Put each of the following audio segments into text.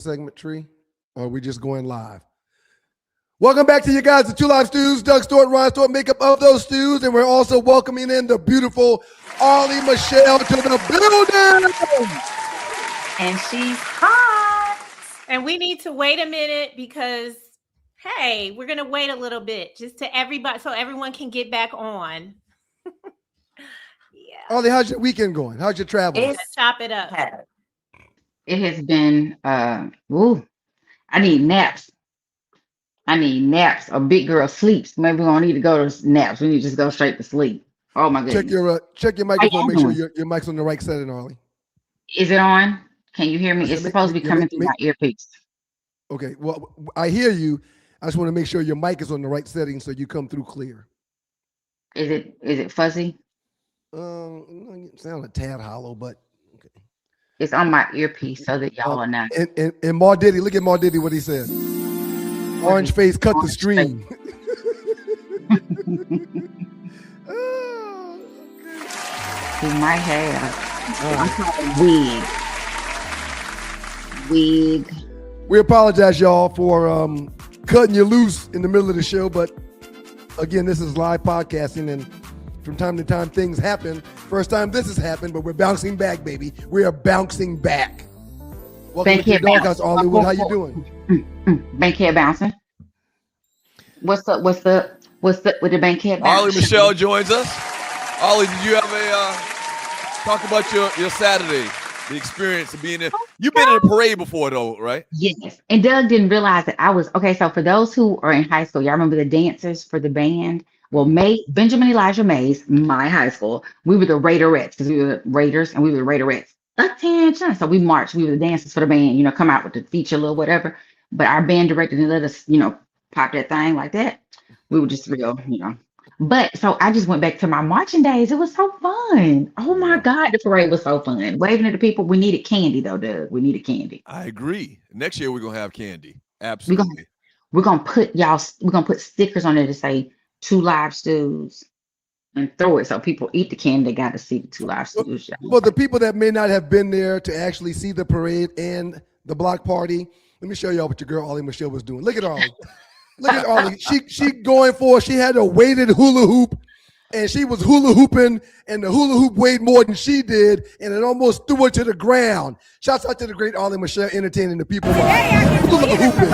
segment, Tree, or are we just going live? Welcome back to you guys, the Two Live Stews. Doug Stewart, Ron Stewart, makeup of those stews, and we're also welcoming in the beautiful Arlie Michelle to the building. And she's hot. And we need to wait a minute because, hey, we're gonna wait a little bit just to everybody so everyone can get back on. Yeah. Arlie, how's your weekend going? How's your travel? Let's chop it up. It has been I need naps. A big girl sleeps. Maybe we don't need to go to naps. We need to just go straight to sleep. Oh my goodness. Check your microphone. Make sure your mic's on the right setting, Arlie. Is it on? Can you hear me? It's supposed to be coming through my earpiece. Okay. Well, I hear you. I just want to make sure your mic is on the right setting so you come through clear. Is it fuzzy? It sounds a tad hollow, but okay. It's on my earpiece so that y'all are not. And Mar Diddy, look at Mar Diddy, what he said. Orange face cut the stream. He might have. Wig. We apologize, y'all, for cutting you loose in the middle of the show, but again, this is live podcasting, and from time to time things happen. First time this has happened, but we're bouncing back, baby. We are bouncing back. Welcome to the Doghouse, Arleywood. How you doing? Bankhead bouncing. What's up with the bankhead bouncing? Arlie Michelle joins us. Arlie, did you have talk about your Saturday, the experience of being there? You've been in a parade before though, right? Yes. And Doug didn't realize that I was okay. So for those who are in high school, y'all remember the dancers for the band? Well, Benjamin Elijah Mays, my high school, we were the Raiderettes because we were the Raiders and we were the Raiderettes. Attention. So we marched. We were the dancers for the band, come out with the feature, little whatever. But our band director didn't let us, pop that thing like that. We were just real, But so I just went back to my marching days. It was so fun. Oh my God, the parade was so fun. Waving at the people. We needed candy though, Doug. We needed candy. I agree. Next year we're gonna have candy. Absolutely. We're gonna put stickers on there to say Two Live Stews and throw it so people eat the candy. They got to see the Two Live Stews. Well, the people that may not have been there to actually see the parade and the block party, let me show y'all what your girl Arlie Michelle was doing. Look at Arlie. Look at Arlie. She going for it. She had a weighted hula hoop, and she was hula hooping, and the hula hoop weighed more than she did, and it almost threw her to the ground. Shouts out to the great Arlie Michelle entertaining the people while hula hooping.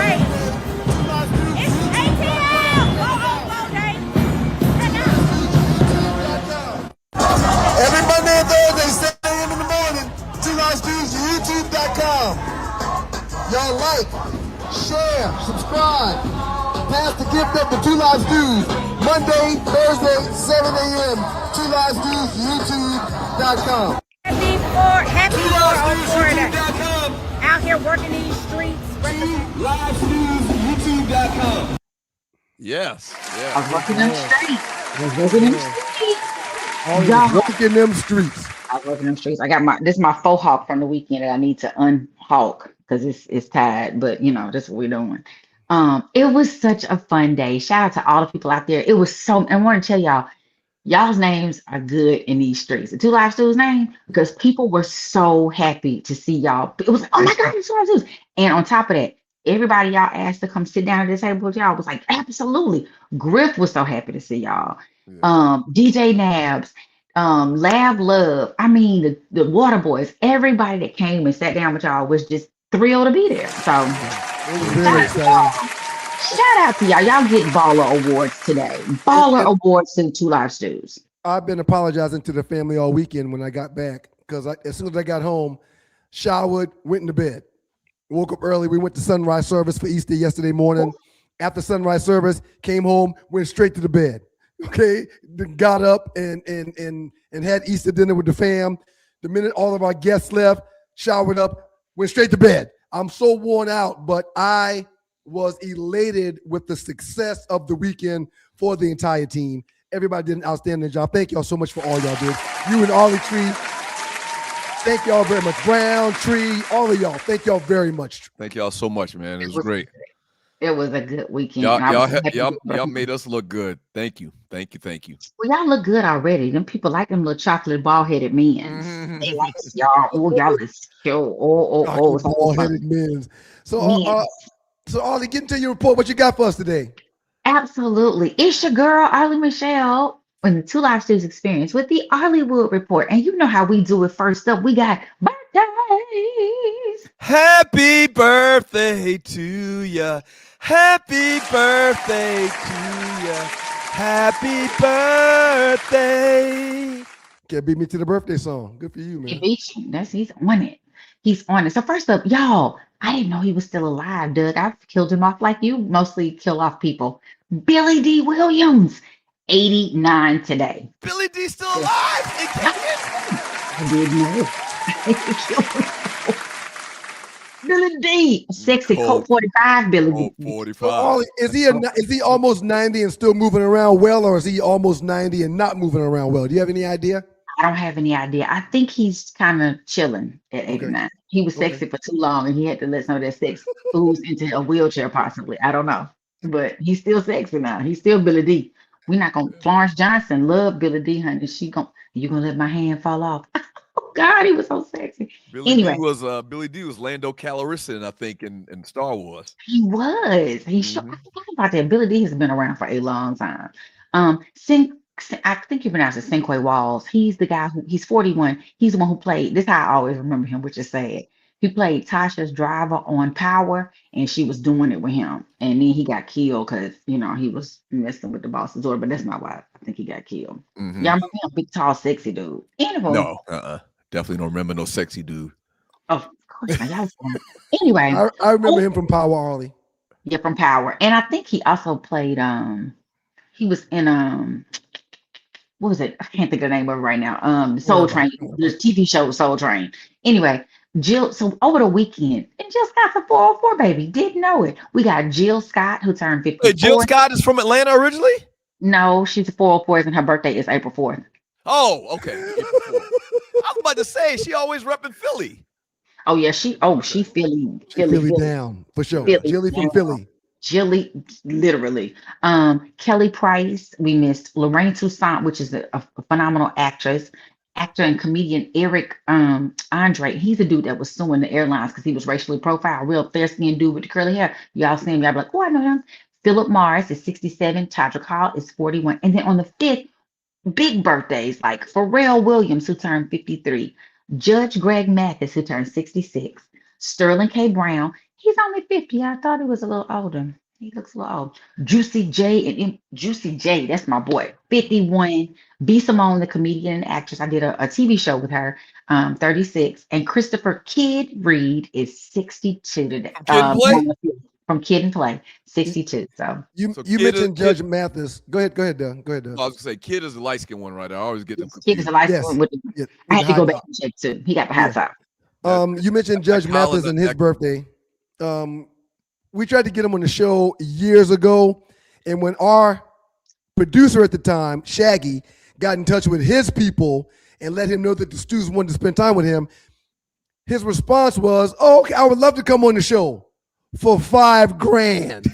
Every Monday and Thursday, 7 a.m. in the morning, 2 Live Stews, YouTube.com. Y'all like, share, subscribe, pass the gift up to 2 Live Stews. Monday, Thursday, 7 a.m., 2 Live Stews, YouTube.com. Happy 404 out here working these streets. 2 Live Stews, YouTube.com. Yes. Yeah. I was working them streets. Working them streets. I was working them streets. I got this is my faux hawk from the weekend that I need to unhawk because it's tired, but that's what we're doing. It was such a fun day. Shout out to all the people out there. It was so, I want to tell y'all's names are good in these streets. The Two Live Stews name, because people were so happy to see y'all. It was like, oh my God, it's Two Live Stews. And on top of that, everybody y'all asked to come sit down at the table with y'all was like, absolutely. Griff was so happy to see y'all. Yeah. DJ Nabs, Lab Love. I mean, the Water Boys, everybody that came and sat down with y'all was just thrilled to be there. So shout out to y'all. Y'all get Baller Awards today. Baller Awards to the Two Live Stews. I've been apologizing to the family all weekend when I got back because as soon as I got home, showered, went into bed. Woke up early. We went to sunrise service for Easter yesterday morning. After sunrise service, came home, went straight to the bed. Okay, got up and had Easter dinner with the fam. The minute all of our guests left, showered up, went straight to bed. I'm so worn out, but I was elated with the success of the weekend for the entire team. Everybody did an outstanding job. Thank y'all so much for all y'all did. You and Arlie Tree. Thank y'all very much. Brown, Tree, all of y'all. Thank y'all very much. Thank y'all so much, man. It was great. It was a good weekend. Y'all, And I y'all, was ha- happy y'all, with y'all it. made us look good. Thank you. Well, y'all look good already. Them people like them little chocolate ball-headed men. They like y'all. Oh, y'all is cute. Oh. Chocolate It's always ball fun. headed men. So, Yes. so Ollie, get into your report. What you got for us today? Absolutely. It's your girl, Arlie Michelle, in the Two Live Students Experience with the Arleywood Report. And you know how we do it first up. We got birthdays. Happy birthday to ya. Happy birthday to ya. Happy birthday. Can't beat me to the birthday song. Good for you, He man. beat you. He's on it. He's on it. So first up, y'all, I didn't know he was still alive, Doug. I've killed him off like you mostly kill off people. Billy D. Williams, 89 today. Billy D still alive and kicking. I didn't know. Billy D. Sexy Colt Colt. 45, Billy Oh, D. 45. So Ollie, is he almost 90 and still moving around well, or is he almost 90 and not moving around well? Do you have any idea? I don't have any idea. I think he's kind of chilling at Okay. 89. He was Okay. sexy for too long and he had to let some of that sex ooze into a wheelchair, possibly. I don't know. But he's still sexy now. He's still Billy D. We're not gonna Florence Johnson love Billy D, honey. You gonna let my hand fall off. Oh God, he was so sexy. Anyway, Billy D was Lando Calrissian, I think, in Star Wars. he was. I forgot about that. Billy D has been around for a long time. I think you pronounce it Cinque Walls. He's the guy he's 41. He's the one who played. This is how I always remember him, which is sad. He played Tasha's driver on Power, and she was doing it with him. And then he got killed because he was messing with the boss's daughter. But that's not why I think he got killed. Mhm. Yeah, I remember him, big, tall, sexy dude. Anyway, No, definitely don't remember no sexy dude. of course, now y'all. Anyway, I remember him from Power, Ollie. yeah, from Power, and I think he also played. He was in what was it? I can't think of the name of it right now. Soul Train, the TV show Soul Train. Anyway, Jill, so over the weekend, and Jill Scott's a 404 baby. Didn't know it. We got Jill Scott, who turned 54. Wait, Jill Scott is from Atlanta originally? No, she's a 404, and her birthday is April 4th. Oh, okay. I was about to say, she always repping Philly. Oh, yeah, she Philly down for sure. Philly Jilly from down. Philly. Jilly, literally. Kelly Price, we missed Lorraine Toussaint, which is a phenomenal actor and comedian. Eric Andre, he's a dude that was suing the airlines because he was racially profiled. Real fair-skinned dude with the curly hair. Y'all see him, y'all be like, oh, I know him. Philip Morris is 67. Todrick Hall is 41. And then on the 5th, big birthdays like Pharrell Williams, who turned 53. Judge Greg Mathis, who turned 66. Sterling K. Brown, he's only 50. I thought he was a little older. He looks a little old. Juicy J, that's my boy, 51. B. Simone, the comedian and actress. I did a TV show with her, 36. And Christopher Kid Reed is 62 today. Kid and Play? From Kid and Play, 62. So You Kid mentioned is- Judge Mathis. Go ahead, Doug. I was gonna say, Kid is the light skinned one, right? I always get them Kid is confused. a light Yes. skin with Yeah, I had with to the go high back and check too. He got the high top. You mentioned Judge Mathis and his birthday. We tried to get him on the show years ago, and when our producer at the time, Shaggy, got in touch with his people and let him know that the students wanted to spend time with him, his response was, "Oh, okay, I would love to come on the show for $5,000."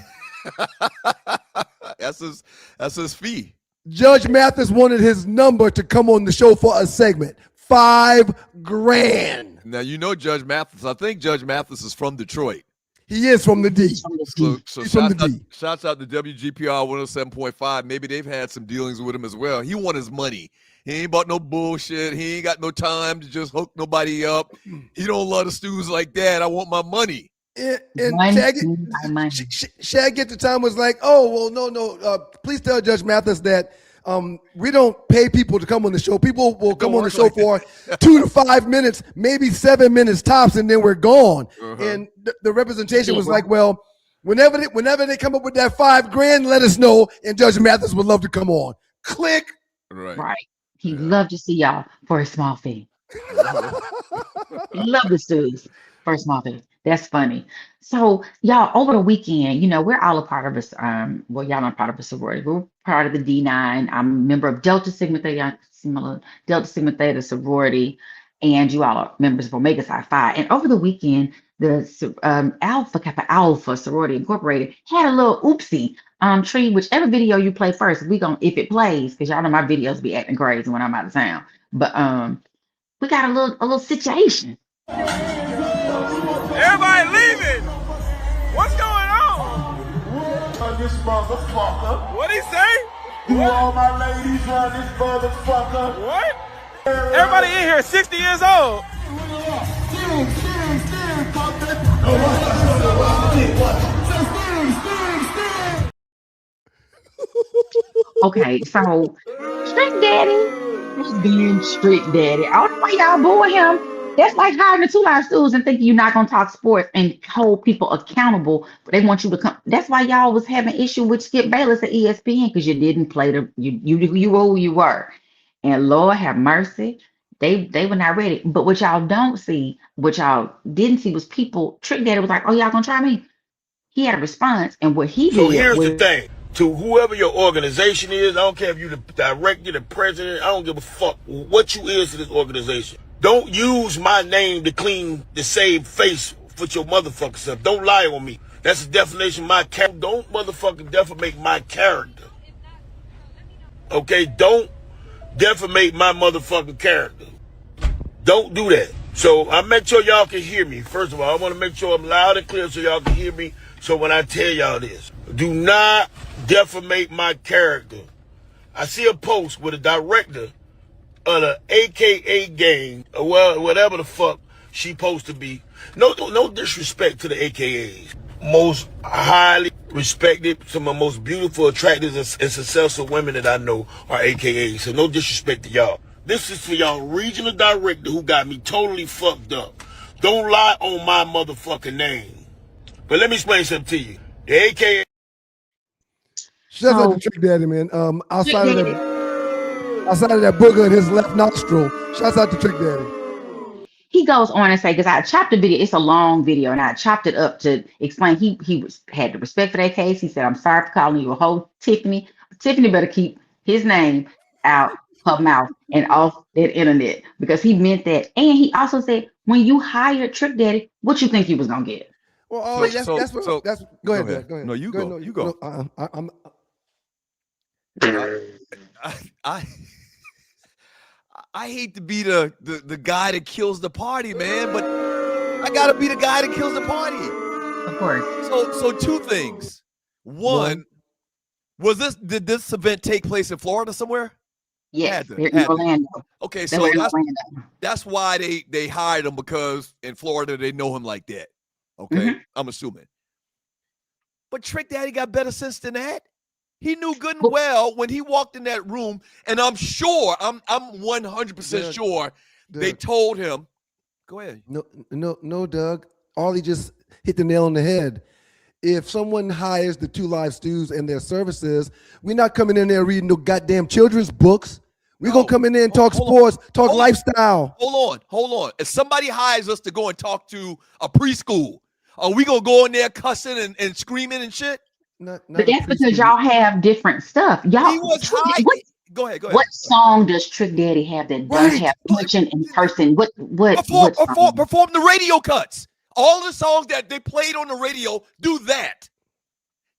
That's his fee. Judge Mathis wanted his number to come on the show for a segment. $5,000. Now you know Judge Mathis. I think Judge Mathis is from Detroit. He is from the D. So He's from the D. shouts out to WGPR 107.5. Maybe they've had some dealings with him as well. He want his money. He ain't bought no bullshit. He ain't got no time to just hook nobody up. He don't love the stews like that. I want my money. And Money. Shag at the time was like, "Oh, well, no. Please tell Judge Mathis that we don't pay people to come on the show. People will come on the show for 2 to 5 minutes, maybe 7 minutes tops, and then we're gone." And the representation was like, "Well, whenever they come up with that $5,000, let us know, and Judge Mathis would love to come on." Click. Right. He'd love to see y'all for a small fee. Love the stews for a small fee. That's funny. So y'all, over the weekend, we're all a part of this. Well, y'all not part of a sorority. We're part of the D9. I'm a member of Delta Sigma Theta sorority, and you all are members of Omega Psi Phi. And over the weekend, Alpha Kappa Alpha Sorority Incorporated had a little oopsie tree. Whichever video you play first, if it plays, because y'all know my videos be acting crazy when I'm out of town. But we got a little situation. Everybody leaving. What's going on? This motherfucker. What'd he say? You all my ladies run this motherfucker. What? Everybody in here 60 years old. Okay, so Strict Daddy was being Strict Daddy. I don't know why y'all booing him. That's like hiring the Two Live Stools and thinking you're not gonna talk sports and hold people accountable, but they want you to come. That's why y'all was having issue with Skip Bayless at ESPN, because you didn't play you were who you were. And Lord have mercy, they were not ready. But what y'all didn't see was people. Trick Daddy was like, "Oh, y'all gonna try me?" He had a response, and what he did. So here's the thing: to whoever your organization is, I don't care if you're the director, the president. I don't give a fuck what you is to this organization. Don't use my name to save face for your motherfucking self. Don't lie on me. That's the definition of my character. Don't motherfucking defamate my character. Okay? Don't defamate my motherfucking character. Don't do that. So I make sure y'all can hear me. First of all, I want to make sure I'm loud and clear so y'all can hear me. So when I tell y'all this, do not defamate my character. I see a post with a director of the AKA gang, or whatever the fuck she supposed to be. No disrespect to the AKAs. Most highly respected, some of the most beautiful, attractive, and successful women that I know are AKAs. So no disrespect to y'all. This is for y'all regional director who got me totally fucked up. Don't lie on my motherfucking name. But let me explain something to you. The AKA. Shout out to Trick Daddy, man. Outside of that booger in his left nostril. Shouts out to Trick Daddy. He goes on and say, because I chopped the video, it's a long video, and I chopped it up to explain he had the respect for that case. He said, "I'm sorry for calling you a hoe, Tiffany. Tiffany better keep his name out her mouth and off that internet," because he meant that. And he also said, when you hired Trick Daddy, what you think you was gonna get? Well, go ahead, Dad. Go ahead. No, you go. You go. I hate to be the guy that kills the party, man, but I gotta be the guy that kills the party. Of course. So two things. One, did this event take place in Florida somewhere? Yes, in Orlando. Okay, so that's why they hired him, because in Florida they know him like that. Okay, I'm assuming. But Trick Daddy got better sense than that. He knew good and well when he walked in that room, and I'm sure, I'm 100% sure they told him, go ahead. No, Doug. Ollie just hit the nail on the head. If someone hires the Two Live Stews and their services, we're not coming in there reading no goddamn children's books. We're going to come in there and talk sports, talk lifestyle. Hold on. If somebody hires us to go and talk to a preschool, are we going to go in there cussing and screaming and shit? But that's because y'all have different stuff. Y'all. He was hiding. Go ahead. What song does Trick Daddy have that does have punching in person? What perform the radio cuts. All the songs that they played on the radio do that.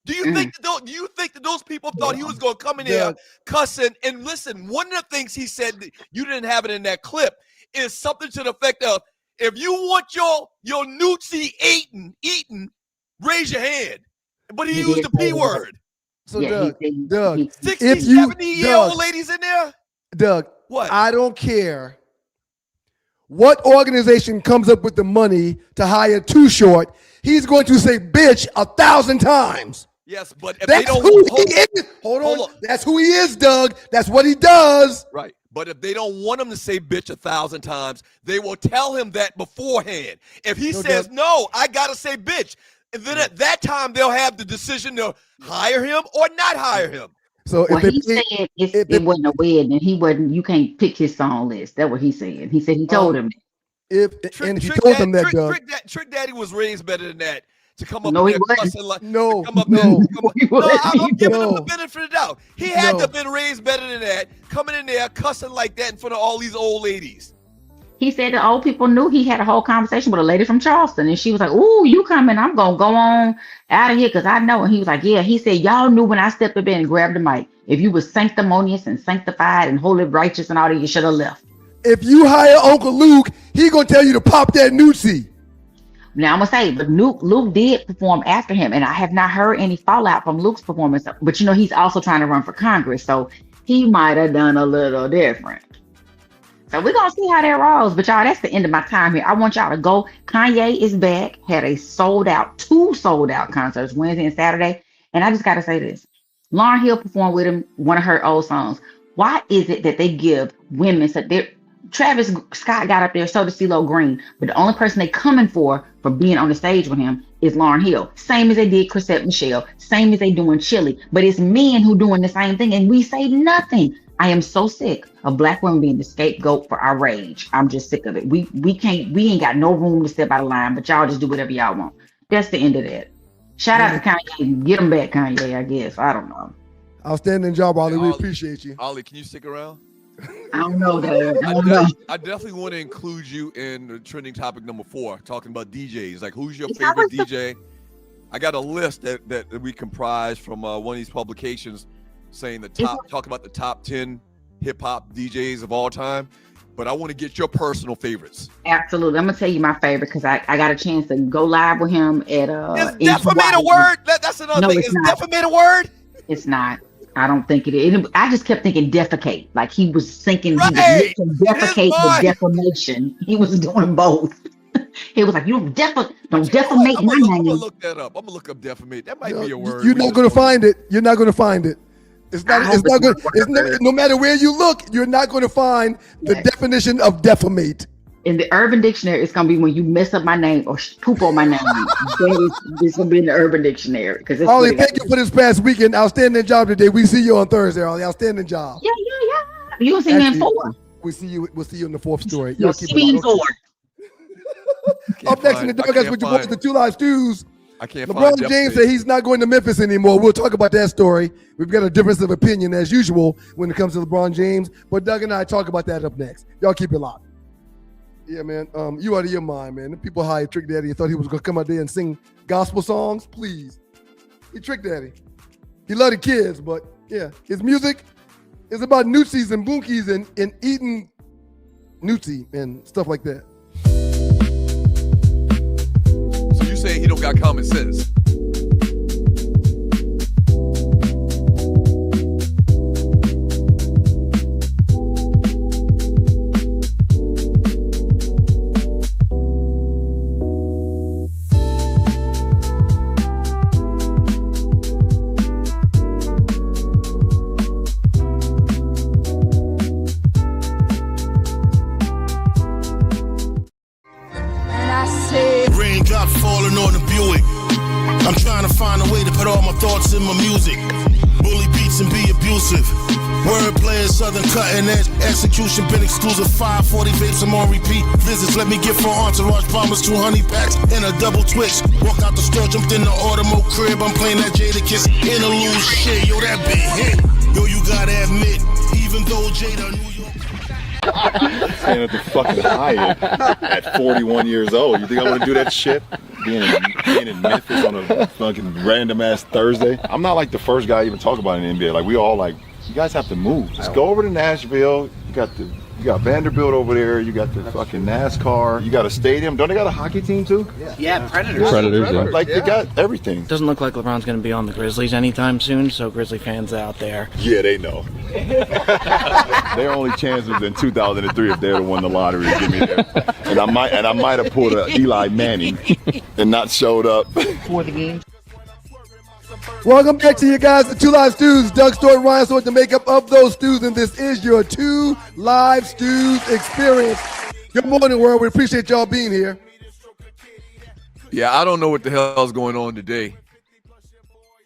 Do you think that those people thought he was going to come in there cussing? And listen, one of the things he said that you didn't have it in that clip is something to the effect of, if you want your Nutsi eaten, raise your hand. But he used the P word. So Doug, 60, 70-year-old ladies in there? Doug, what? I don't care what organization comes up with the money to hire Too Short. He's going to say bitch 1,000 times. Yes, but if that's they don't who he is. Hold on. That's who he is, Doug. That's what he does. Right. But if they don't want him to say bitch 1,000 times, they will tell him that beforehand. If he says, Doug, no, I got to say bitch, and then at that time, they'll have the decision to hire him or not hire him. So he said it wasn't a wedding, and he wasn't. You can't pick his song list. That's what he said. He said he told him. Trick Daddy was raised better than that to come up with that cussing like I'm giving him the benefit of the doubt. He had to have been raised better than that, coming in there cussing like that in front of all these old ladies. He said the old people knew he had a whole conversation with a lady from Charleston, and she was like, "Ooh, you coming? I'm gonna go on out of here because I know." And he was like, "Yeah." He said, "Y'all knew when I stepped up in and grabbed the mic. If you was sanctimonious and sanctified and holy, righteous, and all that, you should have left." If you hire Uncle Luke, he gonna tell you to pop that Newsy. Now I'm gonna say, but Luke did perform after him, and I have not heard any fallout from Luke's performance. But you know, he's also trying to run for Congress, so he might have done a little different. So we're gonna see how that rolls. But y'all, that's the end of my time here. I want y'all to go. Kanye is back, had a two sold out concerts, Wednesday and Saturday. And I just gotta say this. Lauryn Hill performed with him one of her old songs. Why is it that they give women Travis Scott got up there, so did CeeLo Green, but the only person they coming for being on the stage with him is Lauryn Hill. Same as they did Chrisette Michele, same as they doing Chili, but it's men who doing the same thing, and we say nothing. I am so sick of Black women being the scapegoat for our rage. I'm just sick of it. We ain't got no room to step out of line, but y'all just do whatever y'all want. That's the end of that. Shout out to Kanye. Get him back, Kanye, I guess. I don't know. Outstanding job, Ollie. We appreciate you. Ollie, can you stick around? I don't know, Dad. I definitely want to include you in the trending topic number 4, talking about DJs. Like, who's your favorite DJ? I got a list that we comprised from one of these publications saying talk about the top 10 hip hop DJs of all time. But I want to get your personal favorites. Absolutely. I'm going to tell you my favorite because I got a chance to go live with him at Is defamate a word? That's another thing. Is defamate a word? It's not. I don't think it is. I just kept thinking defecate. Like he was thinking right. He was mixing defecate with defamation. He was doing both. He was like, "You don't defamate my name." I'm gonna look that up. I'm gonna look up defamate. That might be a word. You're not gonna find it. You're not gonna find it. It's not good. No matter where you look, you're not going to find the definition of defamate. In the Urban Dictionary, it's going to be when you mess up my name or poop on my name. It's going to be in the Urban Dictionary. Ollie, thank you for this past weekend. Outstanding job today. We see you on Thursday, Ollie. Outstanding job. Yeah. You going to see me in 4. We'll see you in the 4th story. You'll see me in 4. Up next in the Doghouse with your boys, the 2 Live Stews. I can't LeBron James said he's not going to Memphis anymore. We'll talk about that story. We've got a difference of opinion as usual when it comes to LeBron James, but Doug and I talk about that up next. Y'all keep it locked. Yeah, man. You out of your mind, man. The people hired Trick Daddy and thought he was going to come out there and sing gospel songs. Please. He Trick Daddy. He loved the kids, but yeah, his music is about Newtsies and Boonkies and eating Newtsy and stuff like that. So you saying he don't got common sense? Falling on the Buick. I'm trying to find a way to put all my thoughts in my music. Bully beats and be abusive. Wordplay is southern cutting edge. Execution been exclusive. 540 vapes, I'm on repeat. Visits let me get for entourage bombers, 2 honey packs, and a double twitch. Walk out the store, jumped in the Automo crib. I'm playing that Jada Kiss interlude shit. Yo, that big hit. Yo, you gotta admit, even though Jada knew you. Staying at the fucking Hyatt at 41 years old. You think I want to do that shit? Being in Memphis on a fucking random ass Thursday. I'm not like the first guy even talk about in the NBA. Like we all like, you guys have to move. Just go over to Nashville. You got Vanderbilt over there. You got the fucking NASCAR. You got a stadium. Don't they got a hockey team too? Yeah, Predators. Yeah. Like they got everything. Doesn't look like LeBron's going to be on the Grizzlies anytime soon. So Grizzly fans out there. Yeah, they know. Their only chance was in 2003 if they would have won the lottery to get me there. And I might have pulled a Eli Manning and not showed up For the game. Welcome back to you guys, the 2 Live Stews. Doug Stewart, Ryan Stewart, the makeup of those stews, and this is your 2 Live Stews experience. Good morning, world. We appreciate y'all being here. Yeah, I don't know what the hell is going on today.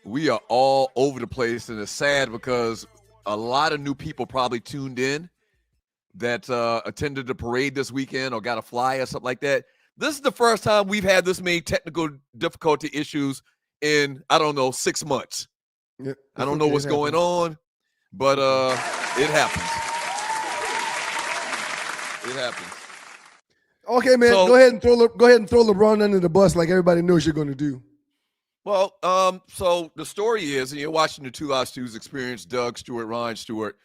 We are all over the place, and it's sad because a lot of new people probably tuned in that attended the parade this weekend or got a flyer or something like that. This is the first time we've had this many technical difficulty issues in, I don't know, 6 months. Yeah, I don't know what's going on, but it happens. It happens. Okay, man. So- go ahead and throw LeBron under the bus like everybody knows you're going to do. Well, so the story is, and you're watching the Two Lost Twos experience, Doug Stewart, Ryan Stewart.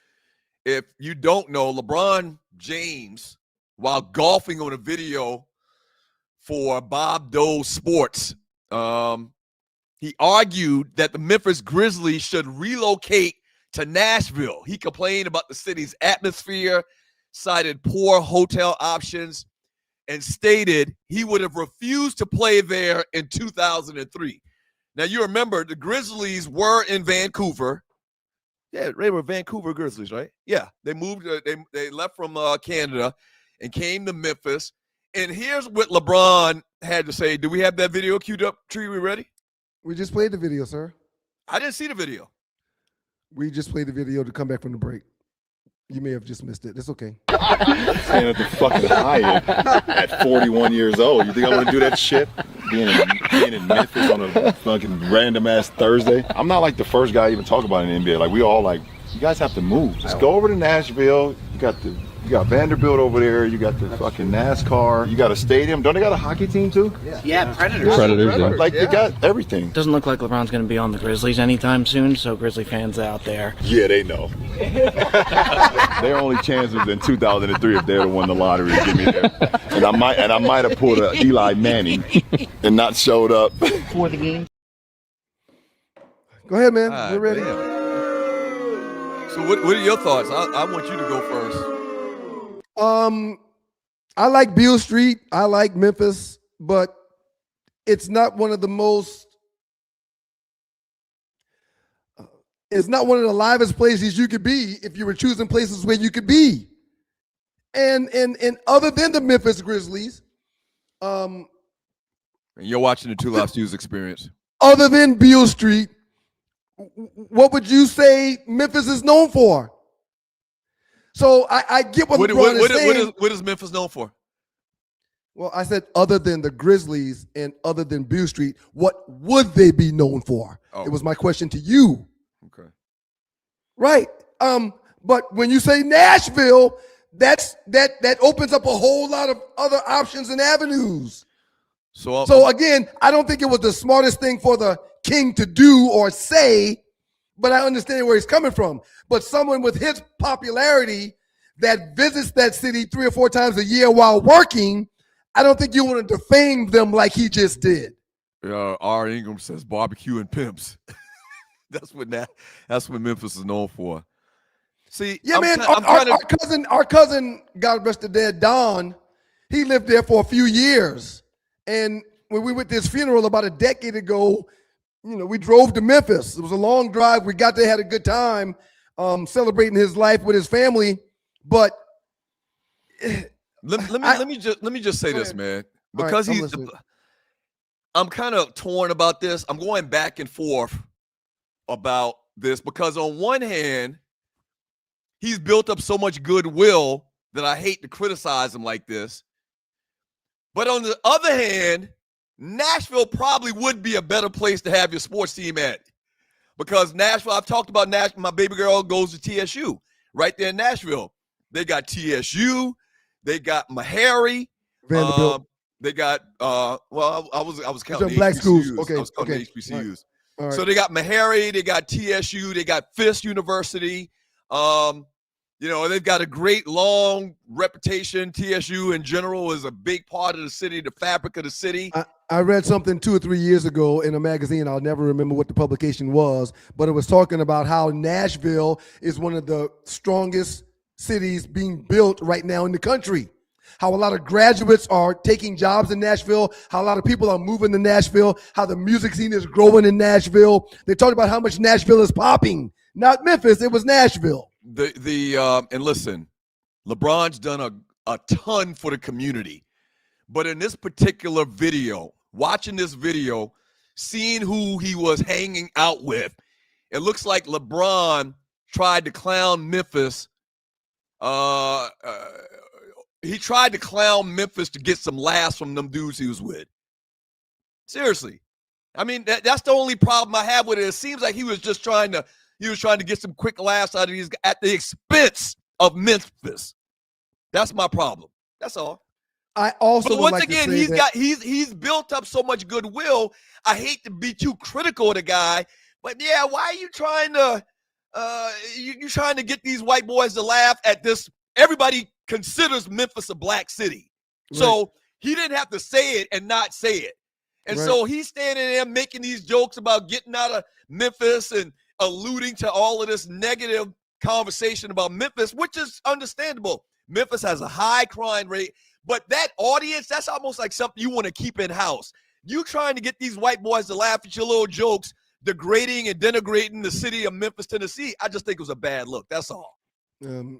If you don't know, LeBron James, while golfing on a video for Bob Dole Sports, he argued that the Memphis Grizzlies should relocate to Nashville. He complained about the city's atmosphere, cited poor hotel options, and stated he would have refused to play there in 2003. Now, you remember the Grizzlies were in Vancouver. Yeah, they were Vancouver Grizzlies, right? Yeah, they moved. They left from Canada and came to Memphis. And here's what LeBron had to say. Do we have that video queued up? Tree, we ready? We just played the video, sir. I didn't see the video. We just played the video to come back from the break. You may have just missed it. It's okay. Staying at the fucking Hyatt at 41 years old. You think I want to do that shit? Being in Memphis on a fucking random ass Thursday. I'm not like the first guy to even talk about it in the NBA. Like, we all like, you guys have to move. Just go over to Nashville. You got Vanderbilt over there. You got the fucking NASCAR. You got a stadium. Don't they got a hockey team too? Yeah, Predators. Yeah. Like, they got everything. Doesn't look like LeBron's going to be on the Grizzlies anytime soon, so Grizzly fans out there. Yeah, they know. Their only chance was in 2003 if they'd have won the lottery to get me there. And I might have pulled a Eli Manning and not showed up For the game. Go ahead, man. Ah, We're ready. damn. So what are your thoughts? I want you to go first. I like Beale Street. I like Memphis, but it's not one of the most. It's not one of the livest places you could be if you were choosing places where you could be. And other than the Memphis Grizzlies, And you're watching the Two Lost Twos experience. other than Beale Street, what would you say Memphis is known for? So I get what LeBron is saying. What is Memphis known for? Well, I said other than the Grizzlies and other than Beale Street, what would they be known for? Oh. It was my question to you. Okay. Right. But when you say Nashville, that opens up a whole lot of other options and avenues. So again, I don't think it was the smartest thing for the king to do or say, but I understand where he's coming from. But someone with his popularity that visits that city 3 or 4 times a year while working, I don't think you want to defame them like he just did. R. Ingram says barbecue and pimps. That's what Memphis is known for. See, Yeah, our cousin, God rest the dead, Don, he lived there for a few years. And when we went to his funeral about a decade ago, we drove to Memphis. It was a long drive. We got there, had a good time, celebrating his life with his family. But let me just say this, man, because right, I'm kind of torn about this. I'm going back and forth about this because on one hand, he's built up so much goodwill that I hate to criticize him like this. But on the other hand, Nashville probably would be a better place to have your sports team at. Because Nashville, I've talked about Nashville. My baby girl goes to TSU right there in Nashville. They got TSU. They got Meharry. Vanderbilt. They got I was counting black HBCUs. schools. Okay, I was counting okay. HBCUs. All right. So they got Meharry. They got TSU. They got Fisk University. They've got a great long reputation. TSU in general is a big part of the city, the fabric of the city. I read something 2 or 3 years ago in a magazine. I'll never remember what the publication was, but it was talking about how Nashville is one of the strongest cities being built right now in the country. How a lot of graduates are taking jobs in Nashville, how a lot of people are moving to Nashville, how the music scene is growing in Nashville. They talked about how much Nashville is popping. Not Memphis, it was Nashville. And listen, LeBron's done a ton for the community. But in this particular video, watching this video, seeing who he was hanging out with, it looks like LeBron tried to clown Memphis. He tried to clown Memphis to get some laughs from them dudes he was with. Seriously. I mean, that's the only problem I have with it. It seems like he was just trying to get some quick laughs out of these at the expense of Memphis. That's my problem. That's all. I also But would once like again, to say he's built up so much goodwill. I hate to be too critical of the guy, but yeah, why are you trying to you trying to get these white boys to laugh at this? Everybody considers Memphis a black city. So he didn't have to say it and not say it. And so he's standing there making these jokes about getting out of Memphis and alluding to all of this negative conversation about Memphis, which is understandable. Memphis has a high crime rate, but that audience, that's almost like something you want to keep in-house. You trying to get these white boys to laugh at your little jokes, degrading and denigrating the city of Memphis, Tennessee. I just think it was a bad look. That's all.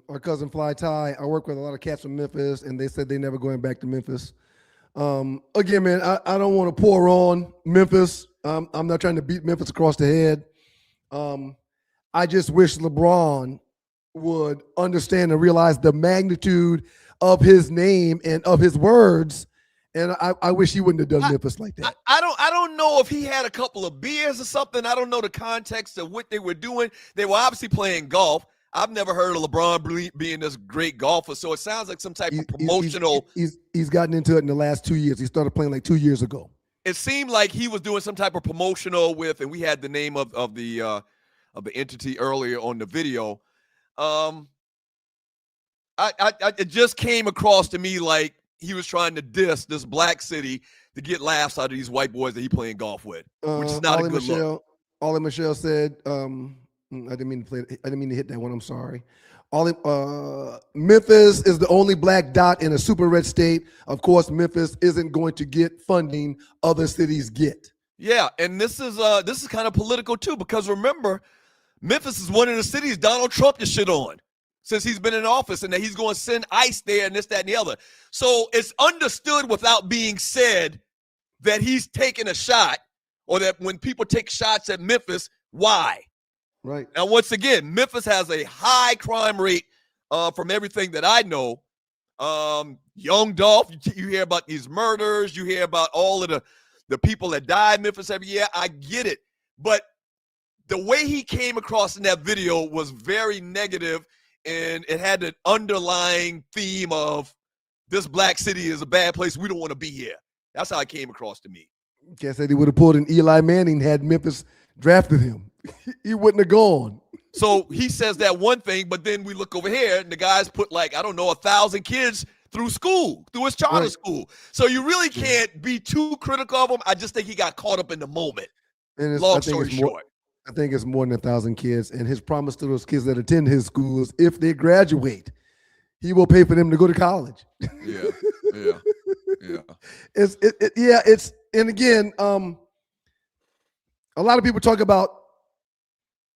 Our cousin Fly Ty, I work with a lot of cats from Memphis, and they said they're never going back to Memphis. Again, man, I don't want to pour on Memphis. I'm not trying to beat Memphis across the head. I just wish LeBron would understand and realize the magnitude of his name and of his words. And I wish he wouldn't have done Memphis like that. I don't know if he had a couple of beers or something. I don't know the context of what they were doing. They were obviously playing golf. I've never heard of LeBron being this great golfer, so it sounds like some type of promotional. He's gotten into it in the last 2 years. He started playing like 2 years ago. It seemed like he was doing some type of promotional with, and we had the name of the entity earlier on the video. It just came across to me like he was trying to diss this black city to get laughs out of these white boys that he playing golf with, which is not a good look. Ollie Michelle said, I didn't mean to hit that one. I'm sorry. Memphis is the only black dot in a super red state. Of course, Memphis isn't going to get funding other cities get. Yeah, and this is kind of political too, because remember, Memphis is one of the cities Donald Trump just shit on since he's been in office, and that he's going to send ICE there and this, that, and the other. So it's understood without being said that he's taking a shot, or that when people take shots at Memphis, why? Right. Now, once again, Memphis has a high crime rate from everything that I know. Young Dolph, you hear about these murders. You hear about all of the people that die in Memphis every year. I get it. But the way he came across in that video was very negative, and it had an underlying theme of this black city is a bad place. We don't want to be here. That's how it came across to me. Guess that he would have pulled an Eli Manning had Memphis drafted him. He wouldn't have gone. So he says that one thing, but then we look over here and the guys put 1,000 kids through his charter school. So you really can't be too critical of him. I just think he got caught up in the moment. And long story short. I think it's more than 1,000 kids. And his promise to those kids that attend his schools, if they graduate, he will pay for them to go to college. Yeah. And again, a lot of people talk about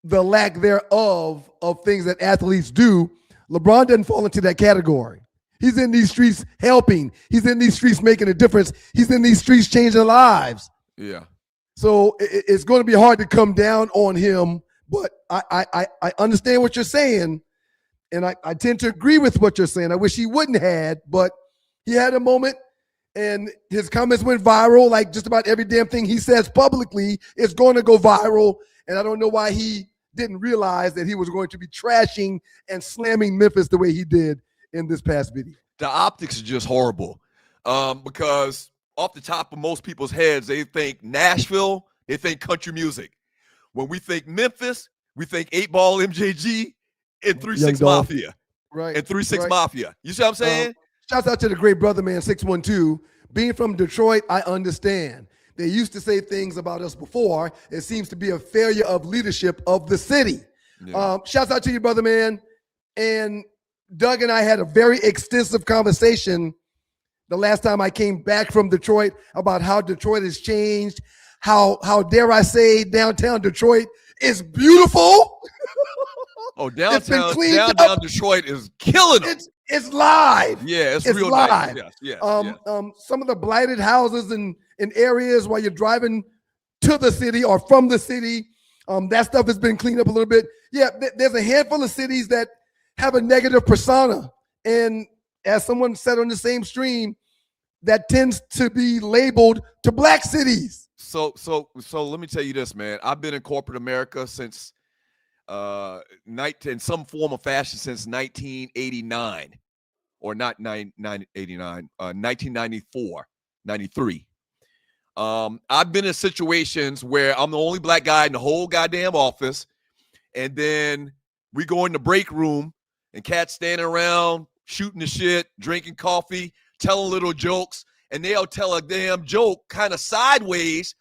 the lack thereof of things that athletes do. LeBron doesn't fall into that category. He's in these streets helping. He's in these streets making a difference. He's in these streets changing lives. Yeah. So it's going to be hard to come down on him, but I understand what you're saying, and I tend to agree with what you're saying. I wish he wouldn't have, but he had a moment, and his comments went viral. Like just about every damn thing he says publicly is going to go viral, and I don't know why he didn't realize that he was going to be trashing and slamming Memphis the way he did in this past video. The optics are just horrible because off the top of most people's heads, they think Nashville, they think country music. When we think Memphis, we think 8-Ball MJG and 3-6 Mafia. Right. And 3-6 Mafia. You see what I'm saying? Shouts out to the great brother man 612. Being from Detroit, I understand. They used to say things about us before. It seems to be a failure of leadership of the city. Yeah. Shouts out to you, brother man. And Doug and I had a very extensive conversation the last time I came back from Detroit about how Detroit has changed, how dare I say downtown Detroit is beautiful. Oh, downtown Detroit is killing them. It's live. Yeah, it's real live. Nice. Yes. Some of the blighted houses in areas while you're driving to the city or from the city, that stuff has been cleaned up a little bit. Yeah, there's a handful of cities that have a negative persona. And as someone said on the same stream, that tends to be labeled to black cities. So let me tell you this, man. I've been in corporate America since in some form or fashion since 1989. or not 1994, 93. I've been in situations where I'm the only black guy in the whole goddamn office, and then we go in the break room and cats standing around shooting the shit, drinking coffee, telling little jokes, and they'll tell a damn joke kind of sideways,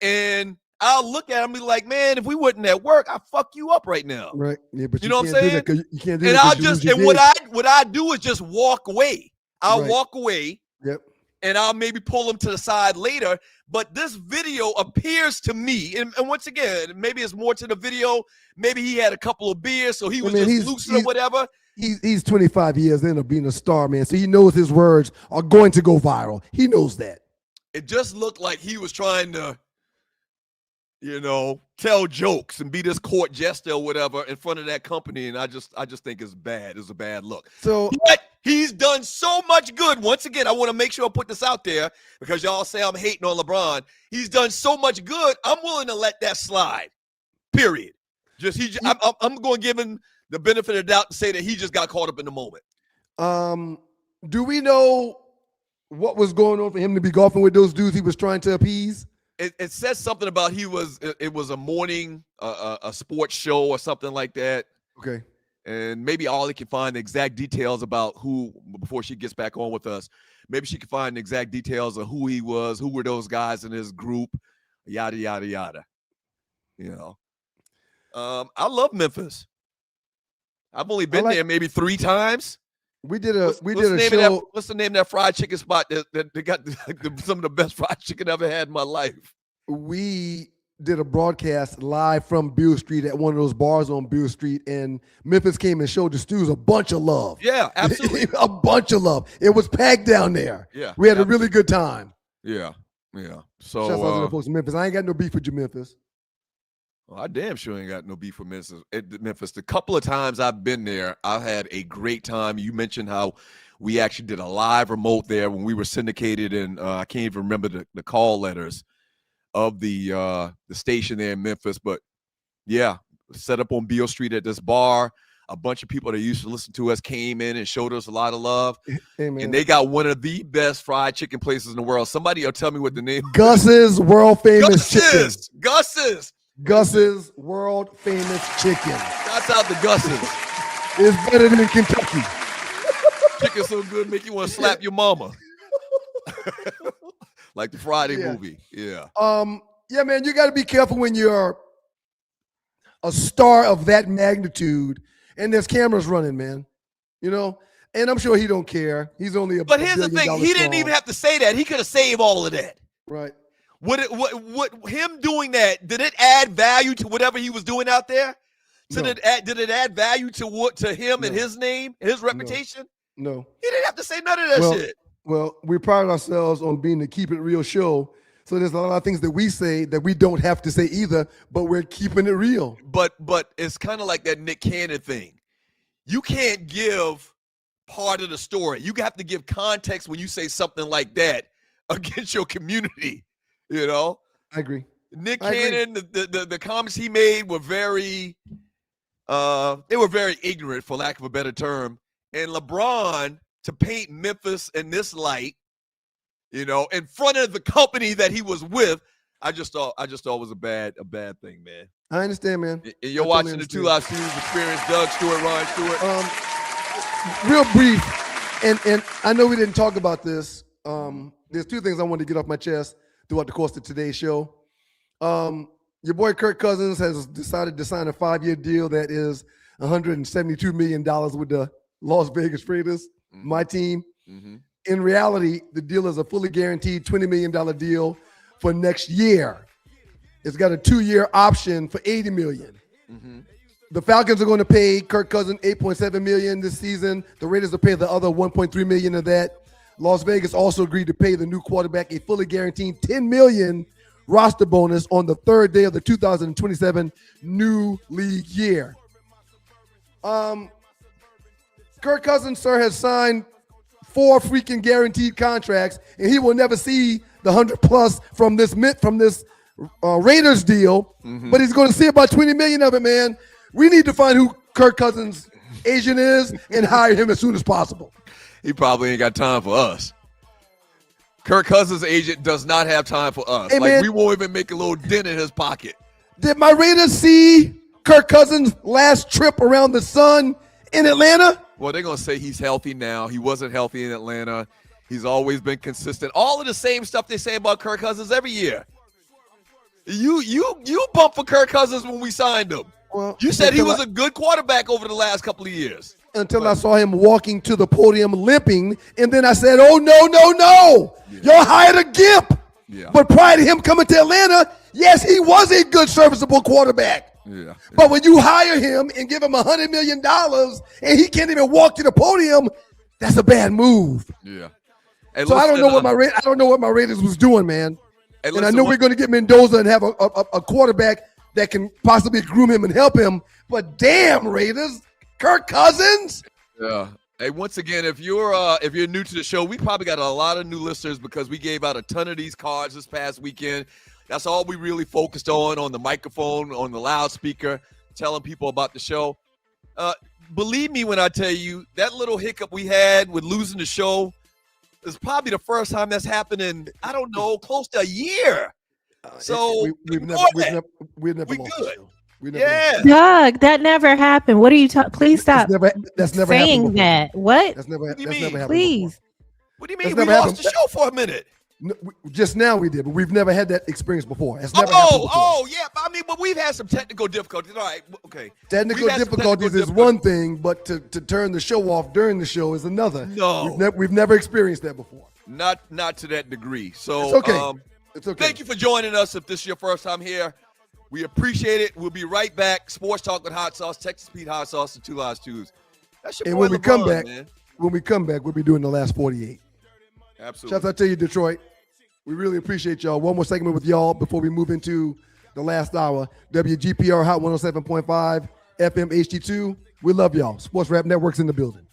and I'll look at them and be like, man, if we wasn't at work, I'd fuck you up right now. Right. Yeah, but you know what I'm saying? You can't do and that. I'll just, and what I do is just walk away. I'll walk away. Yep. And I'll maybe pull them to the side later. But this video appears to me, and once again, maybe it's more to the video. Maybe he had a couple of beers, so he was just lucid or whatever. He's 25 years in of being a star, man. So he knows his words are going to go viral. He knows that. It just looked like he was trying to, tell jokes and be this court jester or whatever in front of that company. And I just think it's bad. It's a bad look. So but he's done so much good. Once again, I want to make sure I put this out there because y'all say I'm hating on LeBron. He's done so much good. I'm willing to let that slide. Period. I'm going to give him the benefit of the doubt to say that he just got caught up in the moment. Do we know what was going on for him to be golfing with those dudes he was trying to appease? It says something about it was a morning, a sports show or something like that. Okay. And maybe Ollie can find the exact details about who, before she gets back on with us, maybe she can find the exact details of who he was, who were those guys in his group, yada, yada, yada. I love Memphis. I've only been there maybe 3 times. We did a show. What's the name of that fried chicken spot that got some of the best fried chicken I've ever had in my life? We did a broadcast live from Beale Street at one of those bars on Beale Street, and Memphis came and showed the Stews a bunch of love. Yeah, absolutely. A bunch of love. It was packed down there. Yeah. We had a really good time. Yeah. So shout out to the folks in Memphis. I ain't got no beef with you, Memphis. Well, I damn sure ain't got no beef with Memphis. The couple of times I've been there, I had a great time. You mentioned how we actually did a live remote there when we were syndicated, and I can't even remember the call letters of the station there in Memphis. But yeah, set up on Beale Street at this bar. A bunch of people that used to listen to us came in and showed us a lot of love. Hey, man. And they got one of the best fried chicken places in the world. Somebody will tell me what the name is. Gus's world famous chicken. Gus's world famous chicken. Shouts out to Gus's. It's better than Kentucky. Chicken so good make you want to slap your mama. Like the Friday movie. Yeah. Yeah, man, you got to be careful when you're a star of that magnitude and there's cameras running, man. And I'm sure he don't care. He's only But here's the thing, he didn't even have to say that. He could have saved all of that. Right. What him doing that, did it add value to whatever he was doing out there? Did it add value to him and his name, his reputation? No. He didn't have to say none of that shit. Well, we pride ourselves on being the Keep It Real show. So there's a lot of things that we say that we don't have to say either, but we're keeping it real. But it's kind of like that Nick Cannon thing. You can't give part of the story. You have to give context when you say something like that against your community. I agree. Nick Cannon, the comments he made were very ignorant, for lack of a better term. And LeBron, to paint Memphis in this light, in front of the company that he was with, I just thought it was a bad thing, man. I understand, man. And you're watching the 2 Live Studios Experience. Doug Stewart, Ron Stewart. Real brief, and I know we didn't talk about this. There's 2 things I wanted to get off my chest throughout the course of today's show. Your boy Kirk Cousins has decided to sign a 5-year deal that is $172 million with the Las Vegas Raiders, my team. Mm-hmm. In reality, the deal is a fully guaranteed $20 million deal for next year. It's got a 2-year option for $80 million. Mm-hmm. The Falcons are going to pay Kirk Cousins $8.7 million this season. The Raiders will pay the other $1.3 million of that. Las Vegas also agreed to pay the new quarterback a fully guaranteed $10 million roster bonus on the 3rd day of the 2027 new league year. Kirk Cousins, sir, has signed 4 freaking guaranteed contracts, and he will never see the 100+ from this Raiders deal. Mm-hmm. But he's going to see about 20 million of it, man. We need to find who Kirk Cousins' agent is and hire him as soon as possible. He probably ain't got time for us. Kirk Cousins' agent does not have time for us. Hey, man. We won't even make a little dent in his pocket. Did my Raiders see Kirk Cousins' last trip around the sun in Atlanta? Well, they're going to say he's healthy now. He wasn't healthy in Atlanta. He's always been consistent. All of the same stuff they say about Kirk Cousins every year. You bumped for Kirk Cousins when we signed him. Well, you said he was a good quarterback over the last couple of years. Until I saw him walking to the podium limping, and then I said, oh, no. Yeah. Y'all hired a gimp. Yeah. But prior to him coming to Atlanta, yes, he was a good, serviceable quarterback. Yeah. But when you hire him and give him $100 million and he can't even walk to the podium, that's a bad move. Yeah. Hey, so I don't know what my Raiders was doing, man. Hey, and I know we're going to get Mendoza and have a quarterback that can possibly groom him and help him. But damn, Raiders, Kirk Cousins. Yeah. Hey, once again, if you're new to the show, we probably got a lot of new listeners because we gave out a ton of these cards this past weekend. That's all we really focused on the microphone, on the loudspeaker, telling people about the show. Believe me when I tell you, that little hiccup we had with losing the show is probably the first time that's happened in, I don't know, close to a year. So we've never lost the show. Yeah. Doug, that never happened. What are you talking? Please stop That's never saying happened that. What? That's never happened. Please. What do you mean? We lost the show for a minute. No, just now we did, but we've never had that experience before. It's never happened before. Yeah. I mean, but we've had some technical difficulties. All right, okay. Technical difficulties is one thing, but to turn the show off during the show is another. No. We've never experienced that before. Not to that degree. So it's okay. It's okay. Thank you for joining us. If this is your first time here, we appreciate it. We'll be right back. Sports Talk with Hot Sauce, Texas Pete Hot Sauce, and Two Lives Tues. That's your boy when we come back, man. we'll be doing the last 48. Absolutely. Shouts out to you, Detroit. We really appreciate y'all. One more segment with y'all before we move into the last hour. WGPR Hot 107.5 FM HD2. We love y'all. Sports Rap Network's in the building.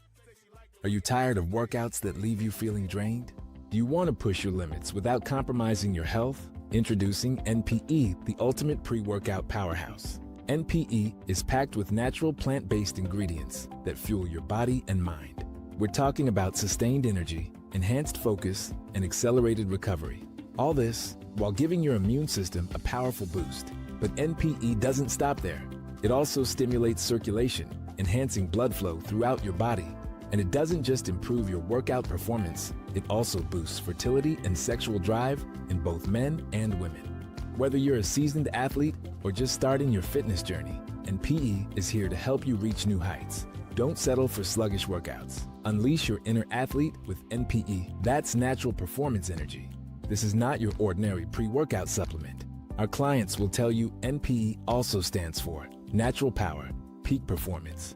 Are you tired of workouts that leave you feeling drained? Do you want to push your limits without compromising your health? Introducing NPE, the ultimate pre-workout powerhouse. NPE is packed with natural plant-based ingredients that fuel your body and mind. We're talking about sustained energy, enhanced focus, and accelerated recovery. All this while giving your immune system a powerful boost. But NPE doesn't stop there. It also stimulates circulation, enhancing blood flow throughout your body. And it doesn't just improve your workout performance, it also boosts fertility and sexual drive in both men and women. Whether you're a seasoned athlete or just starting your fitness journey, NPE is here to help you reach new heights. Don't settle for sluggish workouts. Unleash your inner athlete with NPE. That's natural performance energy. This is not your ordinary pre-workout supplement. Our clients will tell you NPE also stands for natural power, peak performance.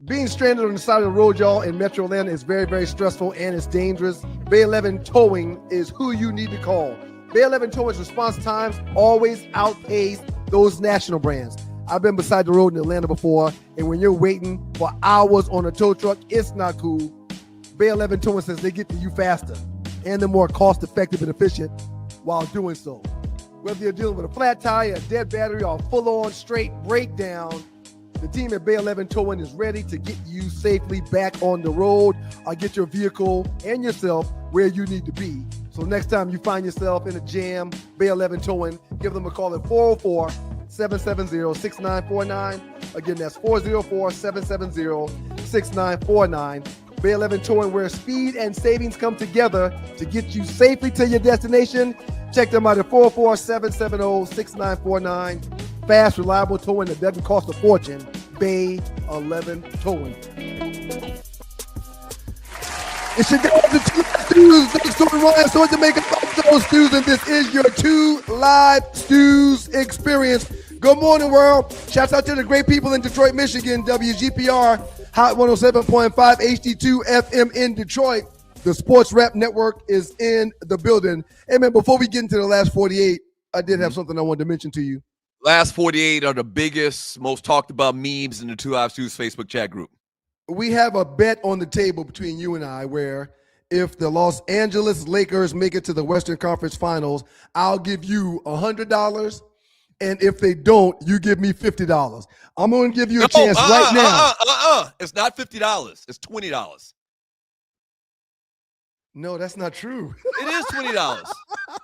Being stranded on the side of the road, y'all, in Metro Atlanta is very, very stressful and it's dangerous. Bay 11 Towing is who you need to call. Bay 11 Towing's response times always outpace those national brands. I've been beside the road in Atlanta before, and when you're waiting for hours on a tow truck, it's not cool. Bay 11 Towing says they get to you faster, and they're more cost-effective and efficient while doing so. Whether you're dealing with a flat tire, a dead battery, or a full-on straight breakdown, the team at Bay 11 Towing is ready to get you safely back on the road or get your vehicle and yourself where you need to be. So next time you find yourself in a jam, Bay 11 Towing, give them a call at 404-770-6949. Again, that's 404-770-6949. Bay 11 Towing, where speed and savings come together to get you safely to your destination. Check them out at 404-770-6949. Fast, reliable towing that doesn't cost a fortune. Bay 11 Towing. It's your guys, the Two Live Stews. Big story, Ryan, so to make it those stews, and this is your Two Live Stews experience. Good morning, world. Shouts out to the great people in Detroit, Michigan. WGPR Hot 107.5 HD2 FM in Detroit. The Sports Rap Network is in the building. Hey, man, before we get into the last 48, I did have something I wanted to mention to you. Last 48 are the biggest, most talked about memes in the Two Live Stews Facebook chat group. We have a bet on the table between you and I where if the Los Angeles Lakers make it to the Western Conference Finals, I'll give you $100. And if they don't, you give me $50. I'm going to give you a chance right now. It's not $50. It's $20. No, that's not true. It is $20.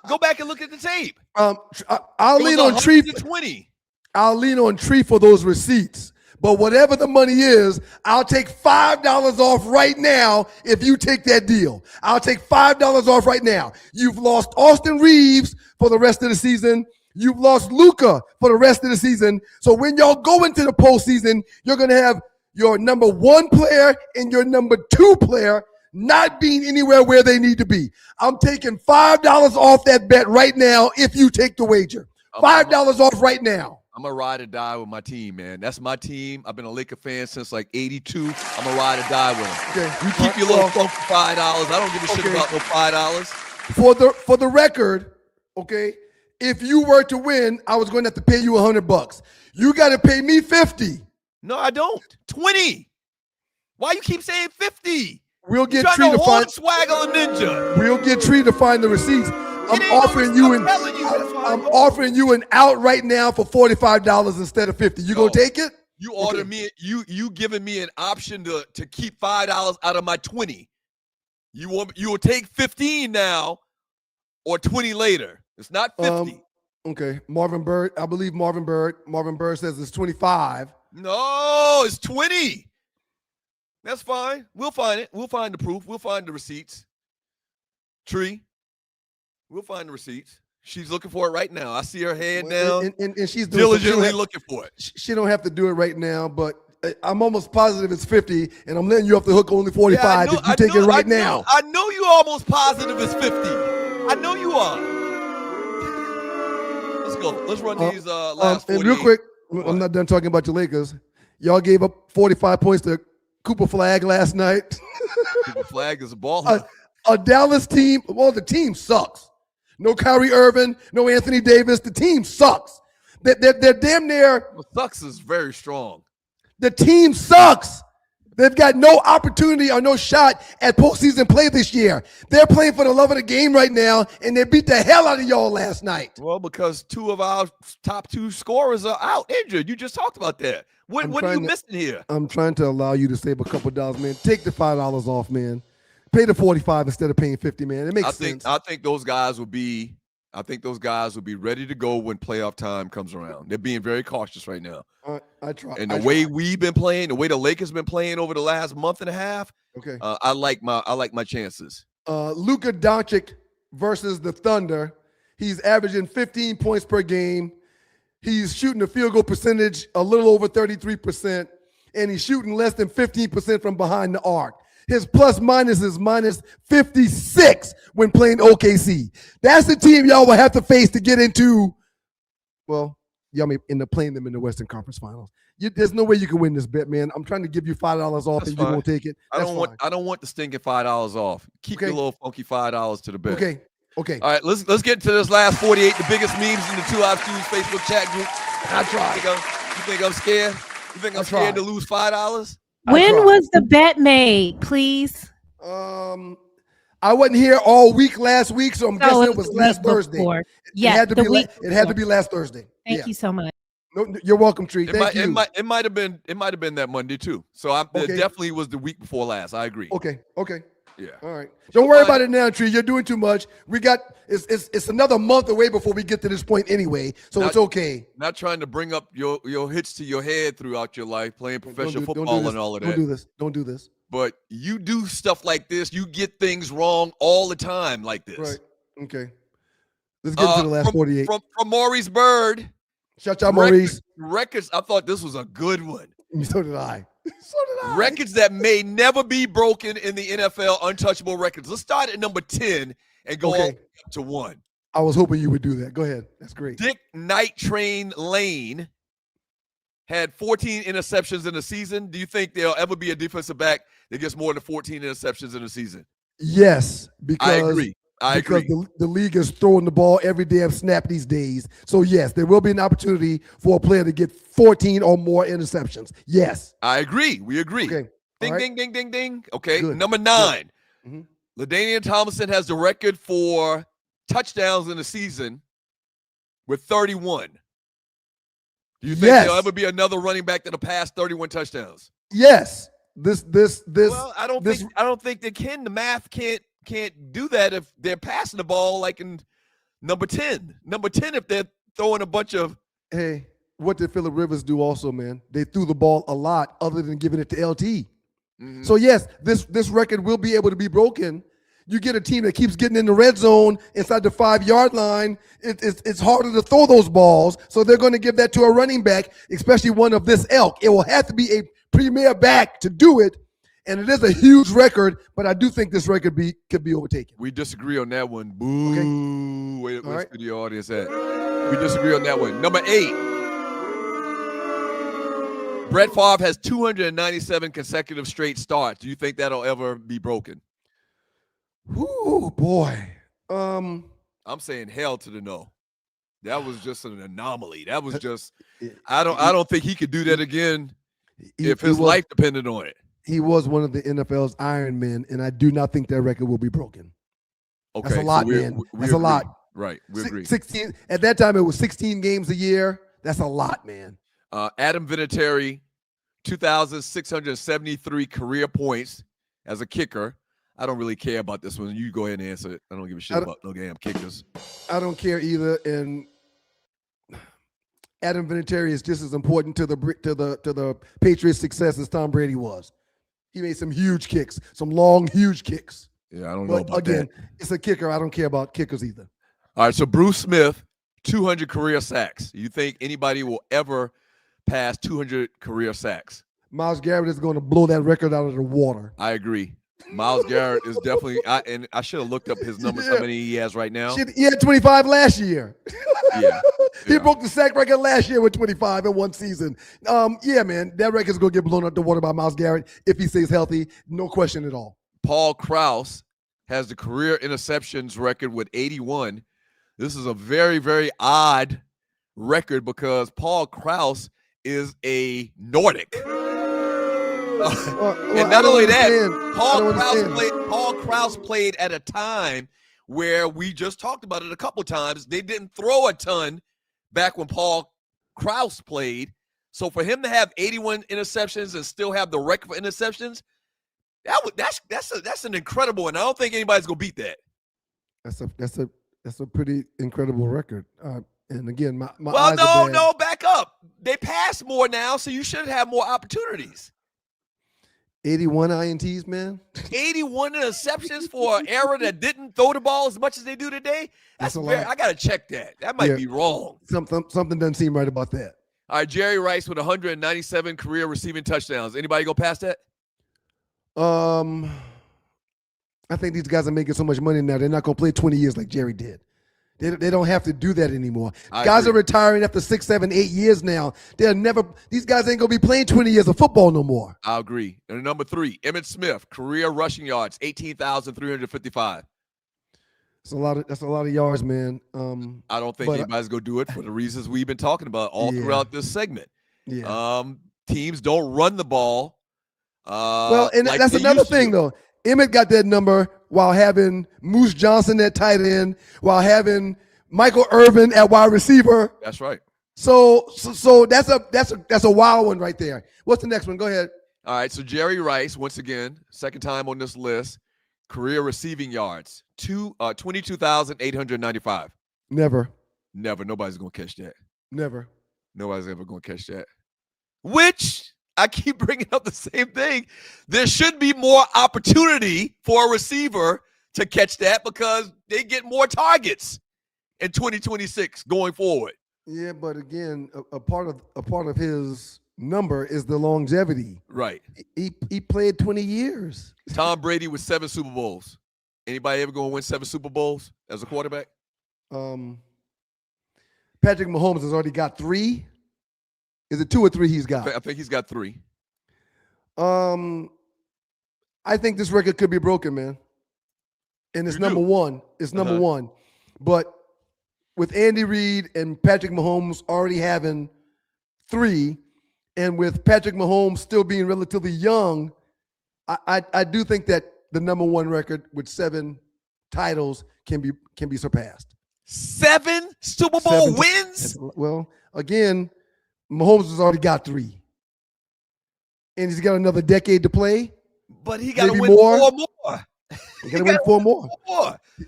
Go back and look at the tape. I'll lean on Tree. 20. I'll lean on Tree for those receipts. But whatever the money is, I'll take $5 off right now if you take that deal. I'll take $5 off right now. You've lost Austin Reeves for the rest of the season. You've lost Luka for the rest of the season. So when y'all go into the postseason, you're going to have your number 1 player and your number 2 player not being anywhere where they need to be. I'm taking $5 off that bet right now if you take the wager. $5 off right now. I'm a ride or die with my team, man. That's my team. I've been a Laker fan since like 82. I'm a ride or die with them. Okay. You keep your little funky $5. I don't give a shit about no $5. For the record, okay, if you were to win, I was going to have to pay you $100. You got to pay me $50. No, I don't. 20. Why you keep saying 50? We'll get Tree Tree to find swag on a ninja. We'll get Tree to find the receipts. I'm offering you an out right now for $45 instead of $50. You gonna take it? You order me. You giving me an option to keep $5 out of my 20. You will take 15 now, or 20 later. It's not 50. Okay, Marvin Bird. I believe Marvin Bird. Marvin Bird says it's 25. No, it's 20. That's fine. We'll find it. We'll find the proof. We'll find the receipts. Tree. We'll find the receipts. She's looking for it right now. I see her head down. And she's diligently looking for it. She don't have to do it right now, but I'm almost positive it's 50, and I'm letting you off the hook only 45 if you take it right now. I know you're almost positive it's 50. I know you are. Let's go. Let's run these last 48. And real quick, I'm not done talking about your Lakers. Y'all gave up 45 points to Cooper Flag last night. Cooper Flag is a ball. A Dallas team, well, the team sucks. No Kyrie Irving, no Anthony Davis. The team sucks. They're damn near. Well, sucks is very strong. The team sucks. They've got no opportunity or no shot at postseason play this year. They're playing for the love of the game right now, and they beat the hell out of y'all last night. Well, because 2 of our top 2 scorers are out injured. You just talked about that. What are you missing here? I'm trying to allow you to save a couple dollars, man. Take the $5 off, man. Pay the 45 instead of paying 50, man. It makes sense. I think those guys will be ready to go when playoff time comes around. They're being very cautious right now. I try. And the way we've been playing, the way the Lakers been playing over the last month and a half, okay. I like my chances. Luka Doncic versus the Thunder. He's averaging 15 points per game. He's shooting a field goal percentage a little over 33%, and he's shooting less than 15% from behind the arc. His plus minus is minus 56 when playing OKC. That's the team y'all will have to face to get into, well, y'all may end up playing them in the Western Conference Finals. There's no way you can win this bet, man. I'm trying to give you $5 off, and you won't take it. I don't want the stinking $5 off. Keep your little funky $5 to the bet. Okay. All right, let's get to this last 48, the biggest memes in the 2 Live Stews Facebook chat group. I tried. You think I'm scared? You think I'm scared to lose $5? When was the bet made, please? I wasn't here all week last week, so I'm guessing it was last Thursday. Yeah, it had to be last Thursday. Thank you so much. No, you're welcome, Tree. Thank you. It might have been that Monday too. So it definitely was the week before last. I agree. Okay. Yeah. All right. Don't worry about it now, Tree. You're doing too much. It's another month away before we get to this point anyway, so it's okay. Not trying to bring up your hits to your head throughout your life, playing professional football and all of that. Don't do this. But you do stuff like this. You get things wrong all the time like this. Right. Okay. Let's get to the last 48. From Maurice Bird. Shout out, Maurice. Records. I thought this was a good one. So did I. Records that may never be broken in the NFL, untouchable records. Let's start at number 10 and go all up to 1. I was hoping you would do that. Go ahead. That's great. Dick Night Train Lane had 14 interceptions in the season. Do you think there'll ever be a defensive back that gets more than 14 interceptions in a season? Yes, because I agree. The league is throwing the ball every damn snap these days. So, yes, there will be an opportunity for a player to get 14 or more interceptions. Yes. I agree. We agree. Okay. Ding, ding, ding, ding, ding. Okay. Good. Number 9. Mm-hmm. LaDainian Tomlinson has the record for touchdowns in the season with 31. Do you think there'll ever be another running back that'll pass 31 touchdowns? Yes. Well, I don't think they can. The math can't can't do that if they're passing the ball like in number 10. Number 10 if they're throwing a bunch of. Hey, what did Phillip Rivers do also, man? They threw the ball a lot other than giving it to LT. So, yes, this record will be able to be broken. You get a team that keeps getting in the red zone inside the 5-yard line, it's harder to throw those balls. So they're going to give that to a running back, especially one of this ilk. It will have to be a premier back to do it. And it is a huge record, but I do think this record could be overtaken. We disagree on that one. Boo. Okay. Where's the audience at? We disagree on that one. Number 8. Brett Favre has 297 consecutive straight starts. Do you think that'll ever be broken? Ooh, boy. I'm saying hell to the no. That was just an anomaly. That was just I don't think he could do that again if his life depended on it. He was one of the NFL's Iron Men, and I do not think that record will be broken. Okay, that's a lot, man. That's a lot. Right, we agree. 16 at that time, it was 16 games a year. That's a lot, man. Adam Vinatieri, 2,673 career points as a kicker. I don't really care about this one. You go ahead and answer it. I don't give a shit about no damn kickers. I don't care either. And Adam Vinatieri is just as important to the Patriots' success as Tom Brady was. He made some huge kicks, some long, huge kicks. Yeah, I don't know about again, that. It's a kicker. I don't care about kickers either. All right, so Bruce Smith, 200 career sacks. You think anybody will ever pass 200 career sacks? Myles Garrett is going to blow that record out of the water. I agree. Myles Garrett is definitely, and I should have looked up his numbers, how many he has right now. He had 25 last year. Yeah. He broke the sack record last year with 25 in one season. Yeah, man, that record's going to get blown out the water by Myles Garrett if he stays healthy. No question at all. Paul Krause has the career interceptions record with 81. This is a very, very odd record because Paul Krause is a Nordic. And not only that, Paul Krause played at a time where we just talked about it a couple times. They didn't throw a ton back when Paul Krause played. So for him to have 81 interceptions and still have the record for interceptions, that's an incredible, and I don't think anybody's gonna beat that. That's a pretty incredible record. And again, my well, eyes are bad. no, back up. They pass more now, so you should have more opportunities. 81 INTs, man. 81 interceptions for an era that didn't throw the ball as much as they do today. That's a lot. I gotta check that. That might be wrong. Something doesn't seem right about that. All right, Jerry Rice with 197 career receiving touchdowns. Anybody go past that? I think these guys are making so much money now. They're not going to play 20 years like Jerry did. They don't have to do that anymore. Guys are retiring after 6, 7, 8 years now. These guys ain't going to be playing 20 years of football no more. I agree. And number 3, Emmitt Smith, career rushing yards, 18,355. That's a lot of yards, man. I don't think anybody's going to do it for the reasons we've been talking about all throughout this segment. Yeah. Teams don't run the ball. And like that's another thing, though. Emmett got that number while having Moose Johnson at tight end, while having Michael Irvin at wide receiver. That's right. So that's a wild one right there. What's the next one? Go ahead. All right. So Jerry Rice, once again, second time on this list, career receiving yards, 22,895. Never. Nobody's gonna catch that. Never. Nobody's ever gonna catch that. Which I keep bringing up the same thing. There should be more opportunity for a receiver to catch that because they get more targets in 2026 going forward. Yeah, but again, a part of his number is the longevity. Right. He played 20 years. Tom Brady with 7 Super Bowls. Anybody ever going to win 7 Super Bowls as a quarterback? Patrick Mahomes has already got 3. Is it 2 or 3 he's got? I think he's got 3. I think this record could be broken, man. And it's number one. It's number one. But with Andy Reid and Patrick Mahomes already having 3, and with Patrick Mahomes still being relatively young, I do think that the number 1 record with 7 titles can be surpassed. 7 Super Bowl wins? Well, again, Mahomes has already got 3. And he's got another decade to play. But he got to win more. 4 more. You got to win 4 more.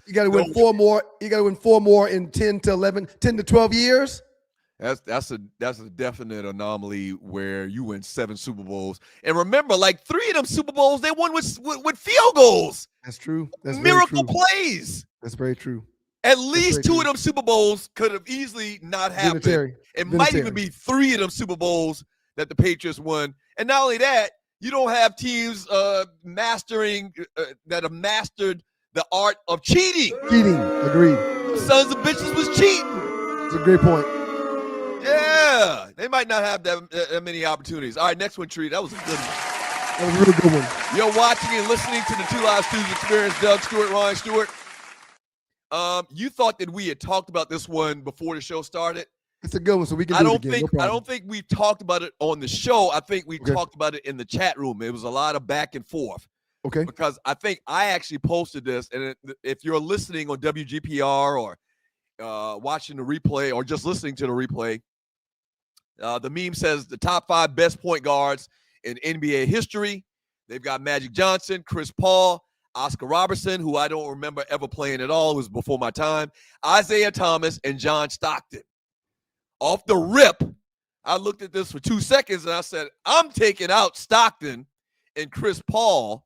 You got to win 4 more. You got to win 4 more in 10 to 12 years. That's a definite anomaly where you win 7 Super Bowls. And remember, like 3 of them Super Bowls, they won with field goals. That's true. That's miracle very true. plays. That's very true. At least 2 of them Super Bowls could have easily not happened. It might even be 3 of them Super Bowls that the Patriots won. And not only that, you don't have teams that have mastered the art of cheating. Cheating. Agreed. Sons of bitches was cheating. That's a great point. Yeah, they might not have that many opportunities. All right, next one, Tree. That was a good one. That was a really good one. You're watching and listening to the Two Live Studios Experience. Doug Stewart, Ryan Stewart. You thought that we had talked about this one before the show started. It's a good one, so we can do it again. I don't think we talked about it on the show. I think we talked about it in the chat room. It was a lot of back and forth. Okay. Because I think I actually posted this, and if you're listening on WGPR or watching the replay or just listening to the replay, the meme says the top 5 best point guards in NBA history. They've got Magic Johnson, Chris Paul, Oscar Robertson, who I don't remember ever playing at all. It was before my time. Isaiah Thomas and John Stockton. Off the rip, I looked at this for 2 seconds and I said, I'm taking out Stockton and Chris Paul,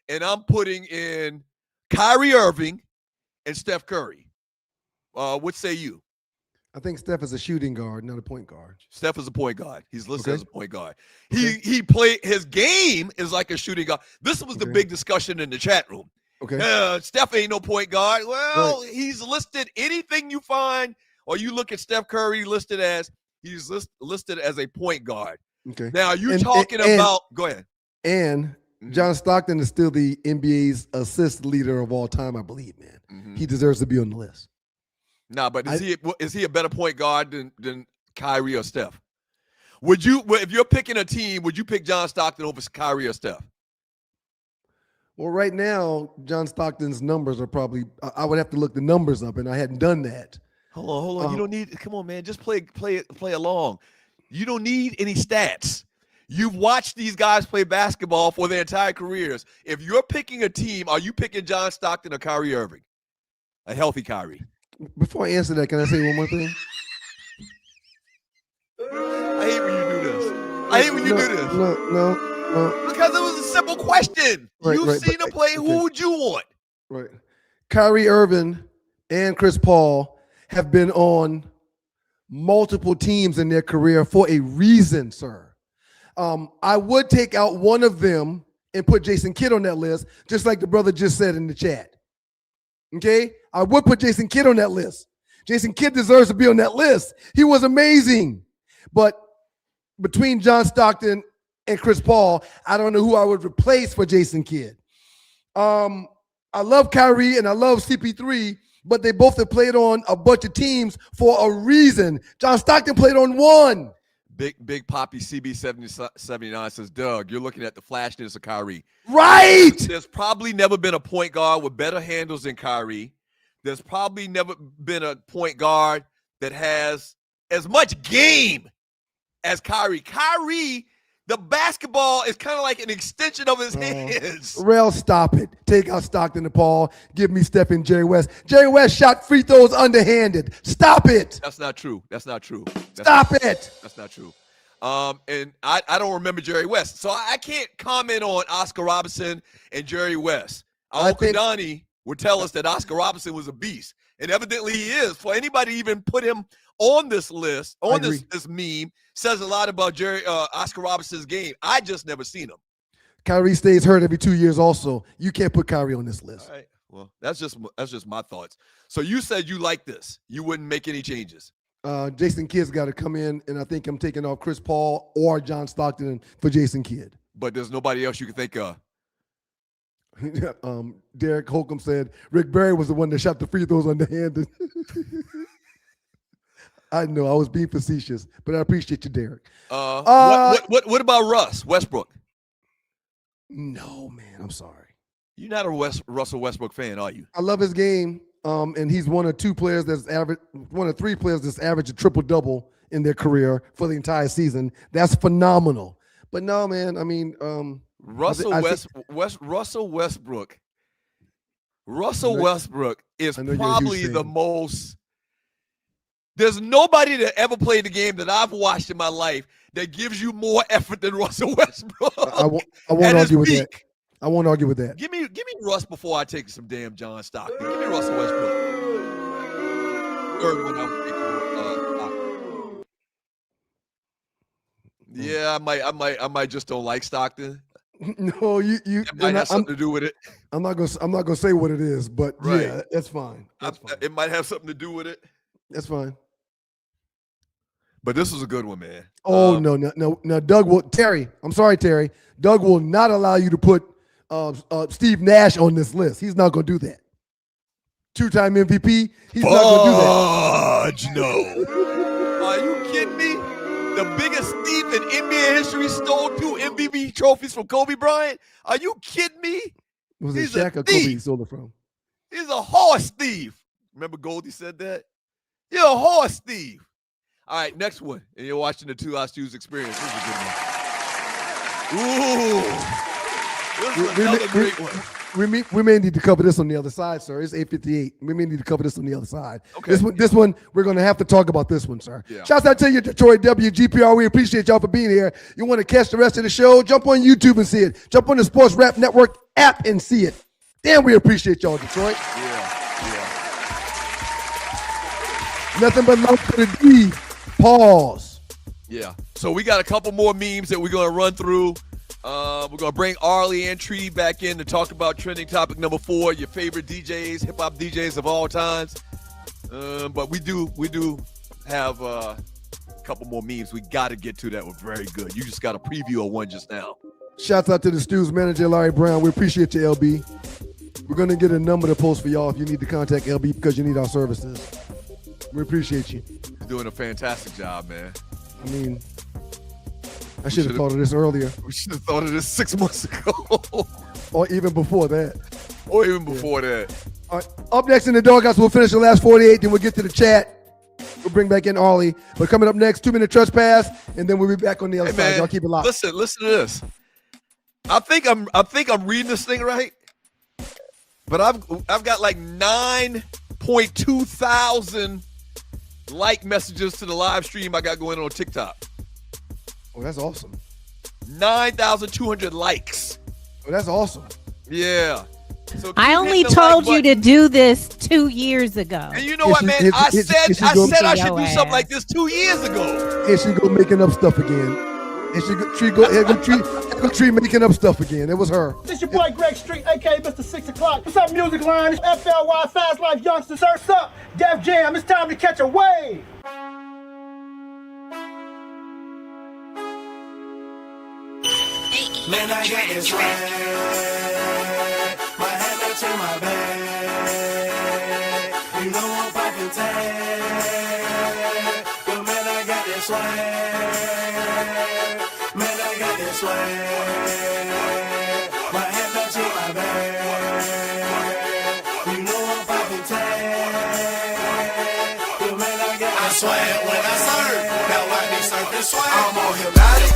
and I'm putting in Kyrie Irving and Steph Curry. What say you? I think Steph is a shooting guard, not a point guard. Steph is a point guard. He's listed as a point guard. He played, his game is like a shooting guard. This was the big discussion in the chat room. Okay. Steph ain't no point guard. Well, he's listed anything you find, or you look at Steph Curry listed as, he's listed as a point guard. Okay. Now you're talking about, go ahead. And John Stockton is still the NBA's assist leader of all time, I believe, man. He deserves to be on the list. No, but is he a better point guard than Kyrie or Steph? Would you, if you're picking a team, would you pick John Stockton over Kyrie or Steph? Well, right now, John Stockton's numbers are probably, I would have to look the numbers up, and I hadn't done that. Hold on. You don't need, come on, man. Just play along. You don't need any stats. You've watched these guys play basketball for their entire careers. If you're picking a team, are you picking John Stockton or Kyrie Irving? A healthy Kyrie. Before I answer that, can I say one more thing? I hate when you do this. I hate when you do this. No. Because it was a simple question. You've seen him play. Who would you want? Right. Kyrie Irving and Chris Paul have been on multiple teams in their career for a reason, sir. I would take out one of them and put Jason Kidd on that list, just like the brother just said in the chat. Okay? I would put Jason Kidd on that list. Jason Kidd deserves to be on that list. He was amazing. But between John Stockton and Chris Paul, I don't know who I would replace for Jason Kidd. I love Kyrie and I love CP3, but they both have played on a bunch of teams for a reason. John Stockton played on one. Big Poppy CB79 says, Doug, you're looking at the flashiness of Kyrie. Right. There's probably never been a point guard with better handles than Kyrie. There's probably never been a point guard that has as much game as Kyrie. Kyrie, the basketball is kind of like an extension of his hands. Rel, stop it. Take out Stockton and Paul. Give me Steph and Jerry West. Jerry West shot free throws underhanded. Stop it. That's not true. Stop it. That's not true. And I don't remember Jerry West. So I can't comment on Oscar Robertson and Jerry West. Uncle Donnie would tell us that Oscar Robertson was a beast. And evidently he is. For anybody to even put him on this list, on this meme, says a lot about Oscar Robertson's game. I just never seen him. Kyrie stays hurt every 2 years also. You can't put Kyrie on this list. All right. Well, that's just my thoughts. So you said you like this. You wouldn't make any changes. Jason Kidd's got to come in, and I think I'm taking off Chris Paul or John Stockton for Jason Kidd. But there's nobody else you can think of. Derek Holcomb said Rick Barry was the one that shot the free throws underhanded. I know I was being facetious, but I appreciate you, Derek. What about Russ Westbrook? No, man, I'm sorry. You're not a Russell Westbrook fan, are you? I love his game, and he's one of 3 players that's averaged a triple-double in their career for the entire season. That's phenomenal. But no, man, I mean, Russell Westbrook Russell Westbrook is I know you're a huge probably the fan. most. There's nobody that ever played the game that I've watched in my life that gives you more effort than Russell Westbrook. I won't At his argue with that. peak. I won't argue with that. Give me Russ before I take some damn John Stockton. Give me Russell Westbrook. Third one I would take Stockton. Yeah, I might just don't like Stockton. No, you. It might have something to do with it. I'm not gonna say what it is, but Right. yeah, that's fine. That's fine. It might have something to do with it. That's fine. But this was a good one, man. Oh no, Doug will Terry. I'm sorry, Terry. Doug will not allow you to put Steve Nash on this list. He's not gonna do that. 2-time MVP. He's not gonna do that. Fudge, no. Are you kidding me? The biggest thief in NBA history stole 2 MVP trophies from Kobe Bryant? Are you kidding me? Was it He's a Shaq or Kobe he thief. stole it from? He's a horse thief. Remember Goldie said that? You're a horse thief. All right, next one. And you're watching the 2 Hours Shoes Experience. This is a good one. Ooh. This is another great one. We may need to cover this on the other side, sir. It's 8:58. We may need to cover this on the other side. Okay. This one, we're going to have to talk about this one, sir. Yeah. Shouts out to you, Detroit WGPR. We appreciate y'all for being here. You want to catch the rest of the show? Jump on YouTube and see it. Jump on the Sports Rap Network app and see it. Damn, we appreciate y'all, Detroit. Yeah. Nothing but love for the D. Pause. Yeah. So we got a couple more memes that we're going to run through. We're going to bring Arlie and Tree back in to talk about trending topic number 4, your favorite DJs, hip-hop DJs of all times. But we do have a couple more memes we got to get to that were very good. You just got a preview of one just now. Shouts out to the Stews manager, Larry Brown. We appreciate you, LB. We're going to get a number to post for y'all if you need to contact LB because you need our services. We appreciate you. You're doing a fantastic job, man. I mean, I should have thought of this earlier. We should have thought of this 6 months ago. Or even before that. Or even before that. All right. Up next in the Doghouse, we'll finish the last 48, then we'll get to the chat. We'll bring back in Arlie. But coming up next, 2-minute trespass, and then we'll be back on the other side. Man, Y'all keep it locked. Listen to this. I think I'm reading this thing right, but I've got like 9.2 thousand like messages to the live stream I got going on TikTok. Oh, that's awesome. 9,200 likes. Oh, that's awesome. Yeah. So I keep only hitting the told like you to do this 2 years ago. And you know what, man? I said I should do something like this 2 years ago. And she go making up stuff again. And she go Tree making up stuff again. It was her. This your boy Greg Street, aka Mr. 6 o'clock. What's up, Music Line? FLY, Fast Life Youngsters. Surf's up. Def Jam. It's time to catch a wave. Man, I got this right. My hand up to my bag. You know I'm poppin' tag. Yo, man, I got this swag. Man, I got this swag. My hand up to my bag. You know I'm poppin' tag. Yo, man, I got this swag when I surf. Now I be surfing swag. I'm on hypnotic.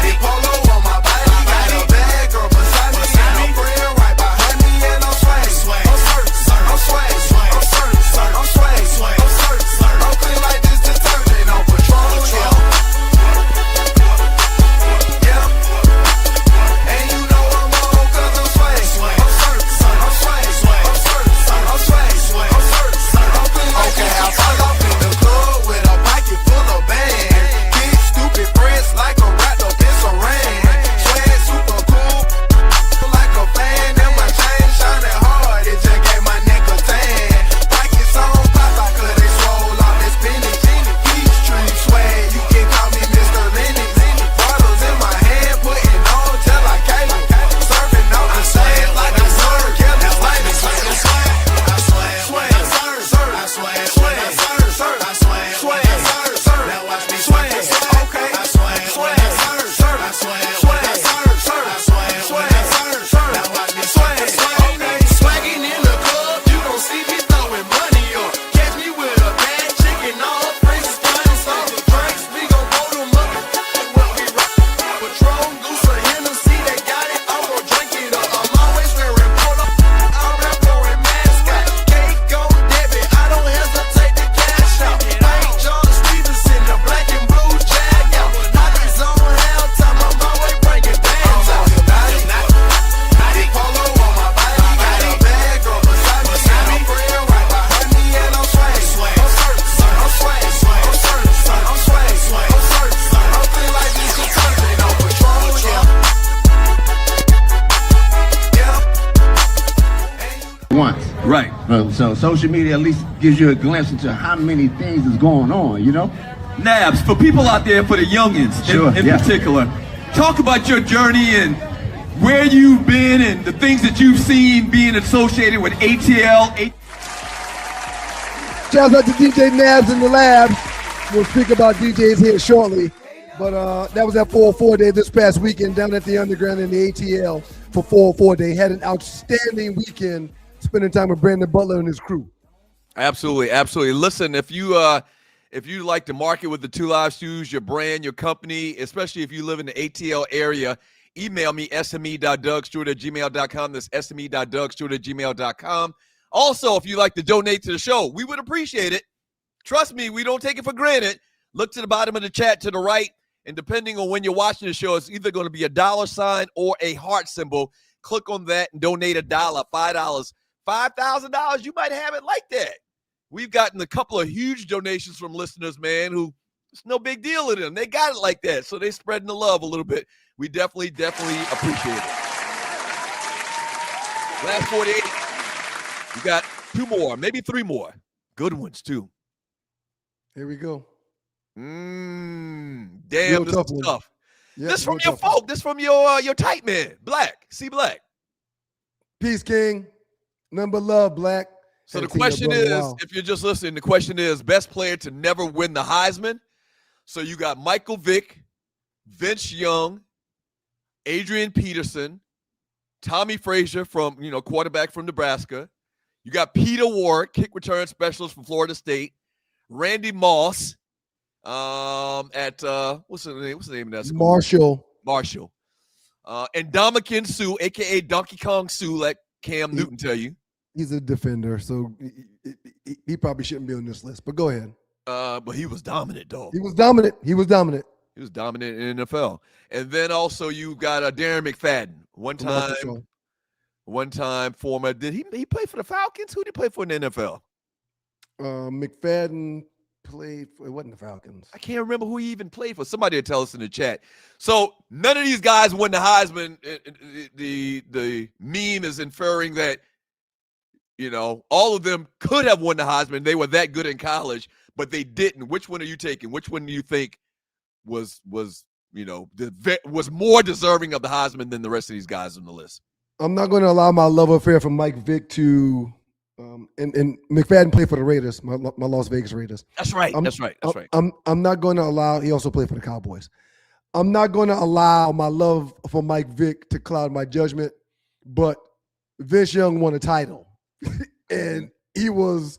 Big polo on my body. Got a bad girl beside me. And a friend right behind me. And I'm swag. I'm surf. I'm swag. I'm surf. I'm swag. I'm surf. I'm clean like this detergent on patrol. Yeah. And you know I'm on cause I'm swag. I'm surf. I'm swag. I'm surf. I'm swag. I'm surf. I'm clean like this. Okay, I fall off in the club with a pocket full of bands. Big stupid friends like So social media at least gives you a glimpse into how many things is going on, you know? Nabs, for people out there, for the youngins in particular, talk about your journey and where you've been and the things that you've seen being associated with ATL. Shout out to DJ Nabs in the lab. We'll speak about DJs here shortly. But that was at 404 Day this past weekend down at the Underground in the ATL for 404 Day. Had an outstanding weekend spending time with Brandon Butler and his crew. Absolutely, absolutely. Listen, if you like to market with the Two Live Shoes, your brand, your company, especially if you live in the ATL area, email me, sme.dougstewart@gmail.com. That's sme.dougstewart@gmail.com. Also, if you like to donate to the show, we would appreciate it. Trust me, we don't take it for granted. Look to the bottom of the chat to the right, and depending on when you're watching the show, it's either going to be a $ or a heart symbol. Click on that and donate $1, $5, $5,000. You might have it like that. We've gotten a couple of huge donations from listeners, man, who it's no big deal to them. They got it like that, so they're spreading the love a little bit. We definitely appreciate it. Last 48. We got 2 more, maybe 3 more. Good ones, too. Here we go. Damn, Real this tough is one. tough. Yeah, this from real your tough one. folk. This from your tight man, Black. See Black. Peace, King. Number love, Black. So the Haven't seen that question brother in a is, while. if you're just listening, the question is best player to never win the Heisman. So you got Michael Vick, Vince Young, Adrian Peterson, Tommy Frazier from, quarterback from Nebraska. You got Peter Warrick, kick return specialist from Florida State. Randy Moss at what's the name of that school? Marshall. And Ndamukong Suh, aka Donkey Kong Sue, let Cam Newton tell you. He's a defender, so he probably shouldn't be on this list. But go ahead. But he was dominant, though. He was dominant. He was dominant in the NFL. And then also you got Darren McFadden, one time former. Did he play for the Falcons? Who did he play for in the NFL? McFadden played for, it wasn't the Falcons. I can't remember who he even played for. Somebody will tell us in the chat. So none of these guys won the Heisman. The meme is inferring that, all of them could have won the Heisman. They were that good in college, but they didn't. Which one are you taking? Which one do you think was more deserving of the Heisman than the rest of these guys on the list? I'm not going to allow my love affair from Mike Vick to and McFadden played for the Raiders, my Las Vegas Raiders. That's right. That's right. I'm not going to allow. He also played for the Cowboys. I'm not going to allow my love for Mike Vick to cloud my judgment. But Vince Young won a title, and he was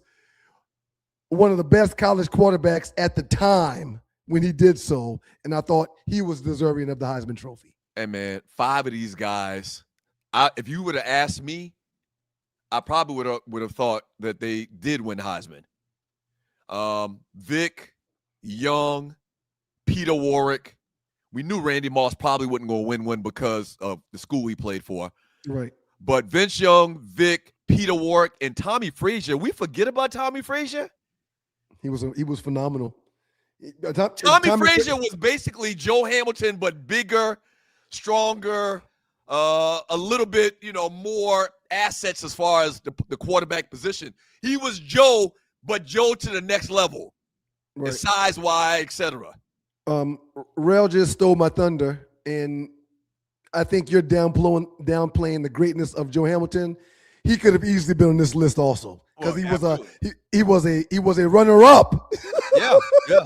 one of the best college quarterbacks at the time when he did so. And I thought he was deserving of the Heisman Trophy. Hey man, 5 of these guys. If you would have asked me, I probably would have thought that they did win Heisman. Vic, Young, Peter Warrick. We knew Randy Moss probably wasn't going to win one because of the school he played for. Right. But Vince Young, Vic, Peter Warrick, and Tommy Frazier. We forget about Tommy Frazier? He was phenomenal. Tommy Frazier was basically Joe Hamilton, but bigger, stronger, a little bit, more assets as far as the quarterback position. He was Joe, but Joe to the next level, right. Size-wise, etc. Rail just stole my thunder, and I think you're downplaying the greatness of Joe Hamilton. He could have easily been on this list also because he was a runner-up. Yeah.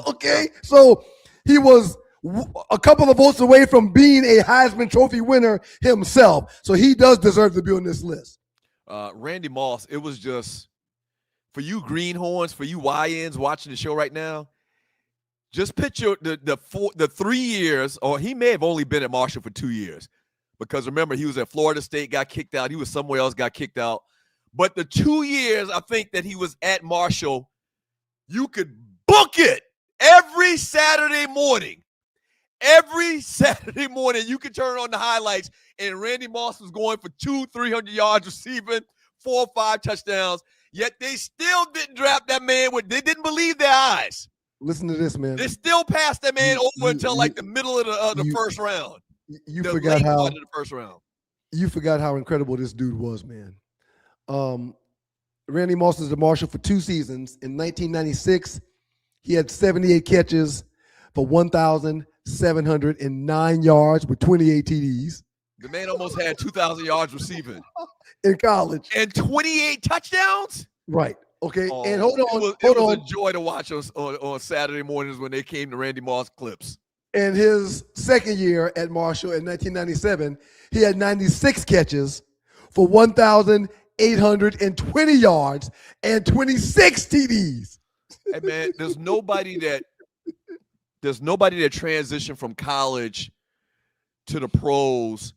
Okay, so he was a couple of votes away from being a Heisman Trophy winner himself. So he does deserve to be on this list. Randy Moss, it was just, for you greenhorns, for you YNs watching the show right now, just picture the 3 years, or he may have only been at Marshall for 2 years. Because remember, he was at Florida State, got kicked out. He was somewhere else, got kicked out. But the 2 years, I think, that he was at Marshall, you could book it every Saturday morning. Every Saturday morning, you could turn on the highlights, and Randy Moss was going for 200-300 yards receiving, 4 or 5 touchdowns. Yet they still didn't draft that man. They didn't believe their eyes. Listen to this, man. They still passed that man over until like the middle of the first round. You forgot how the first round. You forgot how incredible this dude was, man. Randy Moss was the Marshal for 2 seasons. In 1996, he had 78 catches for 1,709 yards with 28 TDs. The man almost had 2,000 yards receiving in college. And 28 touchdowns? Right. Okay. Oh, and hold on. It was a joy to watch us on Saturday mornings when they came to Randy Moss clips. In his second year at Marshall in 1997, he had 96 catches for 1,820 yards and 26 TDs. Hey man, there's nobody that transitioned from college to the pros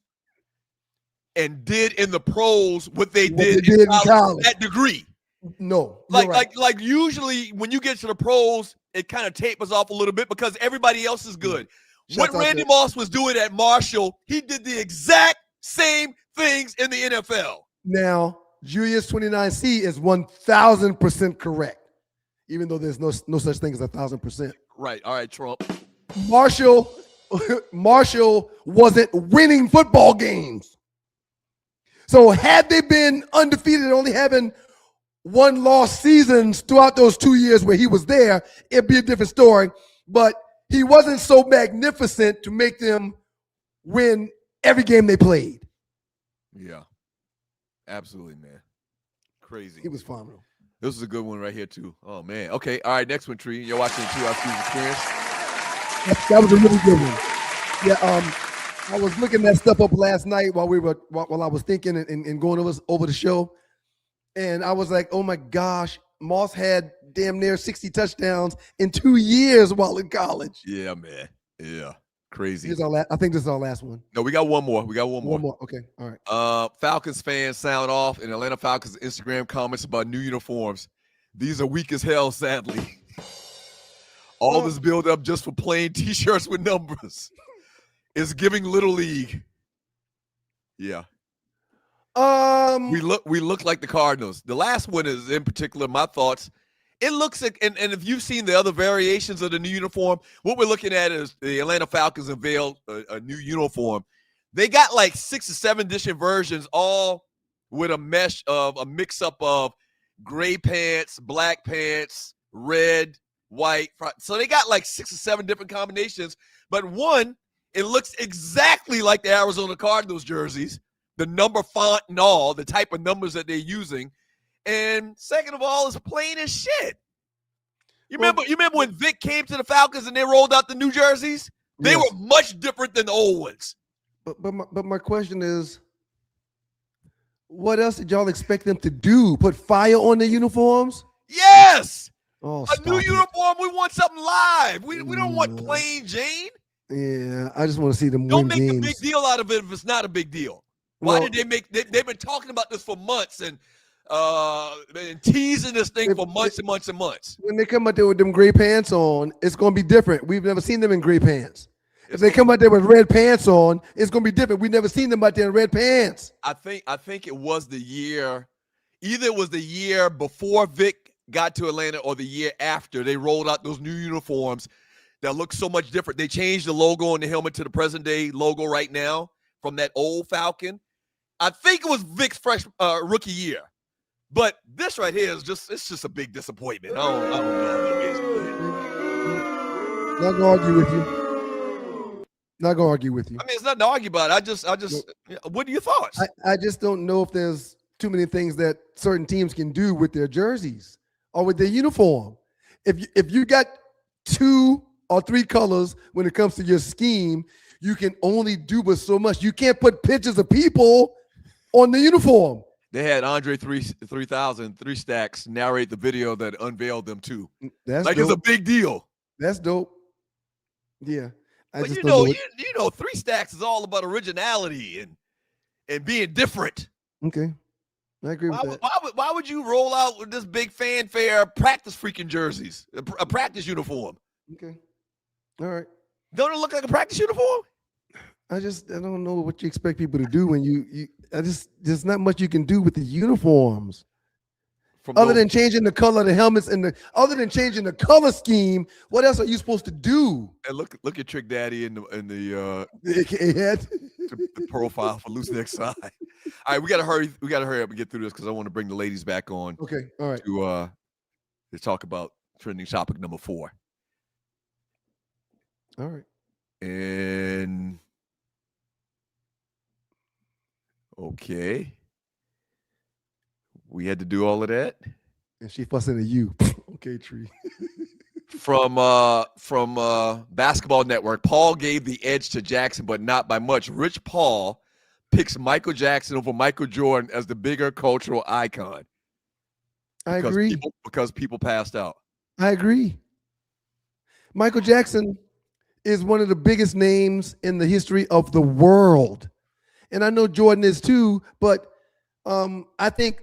and did in the pros what they did in college. That degree. No. Like usually when you get to the pros, it kind of tapers off a little bit because everybody else is good. What Randy Moss was doing at Marshall, he did the exact same things in the NFL. Now, Julius 29C is 1,000% correct, even though there's no such thing as 1,000%. Right. All right, Trump. Marshall wasn't winning football games. So had they been undefeated and only having 1 loss seasons throughout those 2 years where he was there, it'd be a different story. But he wasn't so magnificent to make them win every game they played. Yeah. Absolutely, man. Crazy. He was phenomenal. This is a good one right here, too. Oh, man. Okay. All right. Next one, Tree. You're watching the 2 Hour Schools Experience. That was a really good one. Yeah. I was looking that stuff up last night while I was thinking and going over the show. And I was like, oh, my gosh. Moss had damn near 60 touchdowns in 2 years while in college. Yeah, man. Yeah. Crazy. I think this is our last one. No, we got one more. One more. Okay. All right. Falcons fans sound off in Atlanta Falcons Instagram comments about new uniforms. These are weak as hell, sadly. All this build up just for plain t-shirts with numbers. It's giving Little League. Yeah. We look like the Cardinals. The last one is in particular, my thoughts. It looks like, and if you've seen the other variations of the new uniform, what we're looking at is the Atlanta Falcons unveiled a new uniform. They got like 6 or 7 different versions, all with a mix-up of gray pants, black pants, red, white. So they got like 6 or 7 different combinations. But one, it looks exactly like the Arizona Cardinals jerseys, the number font and all, the type of numbers that they're using. And second of all, it's plain as shit. You remember when Vic came to the Falcons and they rolled out the new jerseys? They were much different than the old ones. But my question is, what else did y'all expect them to do? Put fire on the uniforms? Yes. Oh, a new uniform. We want something live. We don't want plain Jane. Yeah, I just want to see them Don't win make games. a big deal out of it if it's not a big deal. Why did they make? They've been talking about this for months and teasing this thing for months and months and months. When they come out there with them gray pants on, it's going to be different. We've never seen them in gray pants. If they come out there with red pants on, it's going to be different. We've never seen them out there in red pants. I think it was the year, either it was the year before Vic got to Atlanta or the year after they rolled out those new uniforms that look so much different. They changed the logo on the helmet to the present day logo right now from that old Falcon. I think it was Vic's rookie year. But this right here is just a big disappointment. I don't know. Not gonna argue with you. Not gonna argue with you. I mean, it's nothing to argue about. I just what are your thoughts? I just don't know if there's too many things that certain teams can do with their jerseys or with their uniform. If you got 2 or 3 colors when it comes to your scheme, you can only do but so much. You can't put pictures of people on the uniform. They had Andre 3000 3 Stacks narrate the video that unveiled them too. That's like dope. It's a big deal. That's dope. Yeah. But you know 3 Stacks is all about originality and being different. Okay. I agree with that. Why would you roll out with this big fanfare practice freaking jerseys, a practice uniform? Okay. All right. Don't it look like a practice uniform? I don't know what you expect people to do when there's not much you can do with the uniforms. Other than changing the color of the helmets other than changing the color scheme, what else are you supposed to do? And look at Trick Daddy in the the profile for Loose Neck Side. All right, we gotta hurry up and get through this because I want to bring the ladies back on. Okay, all right. To talk about trending topic number 4. All right. And okay. We had to do all of that. And she fussing at you. Okay, Tree. From Basketball Network, Paul gave the edge to Jackson, but not by much. Rich Paul picks Michael Jackson over Michael Jordan as the bigger cultural icon. I agree. Because people passed out. I agree. Michael Jackson is one of the biggest names in the history of the world. And I know Jordan is too, but I think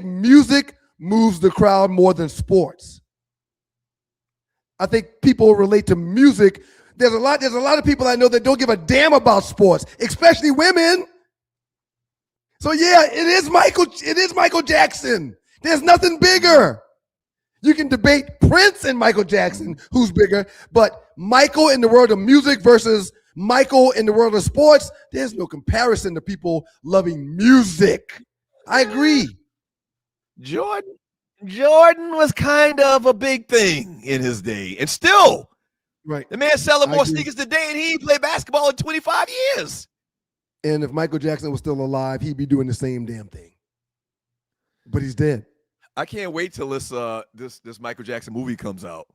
music moves the crowd more than sports. I think people relate to music. There's a lot of people I know that don't give a damn about sports, especially women. So yeah, it is Michael Jackson. There's nothing bigger. You can debate Prince and Michael Jackson, who's bigger, but Michael in the world of music versus Michael in the world of sports, there's no comparison to people loving music. I agree. Jordan was kind of a big thing in his day, and still, right. The man selling more sneakers today, and he ain't played basketball in 25 years. And if Michael Jackson was still alive, he'd be doing the same damn thing. But he's dead. I can't wait till this Michael Jackson movie comes out.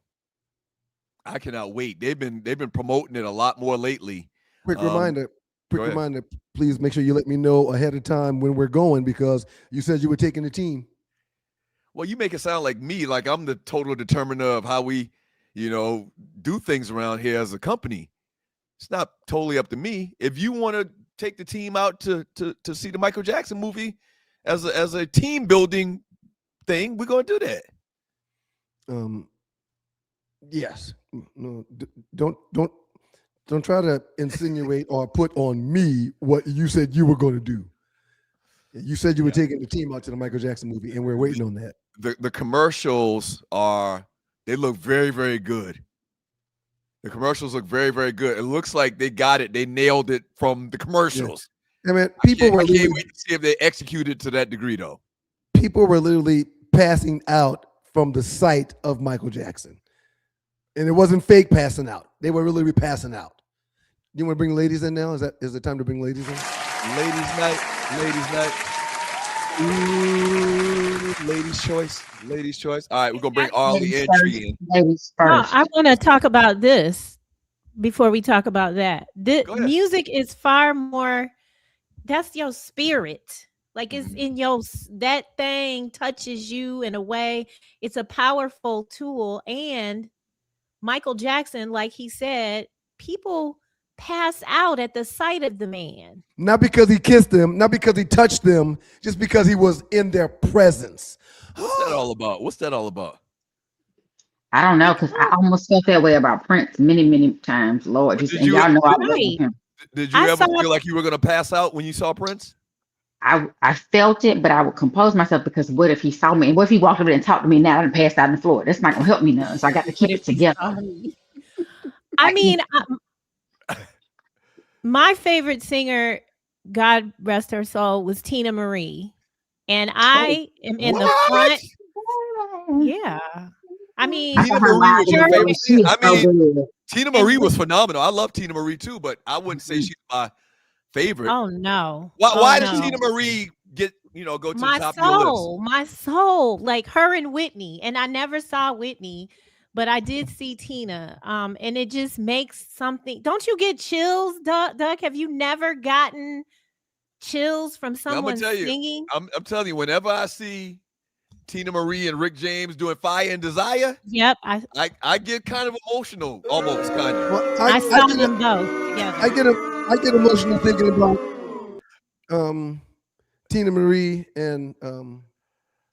I cannot wait. They've been promoting it a lot more lately. Quick reminder, please make sure you let me know ahead of time when we're going, because you said you were taking the team. Well, you make it sound like me, like I'm the total determiner of how we, do things around here as a company. It's not totally up to me. If you want to take the team out to see the Michael Jackson movie as a team building thing, we're going to do that. Yes. No, don't try to insinuate or put on me what you said you were going to do. You said you were taking the team out to the Michael Jackson movie, and we're waiting on that. The commercials they look very, very good. The commercials look very, very good. It looks like they got it. They nailed it from the commercials. Yeah. I mean, I can't wait to see if they executed to that degree, though. People were literally passing out from the sight of Michael Jackson. And it wasn't fake passing out. They were really passing out. You want to bring ladies in now? Is it time to bring ladies in? Ladies night. Ooh, ladies choice. All right, we're going to bring Arlie and Tree in. Ladies first. I want to talk about this before we talk about that. Music is far more, that's your spirit. Like it's in that thing touches you in a way. It's a powerful tool. And Michael Jackson, like he said, people pass out at the sight of the man. Not because he kissed them, not because he touched them, just because he was in their presence. What's that all about? I don't know, because I almost felt that way about Prince many, many times. Lord, y'all know I love him. Did you ever feel like you were going to pass out when you saw Prince? I felt it, but I would compose myself, because what if he saw me? And what if he walked over and talked to me now and passed out on the floor? That's not going to help me none. So I got to keep it together. I mean, my favorite singer, God rest her soul, was Tina Marie. And I am in the front. Yeah. I mean, Tina Marie was phenomenal. I love Tina Marie too, but I wouldn't say she's my favorite. Oh no. Why does Tina Marie go to the top of your list? My soul, like her and Whitney. And I never saw Whitney, but I did see Tina. And it just makes something. Don't you get chills, Doug? Have you never gotten chills from someone singing? I'm telling you, whenever I see Tina Marie and Rick James doing Fire and Desire, yep, I get kind of emotional, almost kind of. Well, I saw them both together. I get emotional thinking about Tina Marie and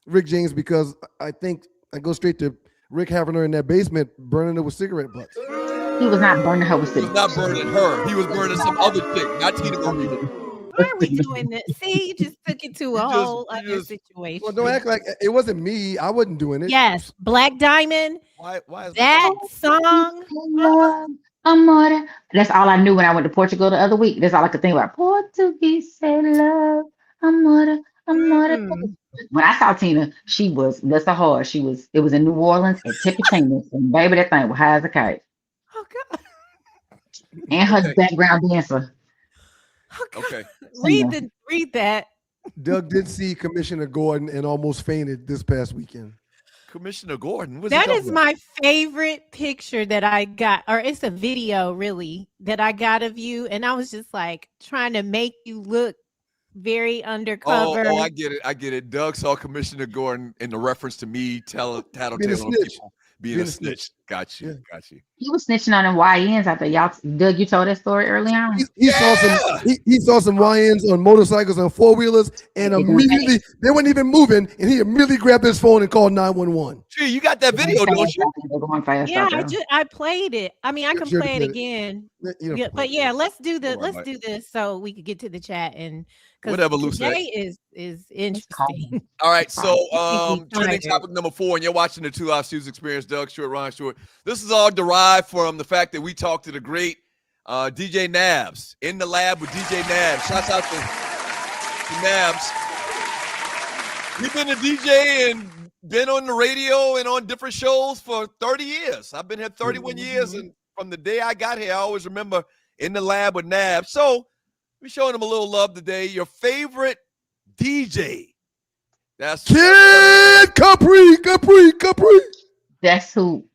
Rick James, because I think I go straight to Rick having her in that basement burning her with cigarette butts. He was not burning her with cigarette. He was not burning her. He was burning some other chick, not Tina Marie. Why are we doing this? See, you just took it to a whole other situation. Well, don't act like it wasn't me. I wasn't doing it. Yes, Black Diamond. Why is that song? Amore, That's all I knew when I went to Portugal the other week. That's all I could think about. Portuguese say love, amore, amore. Mm. When I saw Tina, she was, bless her heart, it was in New Orleans at Tippecanoes. And baby, that thing was high as a kite. Oh God. And her Okay. background dancer. Oh, God. Okay. Read that. Doug did see Commissioner Gordon and almost fainted this past weekend. Commissioner Gordon. What's That he is talking about? my favorite picture that I got, or it's a video really that I got of you, and I was just like trying to make you look very undercover. Oh, I get it. I get it. Doug saw Commissioner Gordon in the reference to me tattletale Being a on snitch. people being a snitch. Got you. Yeah. Got you. He was snitching on them YNs out there. Y'all, Doug, you told that story early on. He saw some YNs on motorcycles and 4-wheelers, and immediately they weren't even moving, and he immediately grabbed his phone and called 911. Gee, you got that video, don't you? They're going fast Yeah, out there. I played it. I mean, I can Sure play it did. again. You know, But yeah, let's do Alright. this so we could get to the chat and because Whatever, Lucy. today is interesting. All right, so He's trending tired. topic number 4, and you're watching the 2 Live Students Experience. Doug Stewart, Ron Stewart. This is all derived from the fact that we talked to the great DJ Nabs in the lab with DJ Nabs. Shouts out to Nabs. We've been a DJ and been on the radio and on different shows for 30 years. I've been here 31 years, and from the day I got here, I always remember in the lab with Nabs. So we're showing him a little love today. Your favorite DJ. That's Kid Capri. That's who.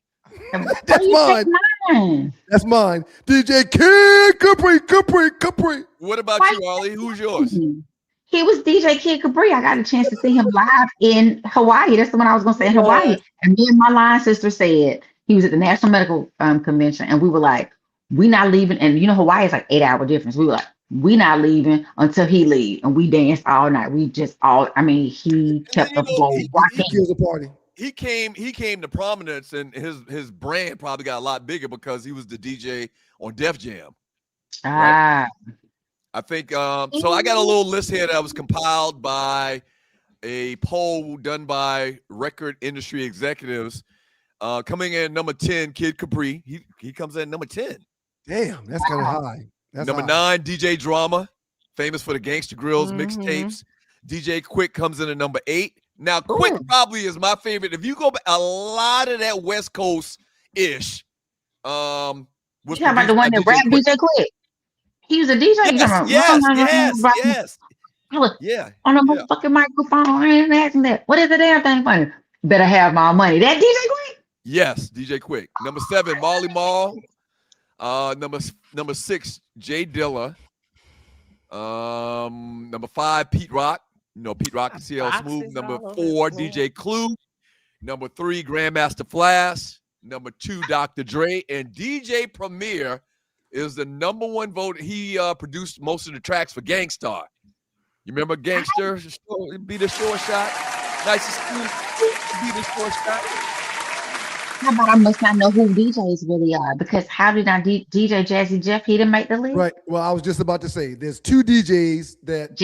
That's mine. That's mine. DJ Kid Capri. What about you, Arlie? Who's yours? He was DJ Kid Capri. I got a chance to see him live in Hawaii. That's the one I was going to say in Hawaii. And me and my line sister said he was at the National Medical Convention, and we were like, we not leaving. And you know, Hawaii is like 8-hour difference. We were like, we not leaving until he leave. And we danced all night. We just he kept the flow rocking. He kills a party. He came to prominence, and his brand probably got a lot bigger because he was the DJ on Def Jam. Right? I think so. I got a little list here that was compiled by a poll done by record industry executives. Coming in number 10, Kid Capri. He comes in number 10. Damn, that's kind of high. That's number high. 9, DJ Drama, famous for the Gangsta Grills mixtapes. DJ Quick comes in at number 8. Now, Quick probably is my favorite. If you go back, a lot of that West Coast ish. Was you talking about the one that rapped DJ Quick? He was a DJ. Yes. Yeah. On a motherfucking microphone and asking that. What is the damn thing funny? Better have my money. That DJ Quick? Yes, DJ Quick. Number 7, Marley Marl. Number 6, Jay Dilla. Number 5, Pete Rock. You know, Pete Rock and CL Smooth. Number 4, DJ Clue. Number 3, Grandmaster Flash. Number 2, Dr. Dre. And DJ Premier is the number 1 vote. He produced most of the tracks for Gangstar. You remember Gangster? Be the short shot. Nicest be the short shot. How about I must not know who DJs really are? Because how did I DJ Jazzy Jeff? He didn't make the list. Right. Well, I was just about to say there's 2 DJs that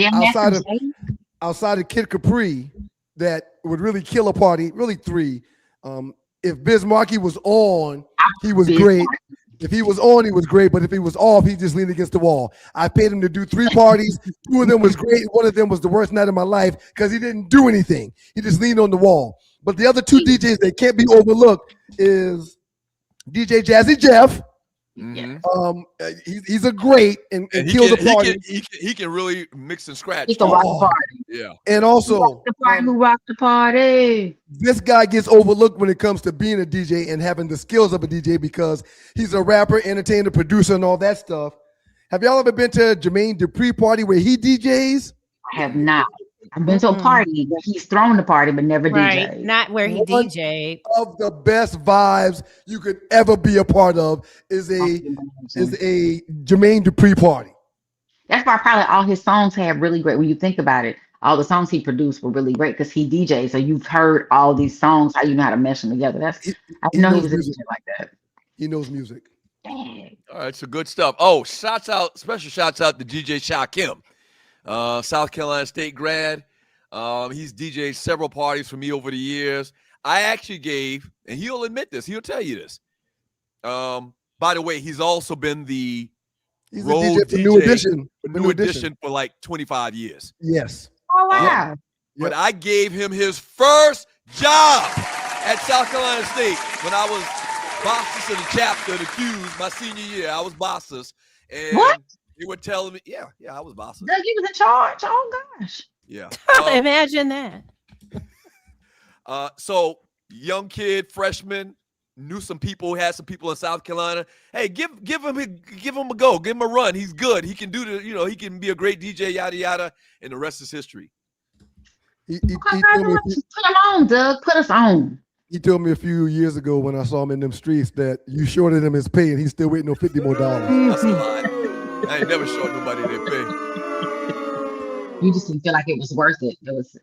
outside of Kid Capri that would really kill a party. Really 3. If Biz Markie was on, he was great. If he was on, he was great. But if he was off, he just leaned against the wall. I paid him to do 3 parties. 2 of them was great. One of them was the worst night of my life because he didn't do anything. He just leaned on the wall. But the other 2 DJs that can't be overlooked is DJ Jazzy Jeff. He's a great and kills a party. He can really mix and scratch. He can rock the party. Yeah. And also, who rocked the party? This guy gets overlooked when it comes to being a DJ and having the skills of a DJ because he's a rapper, entertainer, producer, and all that stuff. Have y'all ever been to Jermaine Dupri party where he DJs? I have not. I've been to a party where he's thrown the party but never DJed. Not where he DJed. Of the best vibes you could ever be a part of is a Jermaine Dupri party. That's why probably all his songs have really great. When you think about it, all the songs he produced were really great because he DJed. So you've heard all these songs, how you know how to mesh them together. I know he was a DJ like that. He knows music. Dang. All right, so good stuff. Oh, special shouts out to DJ Shakim. South Carolina State grad. He's DJed several parties for me over the years. I actually gave, and he'll admit this, he'll tell you this. By the way, he's also been the He's road a DJ for DJ New Edition. for New Edition for like 25 years. Yes. Oh wow. But I gave him his first job at South Carolina State when I was bosses of the chapter, the Qs, my senior year. I was bosses. And What? they were telling me, yeah, I was bosses. Doug, he was in charge. Oh gosh. Yeah. Imagine that. So young kid, freshman, knew some people, had some people in South Carolina. Hey, give him a go, give him a run. He's good. He can do he can be a great DJ, yada yada, and the rest is history. He told me Put him on, Doug. Put us on. He told me a few years ago when I saw him in them streets that you shorted him his pay and he's still waiting on $50 more. That's a lie. I ain't never short nobody their pay. You just didn't feel like it was worth it. It was.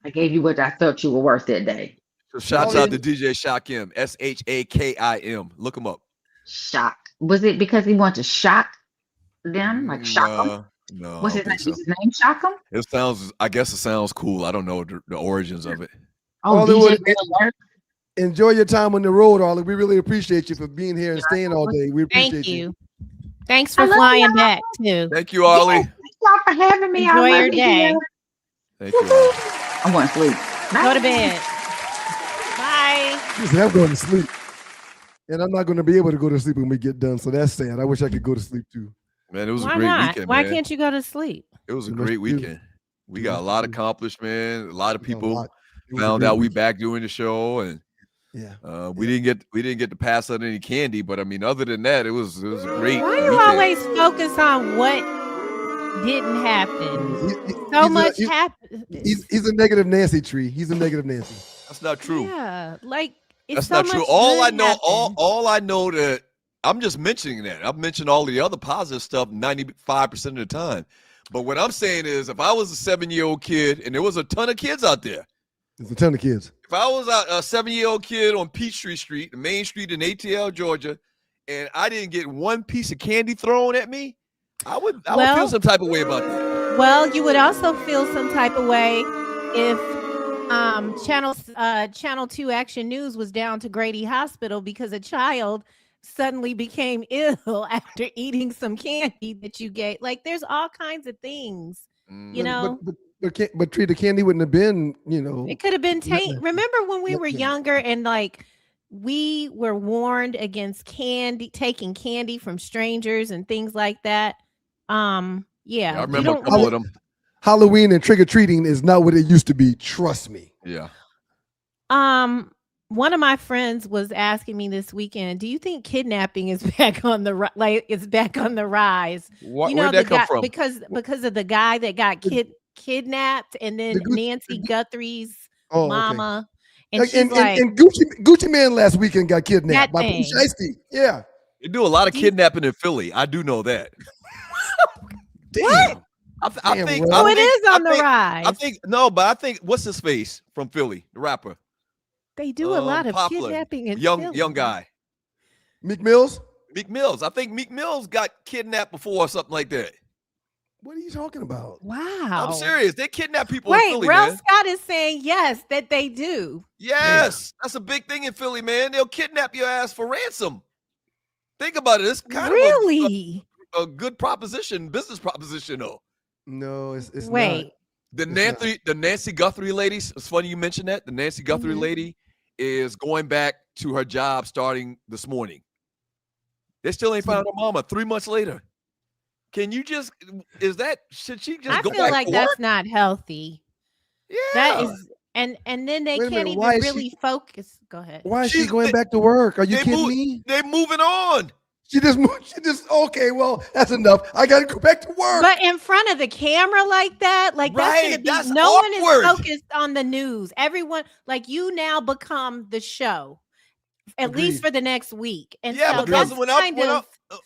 I gave you what I felt you were worth that day. So shouts out to DJ Shakim, Shakim. Look him up. Shock. Was it because he wanted to shock them, like shock them? No. What's his name? His name shock him? I guess it sounds cool. I don't know the origins of it. Oh, Arleywood, DJ alert. enjoy your time on the road, Arlie. We really appreciate you for being here and staying all day. We appreciate Thank you. you. Thanks for flying back too. Thank you, Arlie. Yes, thank y'all for having me. Enjoy I your love day. you. Thank you. I'm going to sleep. Go to bed. Bye. She said, I'm going to sleep. And I'm not going to be able to go to sleep when we get done. So that's sad. I wish I could go to sleep too. Man, it was Why a great not? weekend. Why man. can't you go to sleep? It was a Too much great to do. weekend. We got a lot accomplished, man. A lot of people lot. It was a found great out we weekend. back doing the show, and we didn't get to pass out any candy. But I mean, other than that, it was a great. Why you weekend. always focus on what didn't happen? Happened. He's a negative Nancy tree. He's a negative Nancy. That's not true. Yeah, like it's That's so not true. much All I good know, happened. all I know that I'm just mentioning that. I've mentioned all the other positive stuff 95% of the time. But what I'm saying is, if I was a 7-year-old kid, and there was a ton of kids out there. There's a ton of kids. If I was a 7-year-old kid on Peachtree Street, the main street in ATL, Georgia, and I didn't get one piece of candy thrown at me, I would feel some type of way about that. Well, you would also feel some type of way if Channel 2 Action News was down to Grady Hospital because a child suddenly became ill after eating some candy that you gave. Like, there's all kinds of things, you know. But Tree, the candy wouldn't have been, It could have been Remember when we were younger and like we were warned against taking candy from strangers and things like that. Yeah, I remember a couple of them. Halloween and trick-or-treating is not what it used to be. Trust me. Yeah. One of my friends was asking me this weekend, do you think kidnapping is back on the rise? Where'd that come from? Because of the guy that got kidnapped, and then Nancy Guthrie's mama. And she's and Gucci Man last weekend got kidnapped by Pooh Shiesty. Yeah. They do a lot of kidnapping in Philly. I do know that. What? I think it is on the rise. I think what's his face from Philly, the rapper? They do a lot of Popular. kidnapping in young Philly. guy. Meek Mills? Meek Mills. I think Meek Mills got kidnapped before or something like that. What are you talking about? Wow. I'm serious. They kidnap people Wait, in Philly, Ralph man. Scott is saying yes, that they do. Yes. That's a big thing in Philly, man. They'll kidnap your ass for ransom. Think about it. It's kind of a good business proposition, though. No, it's Wait. not. The Nancy Guthrie lady, it's funny you mentioned that. The Nancy Guthrie lady is going back to her job starting this morning. They still ain't found her mama 3 months later. Should she just I go feel back like to that's work? not healthy. Yeah. That is, and then they Wait a can't minute, even why is really focus. Go ahead. Why is she going back to work? Are you kidding me? They're moving on. She just okay, well, that's enough. I gotta go back to work. But in front of the camera like that, like Right, that's that's no one awkward. is focused on the news. Everyone, like, you now become the show, at least for the next week. And Yeah, so because that's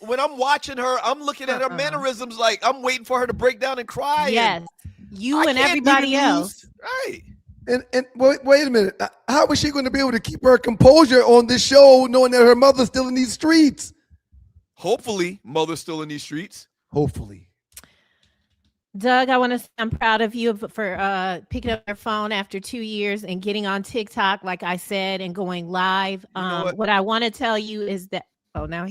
when I'm watching her, I'm looking at her mannerisms like I'm waiting for her to break down and cry. Yes, you I and can't do the everybody news. else. Right. And wait a minute. How is she going to be able to keep her composure on this show knowing that her mother's still in these streets? Hopefully, mother's still in these streets. Hopefully. Doug, I'm proud of you for picking up your phone after 2 years and getting on TikTok, like I said, and going live. know what? What I want to tell you is that Oh, now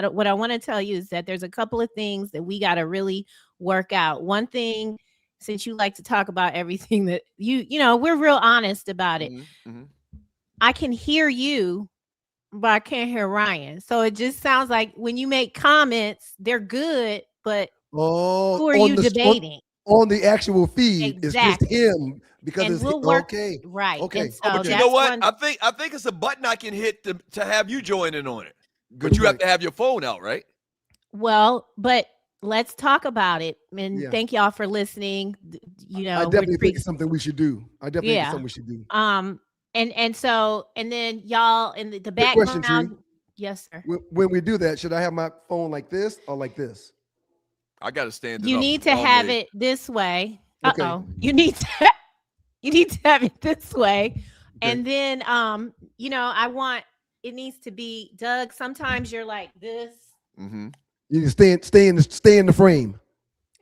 what I want to tell you is that there's a couple of things that we got to really work out. One thing, since you like to talk about everything that you know, we're real honest about it. I can hear you, but I can't hear Ryan. So it just sounds like when you make comments, they're good, but who are you debating? On the actual feed, Exactly. it's just him because And it's we'll work, okay. right. Okay. And so But you know what? I think it's a button I can hit to have you join in on it. But you have to have your phone out, right? Well, but let's talk about it. And Yeah. thank y'all for listening. You know, I definitely think it's something we should do. I definitely think it's something we should do. And then y'all in the Quick question, background. Tree. Yes, sir. When we do that, should I have my phone like this or like this? I got to stand it You up need to all have day. it this way. Okay. You need to have it this way. And then you know, it needs to be, Doug, sometimes you're like this. Mm-hmm. You can stay in the frame.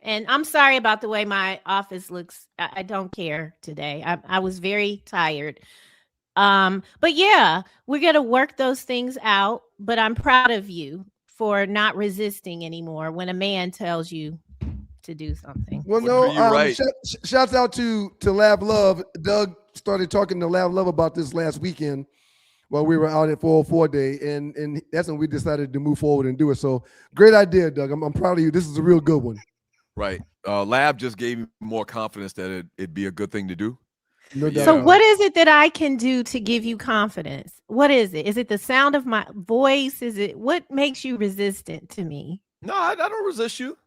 And I'm sorry about the way my office looks. I don't care today. I was very tired. But yeah, we're gonna work those things out. But I'm proud of you for not resisting anymore when a man tells you to do something. Well, no, you're right. Shouts out to Lab Love. Doug started talking to Lab Love about this last weekend while we were out at 404 Day, and that's when we decided to move forward and do it. So great idea, Doug. I'm proud of you. This is a real good one. Right. Lab just gave me more confidence that it'd be a good thing to do. No doubt. So what is it that I can do to give you confidence? What is it? Is it the sound of my voice? Is it what makes you resistant to me? No, I don't resist you.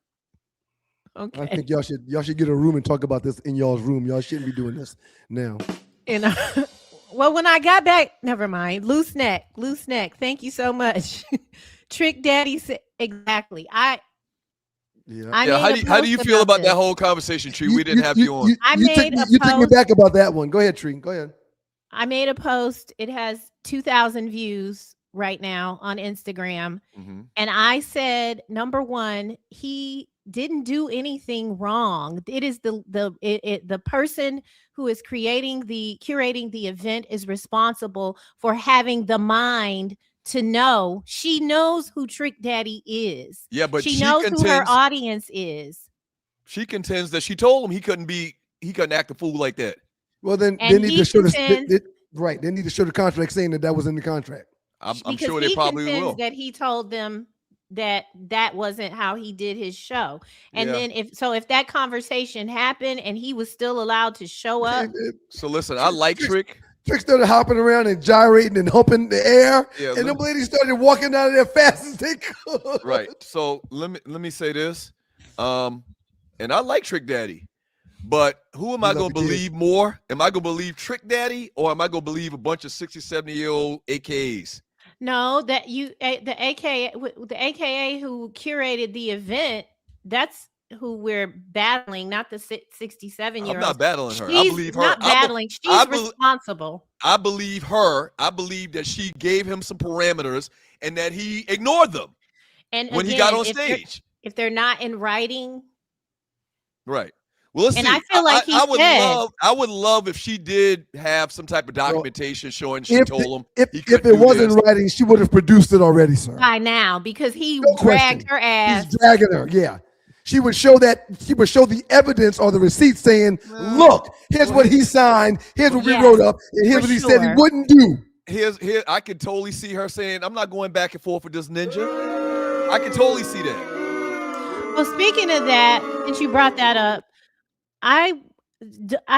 Okay. I think y'all should get a room and talk about this in y'all's room. Y'all shouldn't be doing this now. And well, when I got back, never mind. Loose neck. Thank you so much. Trick Daddy said exactly. Yeah. How do you feel about that whole conversation, Tree? We didn't have you on. You took me back about that one. Go ahead, Tree. Go ahead. I made a post. It has 2,000 views right now on Instagram. Mm-hmm. And I said, number one, he didn't do anything wrong. It is the person who is curating the event is responsible for having the mind to know. She knows who Trick Daddy is. Yeah, but she knows who her audience is. She contends that she told him he couldn't act a fool like that. Well, then they need to show right. They need to show the contract saying that was in the contract. I'm sure they probably will. That he told them that wasn't how he did his show. And then if that conversation happened and he was still allowed to show up. So listen, I like Trick. Trick started hopping around and gyrating and humping the air, and the ladies started walking out of there fast as they could. Right. So let me say this, and I like Trick Daddy, but who am I going to believe more? Am I going to believe Trick Daddy, or am I going to believe a bunch of 60, 70-year-old AKAs? No, the AKA who curated the event, that's who we're battling, not the 67-year-old. I'm not battling her. She's I believe her. Not battling. She's responsible. I believe her. I believe that she gave him some parameters and that he ignored them. And when again, he got on stage, if they're not in writing, right? Well, let's see. I feel like I would love if she did have some type of documentation showing she told him. If it wasn't writing, she would have produced it already, sir. By now, because he dragged her ass. He's dragging her. Yeah. She would show the evidence or the receipt saying, look, here's what he signed, here's what we wrote up, and here's what he said he wouldn't do. Here, I could totally see her saying, I'm not going back and forth with this ninja. I can totally see that. Well, speaking of that, since you brought that up, I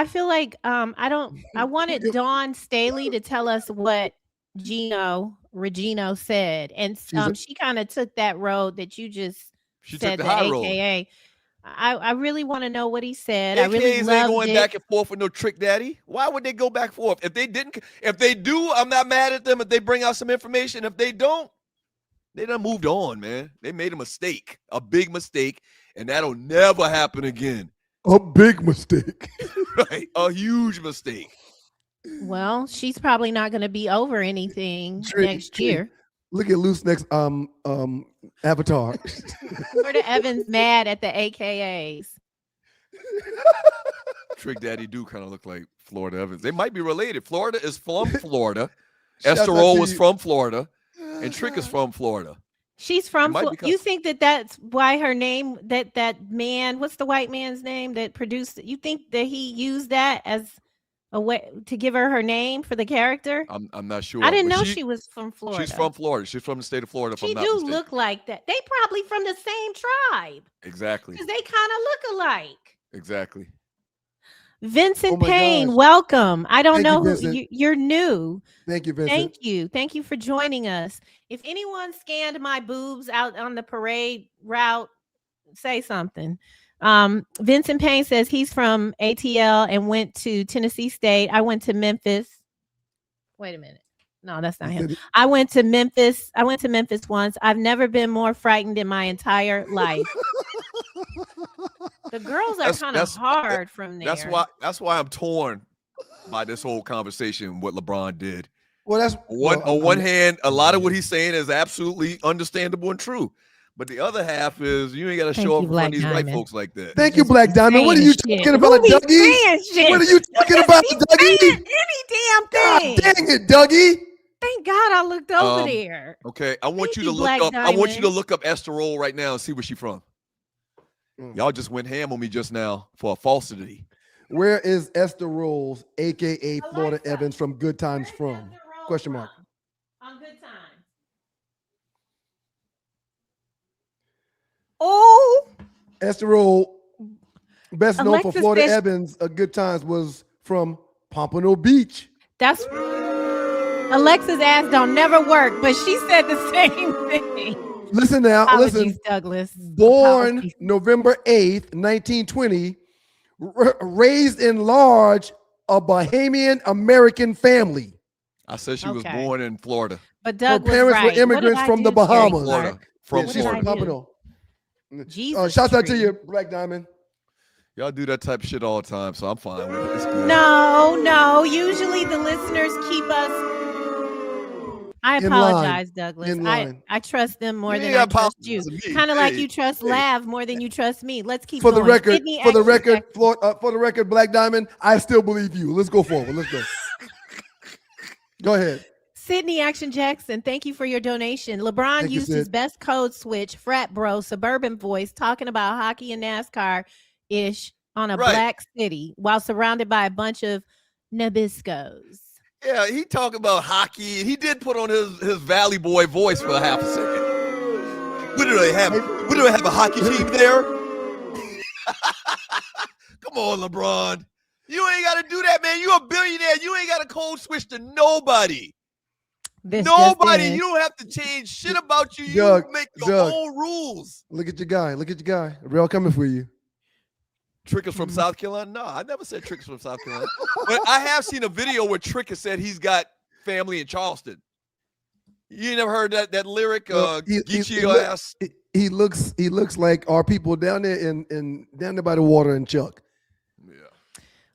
feel like I wanted Dawn Staley to tell us what Regino said. And she kind of took that road that you just said, the the AKA. I really want to know what he said. AKAs I really ain't loved going back and forth with no Trick Daddy. Why would they go back and forth? If they do, I'm not mad at them if they bring out some information. If they don't, they done moved on, man. They made a mistake, a big mistake, and that'll never happen again. A big mistake. Right? A huge mistake. Well, she's probably not going to be over anything next year. Look at Loose Neck's avatar. Florida Evans mad at the AKAs. Trick Daddy do kind of look like Florida Evans. They might be related. Florida is from Florida. Esther Roll was from Florida. And Trick is from Florida. She's from Florida. You think that's why her name, that man, what's the white man's name that produced it? You think that he used that as a way to give her name for the character? I'm not sure. I didn't know she was from Florida. She's from Florida. She's from the state of Florida. She do look like that. They probably from the same tribe. Exactly. Because they kind of look alike. Exactly. Vincent Payne, welcome. I don't know who you're new. Thank you, Vincent. Thank you for joining us. If anyone scanned my boobs out on the parade route, say something. Vincent Payne says he's from ATL and went to Tennessee State. I went to Memphis. Wait a minute. No, that's not him. I went to Memphis once. I've never been more frightened in my entire life. The girls are kind of hard from there. That's why I'm torn by this whole conversation, what LeBron did. Well, that's on one hand, a lot of what he's saying is absolutely understandable and true. But the other half is you ain't got to show up in front of these white folks like that. Thank you, Black Diamond. What are you talking about, Dougie? What are you talking about, Dougie? Any damn thing. God dang it, Dougie. Thank God I looked over there. Okay, I want you to look up. I want you to look up Esther Roll right now and see where she's from. Y'all just went ham on me just now for a falsity. Where is Esther Rolls, aka Florida Evans from Good Times from? Question mark. On Good Times. Oh, Esther Roll, best known for Alexis Florida says- Evans, Good Times was from Pompano Beach. That's Alexa's ass don't never work, but she said the same thing. Listen now, Apologies, Douglas. Born November 8th, 1920, raised in large a Bahamian American family. I said she was born in Florida. But Doug Her parents was were right. immigrants from the Bahamas. Florida. She's from Pompano. Jesus. Shouts out to you, Black Diamond. Y'all do that type of shit all the time, so I'm fine with it. It's good. No. Usually the listeners keep us. I apologize, Douglas. I trust them more than I trust you. Kind of like you trust Lav more than you trust me. Let's keep For going. the record, Sydney for the Action record, Black Diamond, I still believe you. Let's go forward. Let's go. Go ahead. Sydney Action Jackson, thank you for your donation. LeBron used his best code switch, frat bro, suburban voice, talking about hockey and NASCAR-ish on a black city while surrounded by a bunch of Nabiscos. Yeah, he talked about hockey. He did put on his Valley Boy voice for a half a second. What do they have? What do they have, a hockey team there? Come on, LeBron. You ain't got to do that, man. You're a billionaire. You ain't got to code switch to nobody. Nobody. You don't have to change shit about you. You make your own rules. Look at your guy. Look at your guy. We're all coming for you. Trick is from South Carolina? No, I never said Trick is from South Carolina. But I have seen a video where Trick has said he's got family in Charleston. You never heard that lyric? Get your ass. He looks like our people down there down there by the water in Chuck.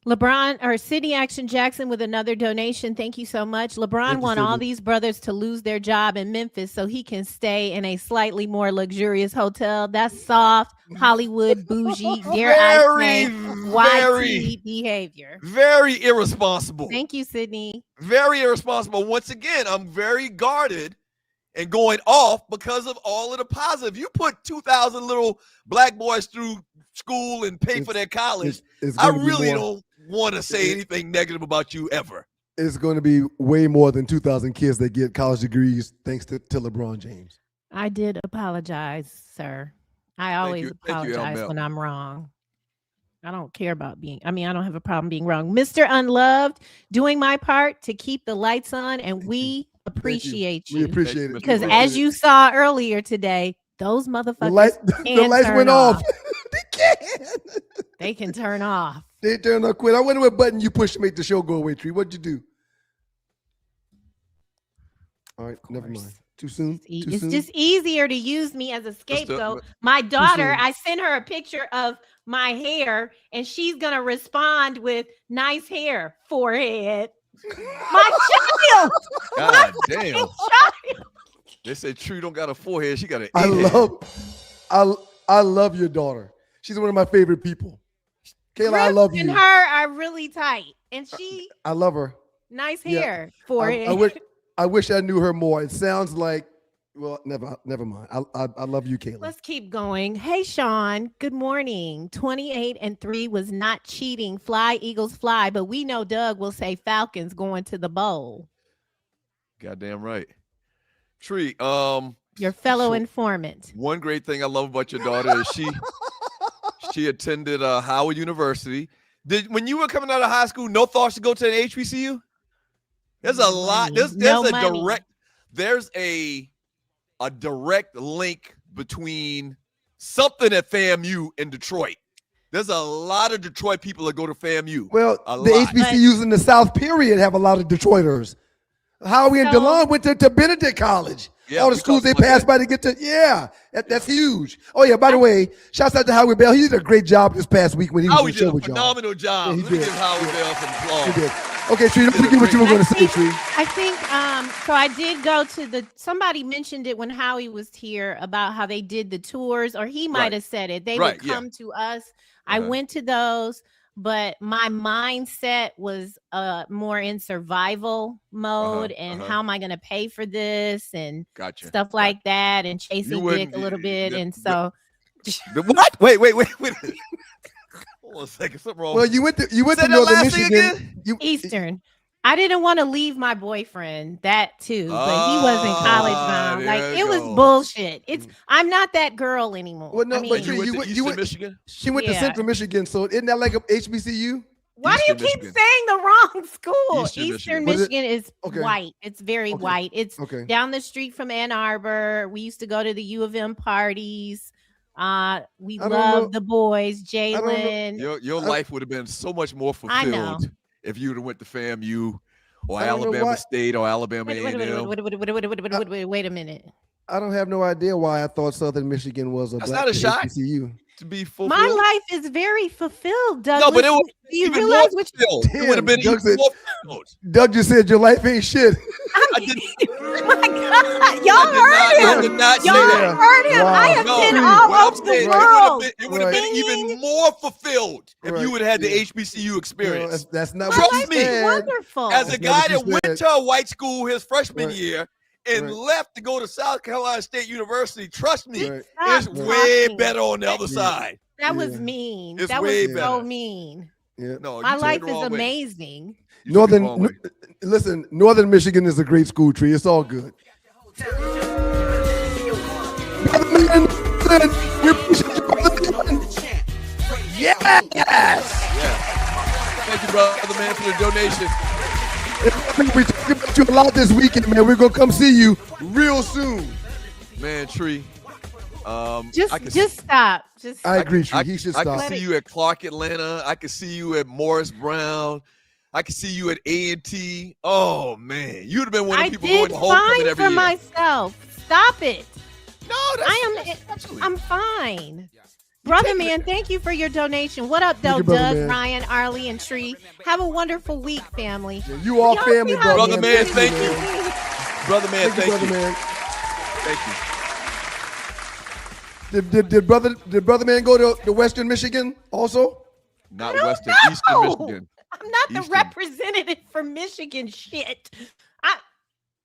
LeBron or Sydney Action Jackson with another donation. Thank you so much. LeBron want all these brothers to lose their job in Memphis so he can stay in a slightly more luxurious hotel. That's soft, Hollywood, bougie, dare I say, YT behavior. Very irresponsible. Thank you, Sydney. Very irresponsible. Once again, I'm very guarded and going off because of all of the positive. You put 2,000 little black boys through school and pay for their college. I really don't want to say anything negative about you ever. It's going to be way more than 2,000 kids that get college degrees thanks to LeBron James. I did apologize, sir. I always apologize when I'm wrong. I don't care about I don't have a problem being wrong. Mr. Unloved, doing my part to keep the lights on, and we appreciate you. We appreciate it. Because as you saw earlier today, those motherfuckers the lights went off. They can turn off. They turn off quick. I wonder what button you push to make the show go away, Tree. What'd you do? All right, never mind. Too soon? It's just easier to use me as a scapegoat. My daughter, I sent her a picture of my hair, and she's going to respond with nice hair, forehead. My child. God damn. They said True don't got a forehead. She got an I love your daughter. She's one of my favorite people. Kayla, I love you. And her are really tight. And I love her. Nice hair, forehead. I wish I knew her more. It sounds like Well, never mind. I love you, Kayla. Let's keep going. Hey, Sean. Good morning. 28-3 was not cheating. Fly, Eagles, fly. But we know Doug will say Falcons going to the bowl. Goddamn right. Tree, your fellow informant. One great thing I love about your daughter is she attended Howard University. When you were coming out of high school, no thoughts to go to an HBCU? There's a lot. There's a direct link between something at FAMU and Detroit. There's a lot of Detroit people that go to FAMU. Well, the HBCUs in the South period have a lot of Detroiters. Howie and DeLon went to Benedict College. Yeah, all the schools they passed by to get to, that's huge. Oh, yeah, by the way, shouts out to Howie Bell. He did a great job this past week when he was on the show with y'all. Phenomenal job. Yeah, he Let me did. give Howie Bell some applause. He did. Okay, Tree, don't forget what you were going to say, Tree. I think, so I did go to somebody mentioned it when Howie was here about how they did the tours, or he might have said it. They would come to us. I went to those. But my mindset was more in survival mode and how am I going to pay for this and stuff like that and chasing dick a little bit. And so what? Wait. Hold on a second. Something wrong. Well, you went to Northern Michigan. Eastern. I didn't want to leave my boyfriend, that too, but he was in college bound. Like it was bullshit. I'm not that girl anymore. Well, no, but you went to Eastern Michigan? She went to Central Michigan, so isn't that like a HBCU? Why do you keep saying the wrong school? Eastern Michigan is white. It's very white. It's down the street from Ann Arbor. We used to go to the U of M parties. We love the boys, Jalen. Your life would have been so much more fulfilled if you would have went to FAMU or Alabama State or Alabama A&M. Wait a minute. I don't have no idea why I thought Southern Michigan was a That's black not a shot HBCU. To be fulfilled. My life is very fulfilled, Doug. No, but it was do you realize what it would have been even more fulfilled. Doug just said your life ain't shit. Oh my God. Y'all heard him. Y'all heard him. I have been all over the world. It would have been even more fulfilled if you would have had the HBCU experience. That's not Trust me. Wonderful. As a guy that went to a white school his freshman year and left to go to South Carolina State University, trust me, it's way better on the other side. That was mean. It's that way was better. So mean. Yeah. No, my life is amazing. Northern Michigan is a great school, Tree. It's all good. Yes. Thank you, brother man, for the donation. We talked about you a lot this weekend, man. We're gonna come see you real soon. Man, Tree. Just stop. I agree, Tree. He should stop. I can see you at Clark Atlanta. I can see you at Morris Brown. I can see you at A&T. Oh man, you'd have been one of the people going to homecoming every year. I did fine for myself. Stop it. No, I'm fine. Brother man, thank you for your donation. What up, though, Doug, Ryan, Arlie, and Tree? Have a wonderful week, family. Yeah, you all family, brother man. Thank you. Brother man, thank you. Thank you. Did brother man go to Western Michigan also? Not Western, Eastern Michigan. I'm not the representative for Michigan shit.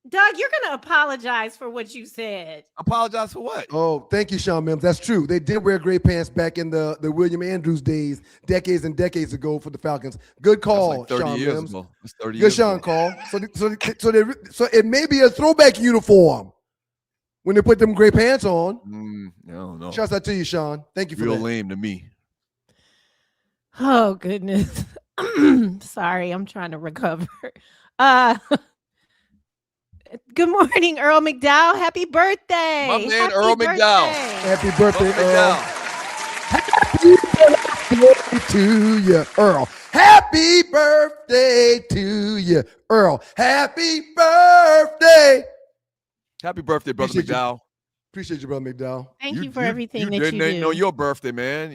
Doug, you're going to apologize for what you said. Apologize for what? Oh, thank you, Sean Mims. That's true. They did wear gray pants back in the William Andrews days, decades and decades ago for the Falcons. Good call, That's like 30 Sean years Mims. ago. That's 30 Good years Sean ago. call. So it may be a throwback uniform when they put them gray pants on. I don't know. Shouts out to you, Sean. Thank you for Real that. lame to me. Oh, goodness. Sorry, I'm trying to recover. Good morning, Earl McDowell. Happy birthday. My man, Earl McDowell. Happy birthday, Earl. Happy birthday to you, Earl. Happy birthday to you, Earl. Happy birthday. Happy birthday, brother McDowell. Appreciate you, brother McDowell. Thank you for everything that you do. No, your birthday, man.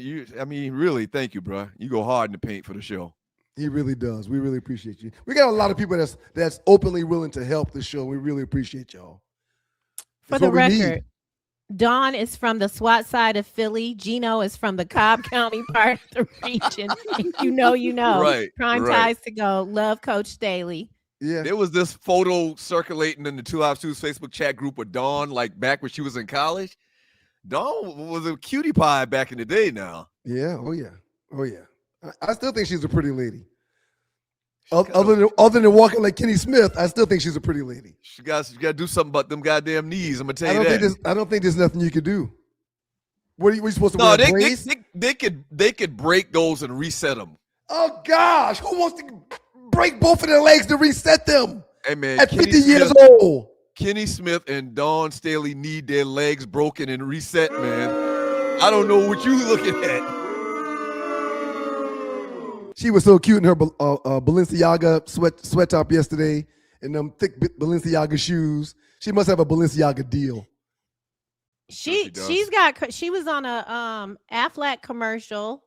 Really, thank you, bro. You go hard in the paint for the show. He really does. We really appreciate you. We got a lot of people that's openly willing to help the show. We really appreciate y'all. For the record, Dawn is from the SWAT side of Philly. Gino is from the Cobb County part of the region. And you know. Right. Prime ties to go. Love Coach Staley. Yeah. There was this photo circulating in the 2 Live Stews Facebook chat group with Dawn, like back when she was in college. Dawn was a cutie pie back in the day now. Yeah. Oh, yeah. Oh, yeah. I still think she's a pretty lady. Other than walking like Kenny Smith, I still think she's a pretty lady. She got to do something about them goddamn knees. I'm gonna tell you that. I don't think there's nothing you could do. What are you supposed to No, wear? A brace? they could break those and reset them. Oh gosh, who wants to break both of their legs to reset them? Hey man, at Kenny 50 years Smith, old. Kenny Smith and Dawn Staley need their legs broken and reset, man. I don't know what you looking at. She was so cute in her Balenciaga sweat top yesterday, and them thick Balenciaga shoes. She must have a Balenciaga deal. She was on a Aflac commercial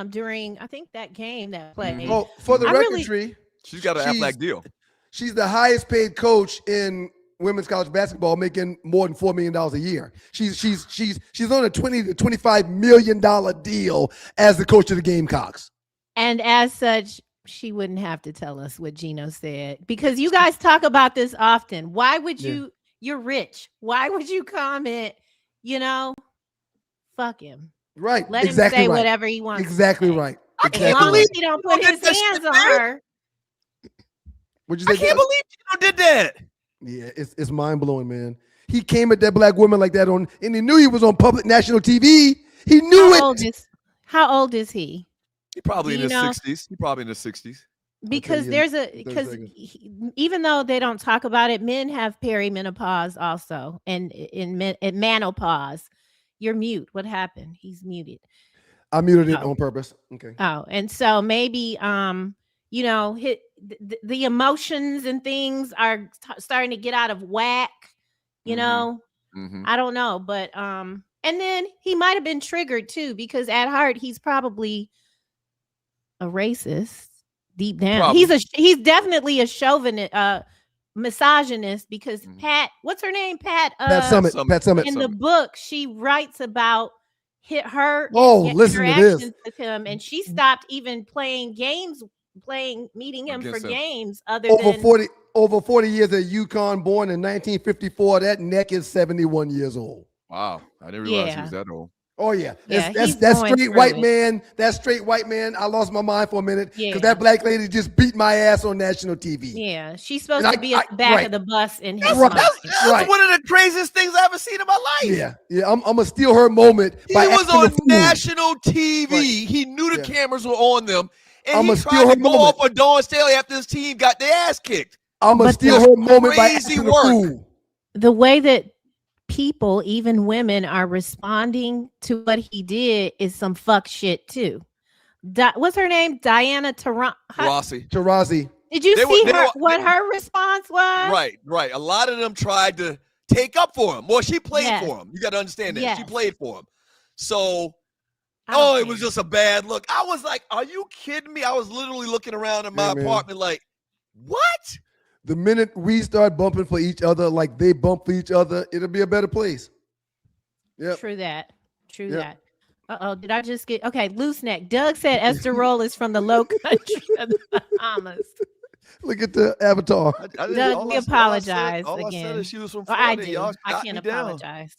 during, I think, that game that played. Oh, for the record, she's got an Aflac deal. She's the highest paid coach in women's college basketball, making more than $4 million a year. She's on a $20 to $25 million deal as the coach of the Gamecocks. And as such, she wouldn't have to tell us what Gino said, because you guys talk about this often. Why would you? You're rich. Why would you comment? Fuck him. Right. Let him say whatever he wants. Exactly right. As long as he don't put his hands on her. What'd you say? I can't believe Gino did that. Yeah, it's mind blowing, man. He came at that black woman like that and he knew he was on public national TV. He knew How old is he? He probably in his 60s. He probably in his 60s. Because even though they don't talk about it, men have perimenopause also, and in menopause. You're mute. What happened? He's muted. I muted it on purpose. Okay. Oh, and so maybe the emotions and things are starting to get out of whack. Mm-hmm. I don't know, but and then he might have been triggered too, because at heart he's probably a racist deep down. Probably. He's definitely a chauvinist, misogynist, because Pat, what's her name? Pat Summit. In the book, she writes about her listen to this. with him, and she stopped even meeting him for games other than 40 years at UConn, born in 1954. That neck is 71 years old. Wow, I didn't realize he was that old. Oh yeah, Yeah, that's straight white man. That straight white man. I lost my mind for a minute because that black lady just beat my ass on national TV. Yeah, she's supposed to be at the back of the bus in his Right. mind. That's one of the craziest things I ever seen in my life. Yeah. I'm gonna steal her moment. He was on national TV. Right. He knew the cameras were on them, and he tried to go off on Dawn Staley after his team got their ass kicked. I'm gonna steal her moment by acting a fool. The way that people, even women, are responding to what he did is some fuck shit too. What's her name? Diana Taurasi. Did you see what her response was? Right. A lot of them tried to take up for him. Well, she played for him. You got to understand that. Yes. She played for him. So, it was just a bad look. I was like, are you kidding me? I was literally looking around in my apartment like, what? The minute we start bumping for each other like they bump for each other, it'll be a better place. Yeah. True that. That. Uh-oh, did I just get... Okay, loose neck. Doug said Esther Roll is from the low country of the Bahamas. Look at the avatar. Doug, we apologize again. I said is she was from Florida. I can't apologize.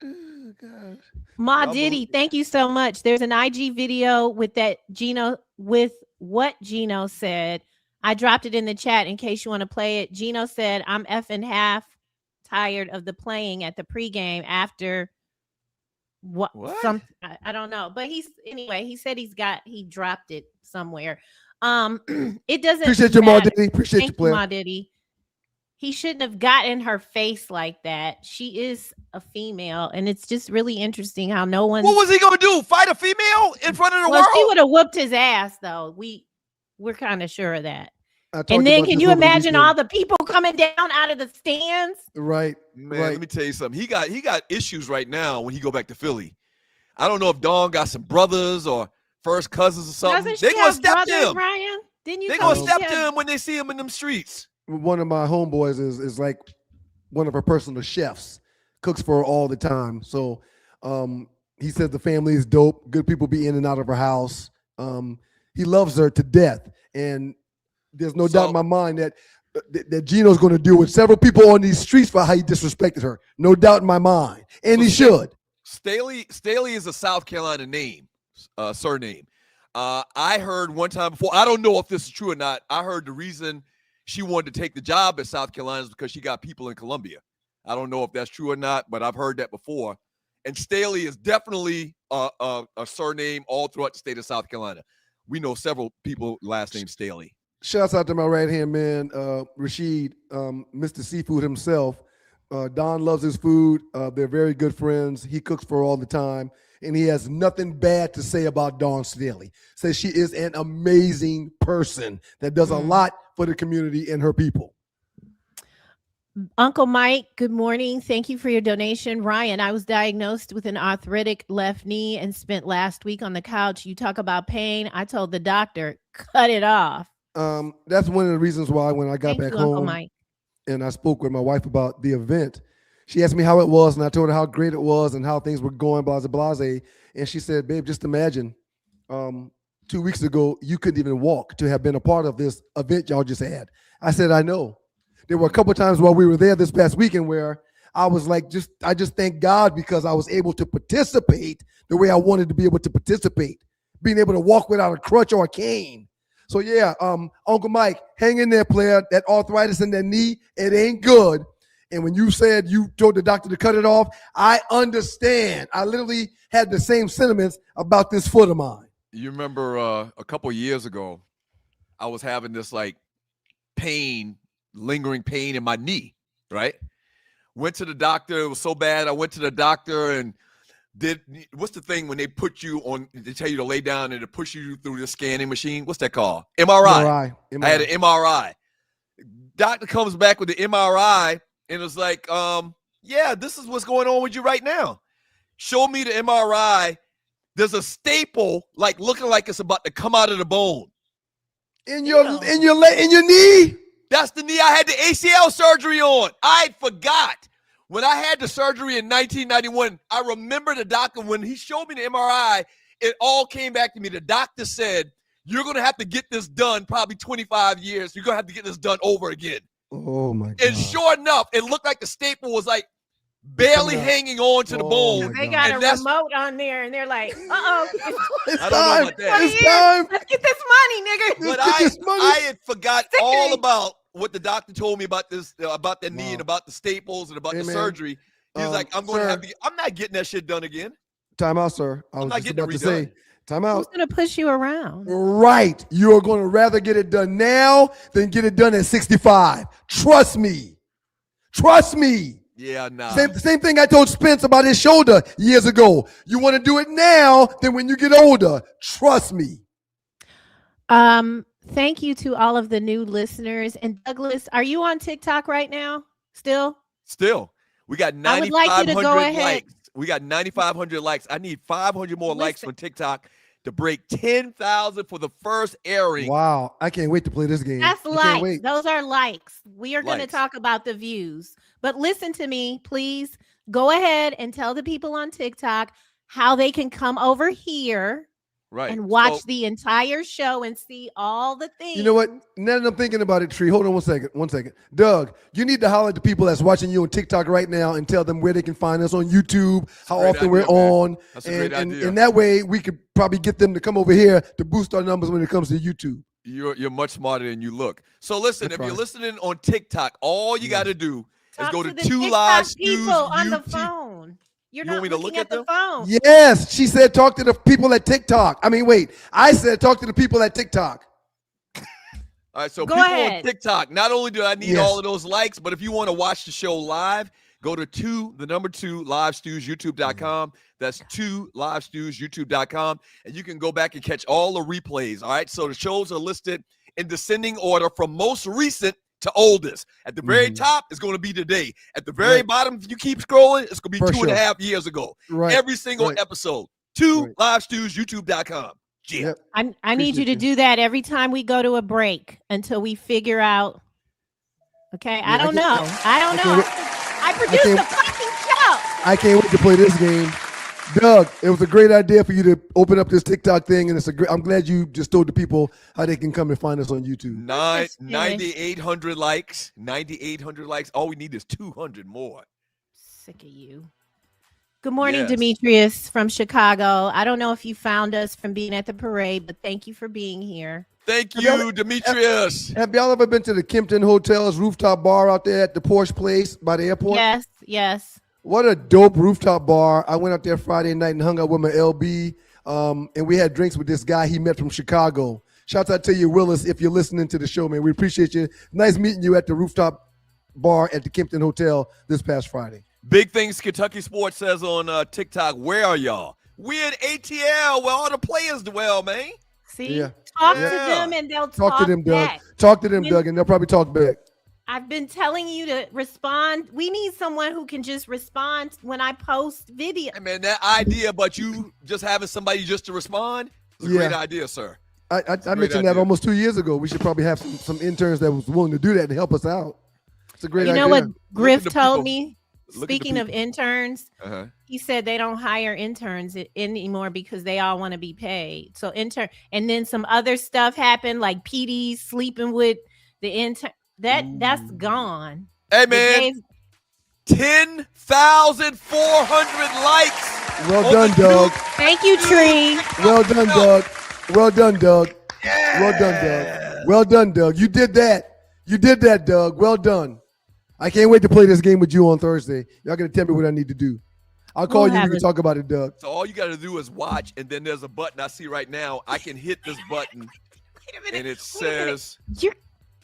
Oh, gosh. Ma Diddy, thank you so much. There's an IG video with what Gino said. I dropped it in the chat in case you want to play it. Gino said, I'm effing half tired of the playing at the pregame after what? I don't know. But he said he dropped it somewhere. It doesn't appreciate you, Ma Diddy. Appreciate Thank you, Ma Diddy. He shouldn't have gotten her face like that. She is a female, and it's just really interesting how no one. What was he gonna do? Fight a female in front of the world? She would have whooped his ass, though. We're kind of sure of that. And then can you imagine all the people coming down out of the stands? Right. Man, let me tell you something. He got issues right now when he go back to Philly. I don't know if Dawn got some brothers or first cousins or something. They're gonna step to him. Ryan? They're gonna step to him when they see him in them streets. One of my homeboys is like one of her personal chefs, cooks for her all the time. So he says the family is dope. Good people be in and out of her house. He loves her to death. And there's no doubt in my mind that that Gino's going to deal with several people on these streets for how he disrespected her. No doubt in my mind. And he should. Staley is a South Carolina name, surname. I heard one time before, I don't know if this is true or not. I heard the reason she wanted to take the job at South Carolina is because she got people in Columbia. I don't know if that's true or not, but I've heard that before. And Staley is definitely a surname all throughout the state of South Carolina. We know several people last name Staley. Shouts out to my right-hand man, Rashid, Mr. Seafood himself. Don loves his food. They're very good friends. He cooks for her all the time. And he has nothing bad to say about Dawn Staley. Says she is an amazing person that does a lot for the community and her people. Uncle Mike, good morning. Thank you for your donation. Ryan, I was diagnosed with an arthritic left knee and spent last week on the couch. You talk about pain. I told the doctor, cut it off. That's one of the reasons why when I got Thank back you, Uncle home Mike. and I spoke with my wife about the event, she asked me how it was, and I told her how great it was and how things were going, blase, blase. And she said, babe, just imagine 2 weeks ago, you couldn't even walk to have been a part of this event y'all just had. I said, I know. There were a couple of times while we were there this past weekend where I was like, I just thank God because I was able to participate the way I wanted to be able to participate, being able to walk without a crutch or a cane. So yeah, Uncle Mike, hang in there, player. That arthritis in that knee, it ain't good. And when you said you told the doctor to cut it off, I understand. I literally had the same sentiments about this foot of mine. You remember a couple of years ago, I was having this like lingering pain in my knee, right? Went to the doctor. It was so bad. I went to the doctor and what's the thing when they put you on, they tell you to lay down and to push you through the scanning machine? What's that called? MRI. I had an MRI. Doctor comes back with the MRI and it's like, yeah, this is what's going on with you right now. Show me the MRI. There's a staple like looking like it's about to come out of the bone. In your knee? That's the knee I had the ACL surgery on. I forgot. When I had the surgery in 1991, I remember the doctor, when he showed me the MRI, it all came back to me. The doctor said, you're going to have to get this done probably 25 years. You're going to have to get this done over again. Oh, my God. And sure enough, it looked like the staple was like barely hanging on to the bone. They got a remote on there, and they're like, uh-oh. It's I don't know about that. It's time. Let's get this money, nigga. But I had forgot all about what the doctor told me about this, about the knee and about the staples and about the surgery. He was like, I'm not getting that shit done again. Time out, sir. I'm not getting about to say, time out. Who's going to push you around? Right. You're going to rather get it done now than get it done at 65. Trust me. Trust me. Yeah, nah. Same thing I told Spence about his shoulder years ago. You want to do it now than when you get older. Trust me. Thank you to all of the new listeners. And Douglas, are you on TikTok right now? Still. We got 9,500 likes. We got 9,500 likes. I need 500 more likes on TikTok to break 10,000 for the first airing. Wow. I can't wait to play this game. That's likes. Those are likes. We are going to talk about the views. But listen to me, please. Go ahead and tell the people on TikTok how they can come over here and watch the entire show and see all the things. You know what? Now that I'm thinking about it, Tree, hold on 1 second. 1 second. Doug, you need to holler at the people that's watching you on TikTok right now and tell them where they can find us on YouTube, how often we're on. That's a great idea. And that way we could probably get them to come over here to boost our numbers when it comes to YouTube. You're much smarter than you look. So listen, if you're listening on TikTok, all you got to do is go to 2 Live people on the phone. You're not looking at the phone. Yes, she said talk to the people at TikTok. I said talk to the people at TikTok. All right, so people on TikTok, not only do I need all of those likes, but if you want to watch the show live, go to 2 livestewsyoutube.com. That's 2 livestewsyoutube.com, and you can go back and catch all the replays. All right, so the shows are listed in descending order from most recent to oldest. At the very top is going to be today. At the very bottom, if you keep scrolling, it's going to be 2.5 years ago. Every single episode. 2 livestewsyoutube.com. Yeah. I need you to do that every time we go to a break until we figure out. Okay, I don't know. I produce the fucking show. I can't wait to play this game. Doug, it was a great idea for you to open up this TikTok thing, and I'm glad you just told the people how they can come and find us on YouTube. 9,800 likes. 9,800 likes. All we need is 200 more. Sick of you. Good morning, Yes. Demetrius from Chicago. I don't know if you found us from being at the parade, but thank you for being here. Thank you, Demetrius. Have y'all ever been to the Kimpton Hotel's rooftop bar out there at the Porsche Place by the airport? Yes. What a dope rooftop bar. I went out there Friday night and hung out with my LB, and we had drinks with this guy he met from Chicago. Shouts out to you, Willis, if you're listening to the show, man. We appreciate you. Nice meeting you at the rooftop bar at the Kimpton Hotel this past Friday. Big Things Kentucky Sports says on TikTok, where are y'all? We're in ATL where all the players dwell, man. See? Talk to them and they'll talk to them, back. Doug. Talk to them, Doug, and they'll probably talk back. I've been telling you to respond. We need someone who can just respond when I post video. Hey, man, that idea about you just having somebody just to respond is a great idea, sir. I mentioned that almost 2 years ago. We should probably have some interns that was willing to do that and help us out. It's a great idea. You know what Griff told me? Look Speaking of interns, Uh-huh. he said they don't hire interns anymore because they all want to be paid. So and then some other stuff happened, like PD sleeping with the intern. That's gone. Hey, man, 10,400 likes. Well done, Doug. Thank you, Tree. Well done, Doug. Well done, Doug. Well done, Doug. Well done, Doug. You did that. You did that, Doug. Well done. I can't wait to play this game with you on Thursday. Y'all gonna tell me what I need to do. I'll call you. We can talk about it, Doug. So all you got to do is watch, and then there's a button I see right now. I can hit this button, and it says You're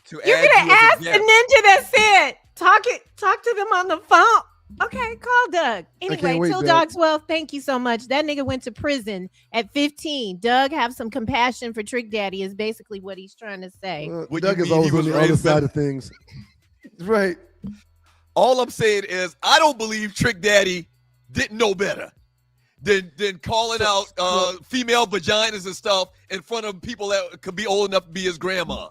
to You're add gonna you as a ask the guest. ninja that said talk to them on the phone. Okay, call Doug. can't Anyway, wait, Till Doug. Dog's well, thank you so much. That nigga went to prison at 15. Doug, have some compassion for Trick Daddy is basically what he's trying to say. What Doug you is mean he always on was the other raised side in- of things. Right. All I'm saying is I don't believe Trick Daddy didn't know better than calling out female vaginas and stuff in front of people that could be old enough to be his grandma.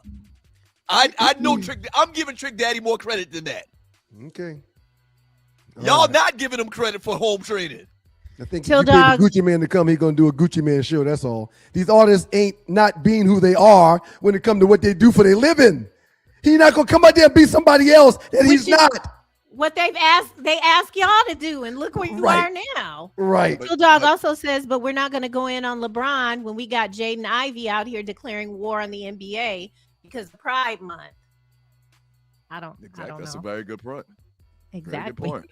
I know I'm giving Trick Daddy more credit than that. Okay. Y'all not giving him credit for home training. I think Till if you Dog. pay the Gucci Man to come, he's gonna do a Gucci Man show. That's all. These artists ain't not being who they are when it comes to what they do for their living. He's not gonna come out there and be somebody else that he's not. What they ask y'all to do, and look where you Right. are now. Right. Till Dog also says, but we're not going to go in on LeBron when we got Jaden Ivey out here declaring war on the NBA because of Pride Month. I don't That's a know. very good point. Exactly. Very good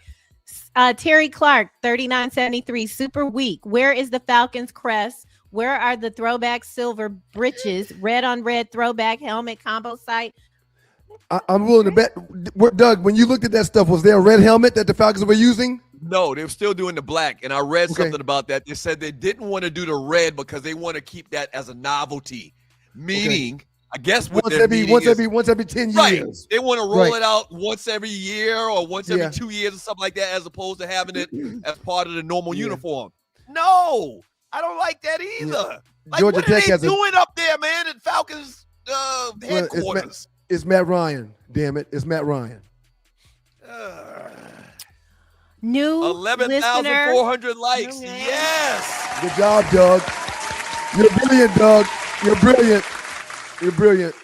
point. Terry Clark, 3973, super weak. Where is the Falcons crest? Where are the throwback silver breeches? Red on red throwback helmet combo site. I'm willing to bet. Doug, when you looked at that stuff, was there a red helmet that the Falcons were using? No, they were still doing the black, and I read something about that. They said they didn't want to do the red because they want to keep that as a novelty. Meaning, I guess what Once they're every meaning is, once every 10 right, years. they want to roll it out once every year or once every Yeah. 2 years or something like that, as opposed to having it as part of the normal uniform. No, I don't like that either. Like, Georgia what Tech are they has a- doing up there, man, at Falcons headquarters? It's Matt Ryan. Damn it. It's Matt Ryan. New 11,400 likes. Yes. Good job, Doug. You're brilliant, Doug. You're brilliant. You're brilliant.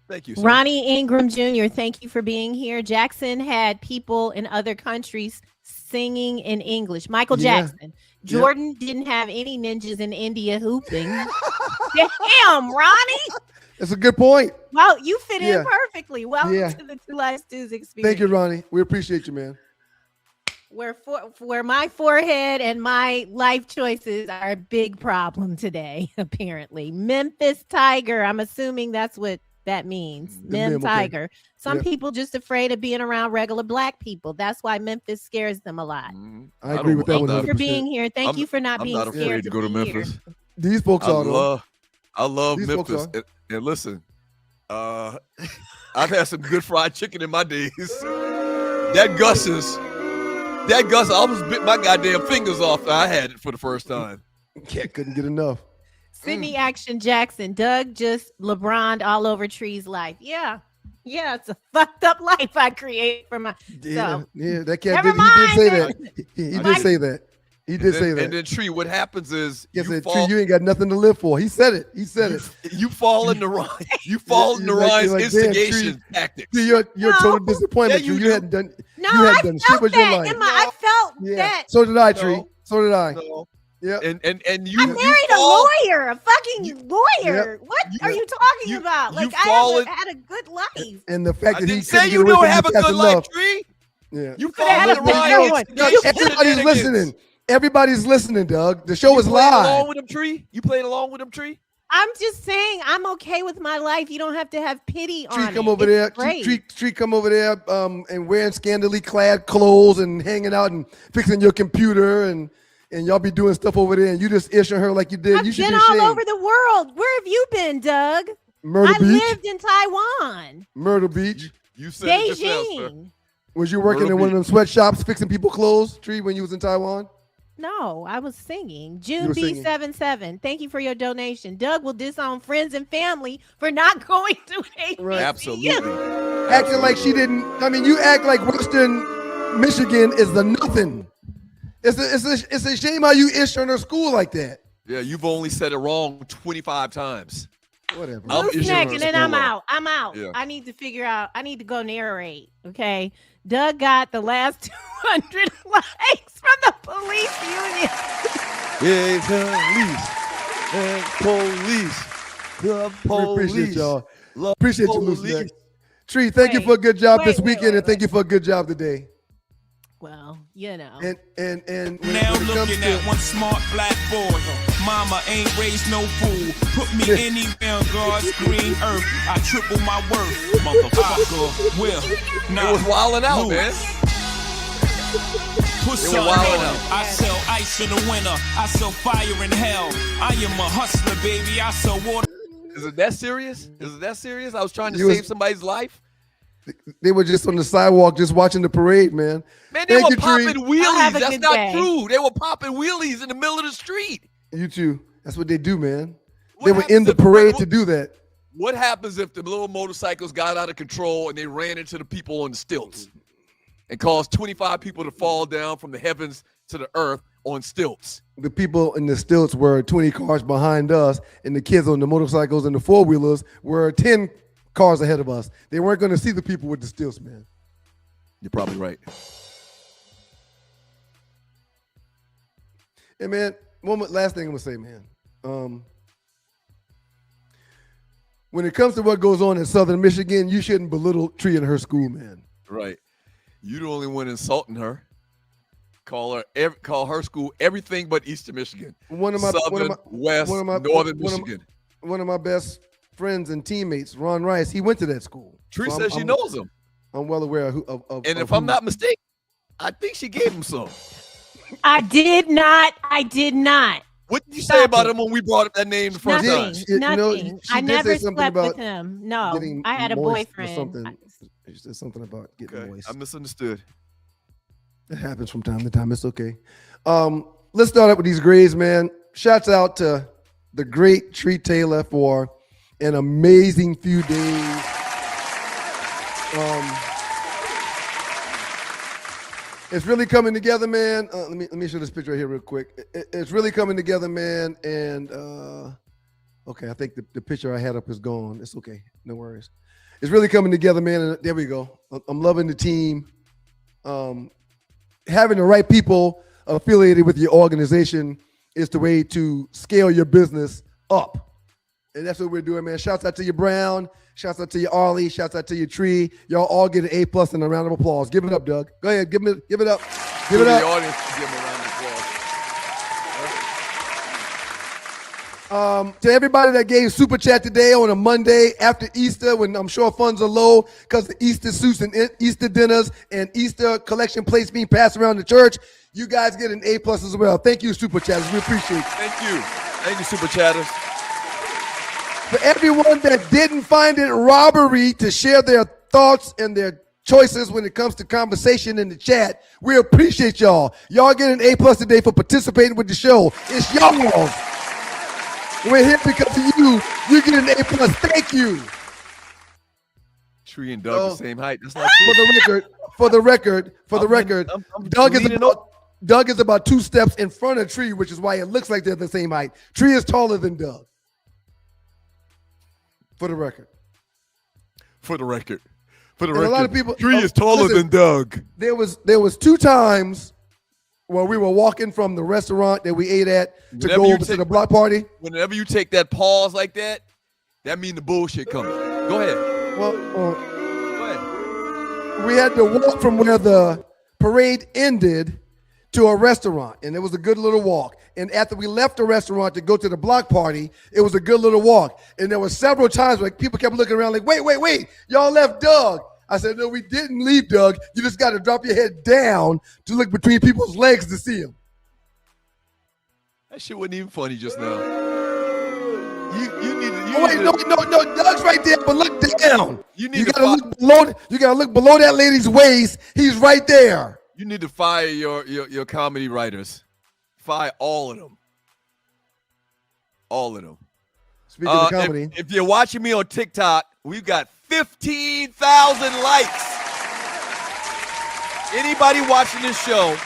Thank you, sir. Ronnie Ingram Jr., thank you for being here. Jackson had people in other countries singing in English. Michael Yeah. Jackson. Jordan didn't have any ninjas in India hooping. Damn, Ronnie. That's a good point. Well, you fit Yeah. in perfectly. Welcome Yeah. to the Two Live Stews experience. Thank you, Ronnie. We appreciate you, man. Where my forehead and my life choices are a big problem today, apparently. Memphis Tiger. I'm assuming that's what that means. Mem okay. Tiger. Some Yeah. people just afraid of being around regular black people. That's why Memphis scares them a lot. I agree with that Thank one. you for being here. Thank you for not being I'm not scared afraid to go to be here. Memphis. These folks are, though. I love These folks Memphis. are. And listen, I've had some good fried chicken in my days. That Gus's, I almost bit my goddamn fingers off. I had it for the first time. Yeah, couldn't get enough. Sydney Action Jackson. Doug just LeBron all over Tree's life. Yeah. Yeah, it's a fucked up life I create for my Yeah, so. yeah, that cat Never did. He did say mind. that. He did say that. He did say that. And then Tree, what happens is Tree, you ain't got nothing to live for. He said it. You fall into Ryan. You fall into Ryan's instigation tactics. Tree, you're a total disappointment. Yeah, you hadn't done. No, you hadn't I done felt shit with your that. life. I felt that. So did I, Tree. So did I. No. Yeah. And you I married a lawyer, a fucking lawyer. What are you talking about? Like I had a good life. And the fact that he say you don't have a good life, Tree. Yeah. You fall into Ryan. Everybody's listening. Everybody's listening, Doug. The show is live. Along with him, Tree? You played along with him, Tree? I'm just saying I'm okay with my life. You don't have to have pity on Tree, it. come over there. Tree, come over there and wearing scantily clad clothes and hanging out and fixing your computer and y'all be doing stuff over there and you just ishing her like you did. I've You should been be all ashamed. over the world. Where have you been, Doug? Myrtle I Beach. lived in Taiwan. Myrtle Beach. You said it yourself, sir. Beijing. Was you working in one of them sweatshops fixing people clothes, Tree, when you was in Taiwan? No, I was singing. You June were singing. B77. Thank you for your donation. Doug will disown friends and family for not going to HBCU. Absolutely. Acting like she didn't. I mean, you act like Western Michigan is the nothing. It's a shame how you ish on her school like that. Yeah, you've only said it wrong 25 times. Whatever. Loose neck, and then I'm out. I'm out. Yeah. I need to figure out. I need to go narrate. Okay. Doug got the last 200 likes from the police union. Yeah, the police. We appreciate y'all. Love Appreciate you, police. Loose Neck. Tree, thank you for a good job this weekend, and thank you for a good job today. Well, you know. And when Now it comes looking to- at one smart black boy. Mama ain't raised no fool. Put me anywhere on God's green earth. I triple my worth. Motherfucker will not It was wilding out, lose. man. Put They were some wilding on it. out. I sell ice in the winter. I sell fire in hell. I am a hustler, baby. I sell water. Is it that serious? Is it that serious? I was trying to You was- save somebody's life. They were just on the sidewalk, just watching the parade, man. Man, they Thank were you, Tree. popping Have wheelies. a That's good not day. true. They were popping wheelies in the middle of the street. You too. That's what they do, man. What They were happens in the if- parade to do that. What happens if the little motorcycles got out of control and they ran into the people on the stilts and caused 25 people to fall down from the heavens to the earth on stilts? The people in the stilts were 20 cars behind us, and the kids on the motorcycles and the four-wheelers were 10 cars ahead of us. They weren't going to see the people with the stilts, man. You're probably right. Hey, man, last thing I'm going to say, man. When it comes to what goes on in Southern Michigan, you shouldn't belittle Tree in her school, man. Right. You the only one insulting her. Call her school everything but Eastern Michigan. Southern, West, Northern Michigan. One of my best friends and teammates, Ron Rice, he went to that school. Tree So says she knows him. I'm well aware of And if I'm not mistaken, I think she gave him some. I did not. What did you say about him when we brought up that name the first time? Nothing. she I did never say something slept with about him. No, getting I had a moist or boyfriend. something. She said something about getting moist. I misunderstood. It happens from time to time. It's okay. Let's start up with these grades, man. Shouts out to the great Tree Taylor for an amazing few days. It's really coming together, man. Let me show this picture right here real quick. It's really coming together, man. And okay, I think the picture I had up is gone. It's okay. No worries. It's really coming together, man. And there we go. I'm loving the team. Having the right people affiliated with your organization is the way to scale your business up. And that's what we're doing, man. Shouts out to you, Brown. Shouts out to you, Arley. Shouts out to you, Tree. Y'all all get an A+ and a round of applause. Give it up, Doug. Go ahead. Give it up. Give it The up. audience can give him a round of applause. To everybody that gave Super Chat today on a Monday after Easter, when I'm sure funds are low because the Easter suits and Easter dinners and Easter collection plates being passed around the church, you guys get an A+ as well. Thank you, Super Chatters. We appreciate it. Thank you. Thank you, Super Chatters. For everyone that didn't find it robbery to share their thoughts and their choices when it comes to conversation in the chat, we appreciate y'all. Y'all get an A+ today for participating with the show. It's y'all. We're here because of you. You get an A+. Thank you. Tree and Doug the same height. That's not For the record, I'm Doug is leaning about Doug is about 2 steps in front of Tree, which is why it looks like they're the same height. Tree is taller than Doug. For the record. A lot of people. Tree is taller than Doug. There was 2 times where we were walking from the restaurant that we ate at to go over to the block party. Whenever you take that pause like that means the bullshit coming. Go ahead. Well, go ahead. We had to walk from where the parade ended to a restaurant, and it was a good little walk. And after we left the restaurant to go to the block party, it was a good little walk. And there were several times where people kept looking around like, wait, y'all left Doug. I said, no, we didn't leave Doug. You just got to drop your head down to look between people's legs to see him. That shit wasn't even funny just now. No, Doug's right there, but look down. You gotta look below that lady's waist. He's right there. You need to fire your comedy writers. Fire all of them. All of them. Speaking of comedy. If you're watching me on TikTok, we've got 15,000 likes. Anybody watching this show,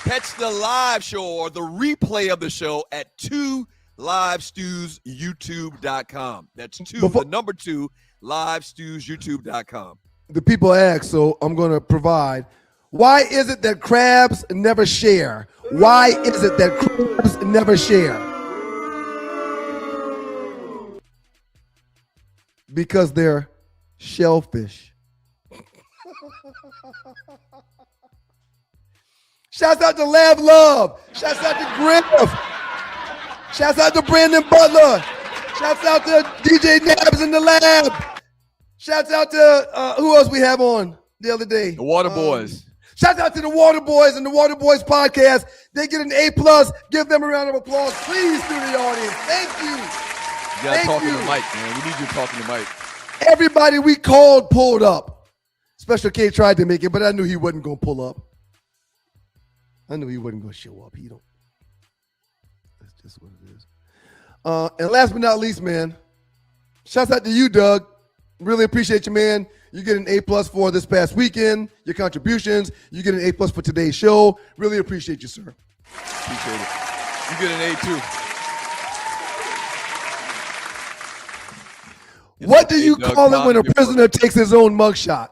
catch the live show or the replay of the show at 2livestewsyoutube.com. That's 2, the number 2, livestewsyoutube.com. The people ask, so I'm going to provide. Why is it that crabs never share? Why is it that crabs never share? Because they're shellfish. Shouts out to Lab Love. Shouts out to Griff. Shouts out to Brandon Butler. Shouts out to DJ Nabs in the lab. Shouts out to who else we have on the other day? The Water Boys. Shouts out to the Water Boys and the Water Boys podcast. They get an A+. Give them a round of applause, please, to the audience. Thank you. You gotta talk to the mic, man. We need you talking to the mic. Everybody we called pulled up. Special K tried to make it, but I knew he wasn't gonna pull up. I knew he wasn't gonna show up. He don't. That's just what it is. And last but not least, man, shouts out to you, Doug. Really appreciate you, man. You get an A+ for this past weekend, your contributions. You get an A+ for today's show. Really appreciate you, sir. Appreciate it. You get an A too. What do you call it when a prisoner takes his own mugshot?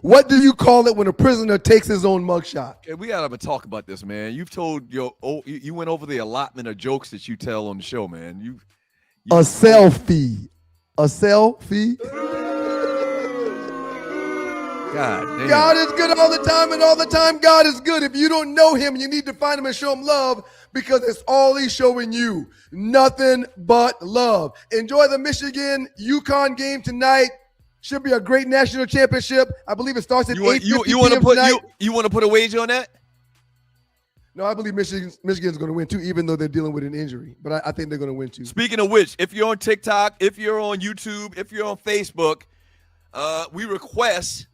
What do you call it when a prisoner takes his own mugshot? Okay, we gotta have a talk about this, man. You've told you went over the allotment of jokes that you tell on the show, man. A selfie. A selfie. God damn. God is good all the time, and all the time God is good. If you don't know him, you need to find him and show him love, because it's all he's showing you. Nothing but love. Enjoy the Michigan-UConn game tonight. Should be a great national championship. I believe it starts at 8:50 You want to put tonight. you want to put a wager on that? No, I believe Michigan's going to win too, even though they're dealing with an injury. But I think they're going to win too. Speaking of which, if you're on TikTok, if you're on YouTube, if you're on Facebook, we request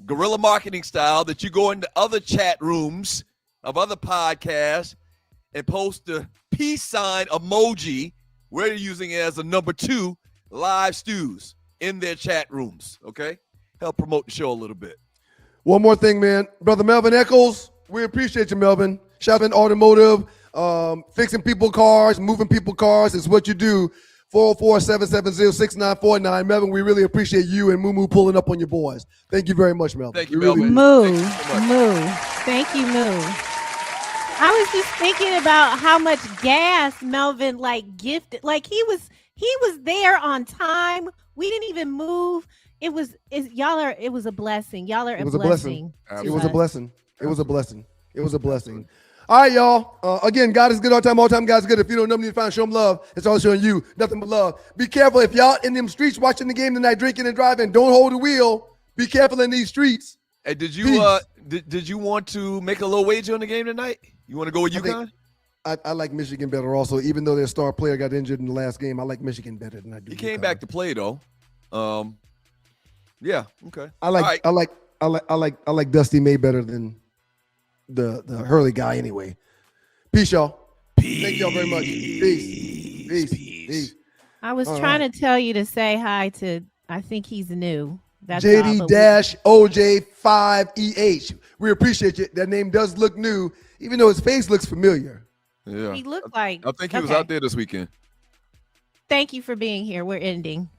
guerrilla marketing style that you go into other chat rooms of other podcasts and post the peace sign emoji. We're using it as a number 2 live stews in their chat rooms. Okay, help promote the show a little bit. One more thing, man. Brother Melvin Eccles, we appreciate you, Melvin. Shout out to Automotive, fixing people cars, moving people cars is what you do. 404-770-6949. Melvin, we really appreciate you and Moo pulling up on your boys. Thank you very much, Melvin. Thank you, Melvin. Moo. Thank you, Moo. I was just thinking about how much gas Melvin gifted. He was there on time. We didn't even move. It was a blessing. Y'all are a blessing. It was a blessing. It was a blessing. It was a blessing. All right, y'all. Again, God is good all the time God is good. If you don't know me, find show him love. It's all showing you nothing but love. Be careful if y'all in them streets watching the game tonight, drinking and driving. Don't hold the wheel. Be careful in these streets. Hey, did you did you want to make a little wager on the game tonight? You want to go with UConn? I like Michigan better also. Even though their star player got injured in the last game, I like Michigan better than I do. He came back to play though. Yeah. Okay. I like Dusty May better than the Hurley guy anyway. Peace, y'all. Thank y'all very much. Peace. I was trying to tell you to say hi to, I think he's new. That's JD-OJ5EH. We appreciate you. That name does look new. Even though his face looks familiar. Yeah. He looked like. I think he was out there this weekend. Thank you for being here. We're ending.